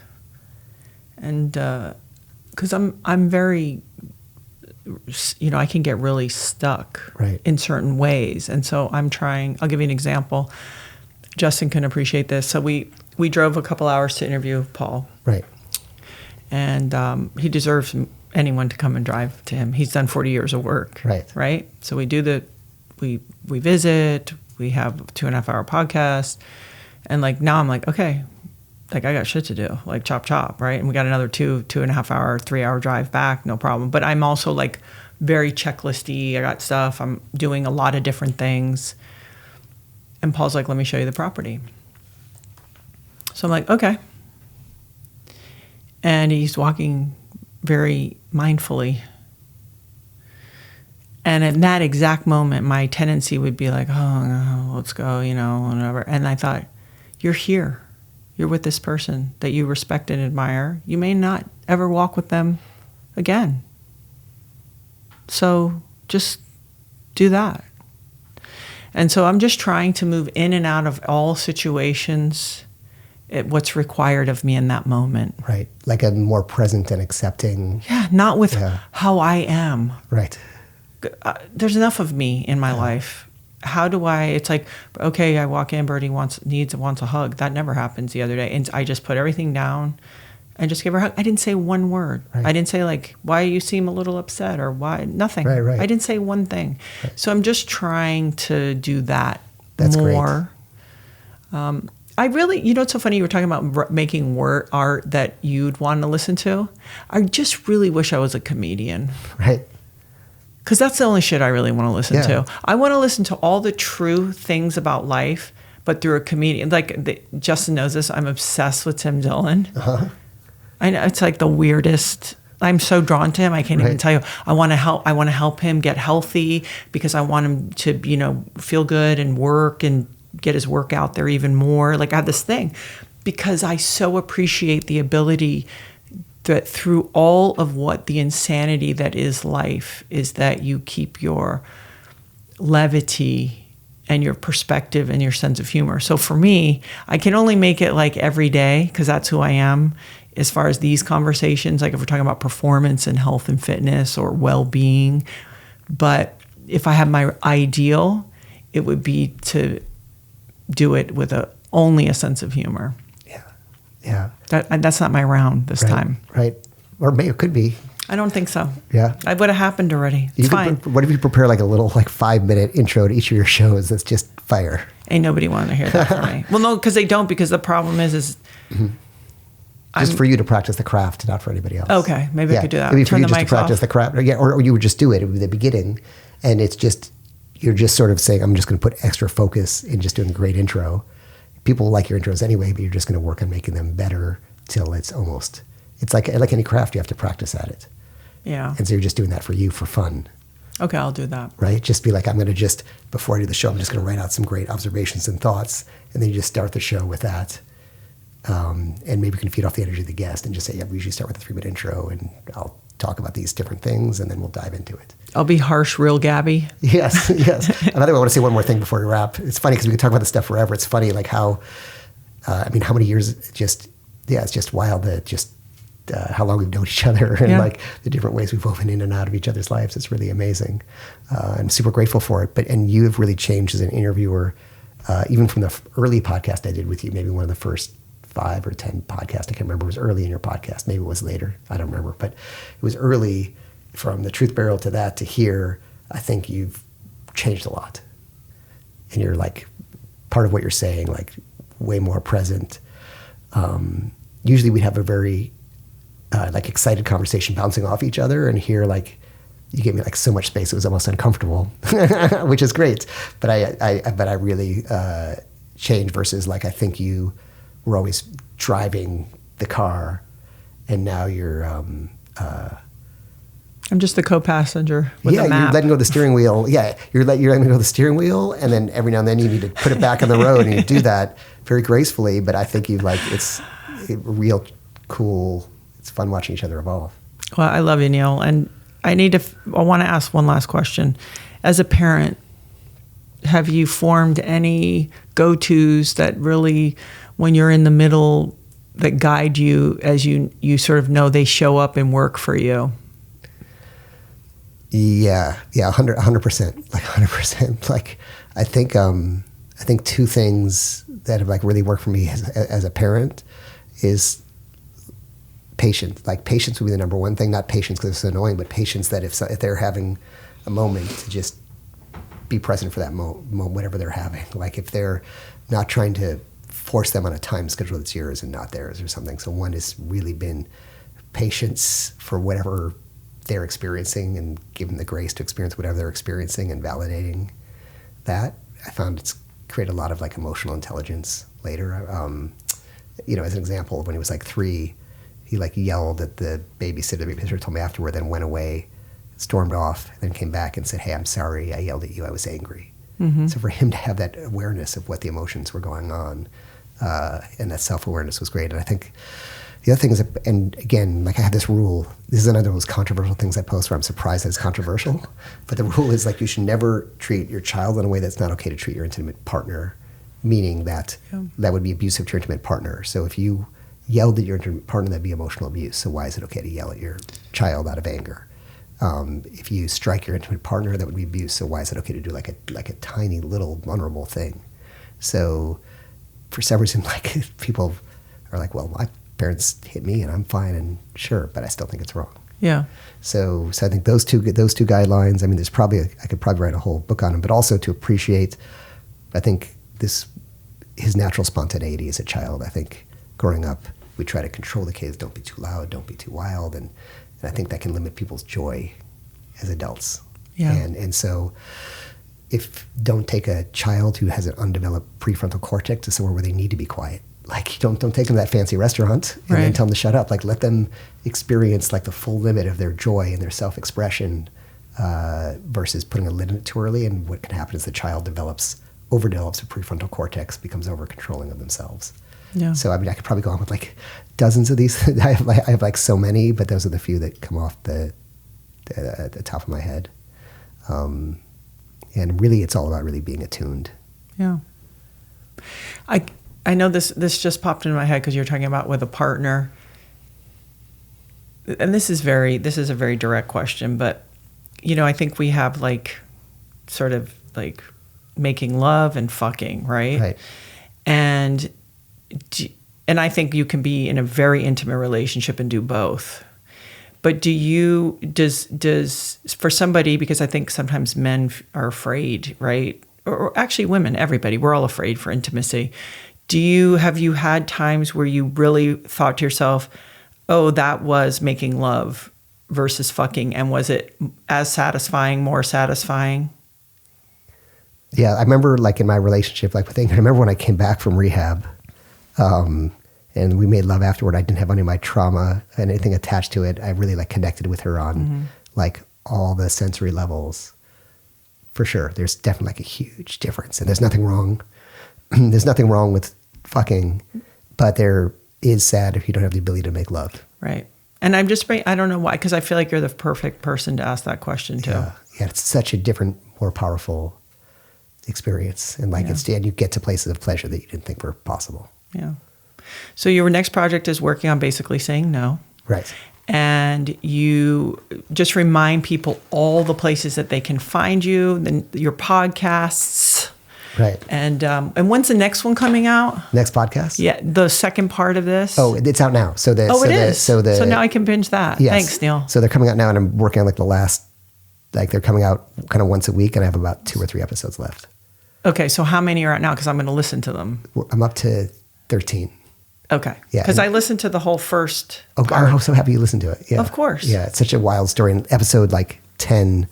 and because I'm very, I can get really stuck in certain ways, and so I'm trying. I'll give you an example. Justin can appreciate this. So we drove a couple hours to interview Paul, right, and he deserves anyone to come and drive to him. He's done 40 years of work, right. So we we visit. We have a 2.5-hour podcast, and now I'm like, okay, I got shit to do, chop, right? And we got another 2.5-hour, 3-hour drive back, no problem. But I'm also very checklisty. I got stuff. I'm doing a lot of different things. And Paul's like, let me show you the property. So I'm like, okay. And he's walking very mindfully. And at that exact moment, my tendency would be like, oh, no, let's go, whatever. And I thought, you're here. You're with this person that you respect and admire. You may not ever walk with them again. So just do that. And so I'm just trying to move in and out of all situations at what's required of me in that moment. Right. Like a more present and accepting. Yeah, not with how I am. Right. There's enough of me in my life. How do it's like, okay, I walk in, Birdie wants a hug. That never happens the other day. And I just put everything down and just give her a hug. I didn't say one word. Right. I didn't say why you seem a little upset or why, nothing. Right. I didn't say one thing. Right. So I'm just trying to do that That's more. Great. I really, it's so funny you were talking about making art that you'd want to listen to. I just really wish I was a comedian. Right. Because that's the only shit I really want to listen to. I want to listen to all the true things about life, but through a comedian. Justin knows this. I'm obsessed with Tim Dillon. Uh-huh. I know it's the weirdest. I'm so drawn to him. I can't even tell you. I want to help him get healthy because I want him to, feel good and work and get his work out there even more. I have this thing because I so appreciate the ability that through all of what the insanity that is life is that you keep your levity and your perspective and your sense of humor. So for me, I can only make it every day because that's who I am as far as these conversations, if we're talking about performance and health and fitness or well-being. But if I have my ideal, it would be to do it with only a sense of humor. Yeah. That's not my round this time. Right. Or maybe it could be. I don't think so. Yeah. It would have happened already. It's fine. What if you prepare a little 5-minute intro to each of your shows that's just fire? Ain't nobody want to hear that from me. Well, no, because they don't, because the problem is mm-hmm. Just for you to practice the craft, not for anybody else. Okay. Maybe I could do that. Maybe Turn for you the just to mics practice off. the craft. Or you would just do it at the beginning. And you're just sort of saying, I'm just going to put extra focus in just doing a great intro. People like your intros anyway, but you're just going to work on making them better till it's like any craft, you have to practice at it. Yeah. And so you're just doing that for you for fun. Okay, I'll do that. Right? Just be I'm going to before I do the show, I'm just going to write out some great observations and thoughts. And then you just start the show with that. And maybe you can feed off the energy of the guest and just say, we usually start with a 3-minute intro and I'll talk about these different things and then we'll dive into it. I'll be harsh, real Gabby. Yes. And I think I want to say one more thing before we wrap. It's funny because we can talk about this stuff forever. It's funny how many years it's just wild that how long we've known each other and the different ways we've woven in and out of each other's lives. It's really amazing. I'm super grateful for it. And you have really changed as an interviewer, even from the early podcast I did with you, maybe one of the first 5 or 10 podcasts. I can't remember. It was early in your podcast. Maybe it was later. I don't remember. But it was early from the Truth Barrel to that to here. I think you've changed a lot. And you're part of what you're saying, way more present. Usually we'd have a very excited conversation bouncing off each other, and here you gave me like so much space it was almost uncomfortable, which is great. But I really changed versus like I think you were always driving the car, and now you're. I'm just the co-passenger with the map. You're letting go of the steering wheel. Yeah, you're letting go of the steering wheel, and then every now and then you need to put it back on the road, and you do that very gracefully. But I think it's real cool. It's fun watching each other evolve. Well, I love you, Neil, and I want to ask one last question. As a parent, have you formed any go-tos that really, when you're in the middle, that guide you as you sort of know they show up and work for you? Yeah, 100%, like 100%. Like I think two things that have like really worked for me as a parent is patience. Like patience would be the number one thing. Not patience because it's annoying, but patience that if they're having a moment, to just be present for that moment, whatever they're having. Like if they're not trying to force them on a time schedule that's yours and not theirs or something. So one has really been patience for whatever they're experiencing and give them the grace to experience whatever they're experiencing and validating that. I found it's created a lot of like emotional intelligence later. As an example, when he was like 3, he like yelled at the babysitter. The babysitter told me afterward, then went away, stormed off, then came back and said, "Hey, I'm sorry. I yelled at you. I was angry." Mm-hmm. So for him to have that awareness of what the emotions were going on and that self-awareness was great. And I think the other thing is, and again, like I have this rule, this is another of those controversial things I post where I'm surprised that it's controversial, but the rule is like you should never treat your child in a way that's not okay to treat your intimate partner, meaning that that would be abusive to your intimate partner. So if you yelled at your intimate partner, that'd be emotional abuse. So why is it okay to yell at your child out of anger? If you strike your intimate partner, that would be abuse. So why is it okay to do like a tiny little vulnerable thing? So for some reason, like people are like, well, my parents hit me and I'm fine, and sure, but I still think it's wrong. Yeah. So I think those two guidelines. I mean, I could probably write a whole book on them, but also to appreciate, I think his natural spontaneity as a child. I think growing up, we try to control the kids. Don't be too loud. Don't be too wild, and I think that can limit people's joy as adults. Yeah. And so don't take a child who has an undeveloped prefrontal cortex to somewhere where they need to be quiet. Like don't take them to that fancy restaurant and then tell them to shut up. Like let them experience like the full limit of their joy and their self-expression versus putting a limit too early. And what can happen is the child overdevelops a prefrontal cortex, becomes over-controlling of themselves. Yeah. So I mean, I could probably go on with like dozens of these. I have like so many, but those are the few that come off the top of my head. And really, it's all about really being attuned. Yeah. I know this just popped into my head because you're talking about with a partner. And this is a very direct question, but I think we have like sort of like making love and fucking, right? Right. And I think you can be in a very intimate relationship and do both. But does for somebody, because I think sometimes men are afraid, right? Or actually women, everybody, we're all afraid for intimacy. Have you had times where you really thought to yourself, oh, that was making love versus fucking, and was it as satisfying, more satisfying? Yeah, I remember like in my relationship, like with Ingrid, I remember when I came back from rehab, and we made love afterward. I didn't have any of my trauma and anything attached to it. I really like connected with her on like all the sensory levels. For sure, there's definitely like a huge difference, and there's nothing wrong. There's nothing wrong with fucking, but there is sad if you don't have the ability to make love. Right. And I don't know why, because I feel like you're the perfect person to ask that question too. Yeah, it's such a different, more powerful experience, and like and you get to places of pleasure that you didn't think were possible. Yeah. So your next project is working on basically saying no. Right. And you just remind people all the places that they can find you, your podcasts. Right. And when's the next one coming out? Next podcast? Yeah, the second part of this. Oh, it's out now. So it is. So now I can binge that. Yes. Thanks, Neil. So they're coming out now, and I'm working on like the last, like they're coming out kind of once a week, and I have about 2 or 3 episodes left. Okay, so how many are out now? Because I'm going to listen to them. I'm up to 13. Okay. Yeah. Because I listened to the whole first part. I'm so happy you listened to it. Yeah. Of course. Yeah, it's such a wild story. And episode like 10.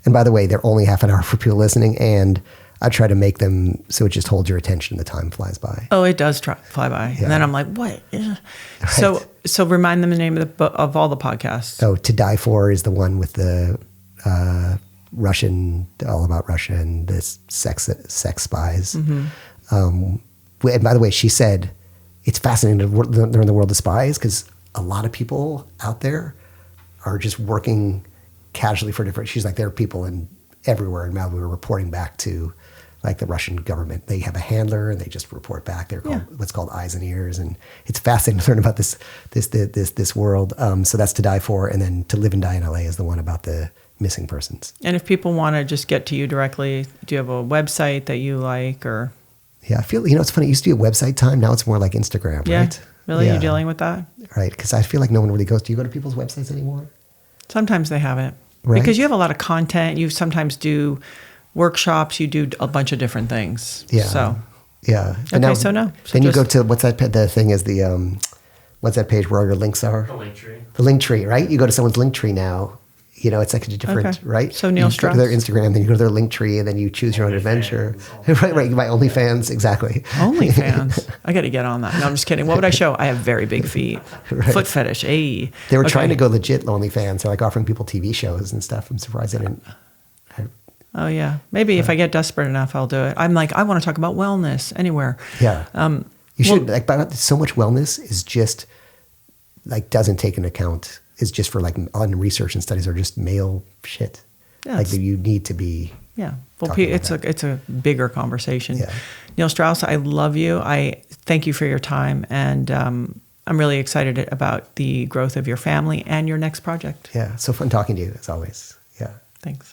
And by the way, they're only half an hour for people listening. And I try to make them so it just holds your attention. The time flies by. Oh, it does fly by. Yeah. And then I'm like, what? So remind them the name of all the podcasts. Oh, To Die For is the one with the Russian, all about Russia and this sex spies. Mm-hmm. And by the way, she said, it's fascinating to learn the world of spies because a lot of people out there are just working casually for different, she's like, there are people everywhere in Malibu reporting back to like the Russian government. They have a handler and they just report back. They're called what's called eyes and ears. And it's fascinating to learn about this world. So that's To Die For. And then To Live and Die in LA is the one about the missing persons. And if people want to just get to you directly, do you have a website that you like or? Yeah, I feel, it's funny. It used to be a website time. Now it's more like Instagram, right? Really? Yeah. You dealing with that? Right. Because I feel like no one really goes. Do you go to people's websites anymore? Sometimes they haven't. Right. Because you have a lot of content. You sometimes do workshops. You do a bunch of different things. Yeah. So. Yeah. But no. So then you go to, what's that, the thing is the, what's that page where all your links are? The link tree. The link tree, right? You go to someone's link tree now. It's like a different, right? So Neil Strauss. You go to their Instagram, then you go to their link tree, and then you choose your own adventure. Right. You buy OnlyFans, exactly. OnlyFans. I got to get on that. No, I'm just kidding. What would I show? I have very big feet. Right. Foot fetish. Hey. They were trying to go legit OnlyFans. They're like offering people TV shows and stuff. I'm surprised they didn't. Oh yeah. Maybe if I get desperate enough, I'll do it. I'm like, I want to talk about wellness anywhere. Yeah. You should, but so much wellness is just like doesn't take into account. Is just for like on research and studies are just male shit. Yeah, like you need to be. Yeah. Well, it's a bigger conversation. Yeah. Neil Strauss, I love you. I thank you for your time. And I'm really excited about the growth of your family and your next project. Yeah. So fun talking to you as always. Yeah. Thanks.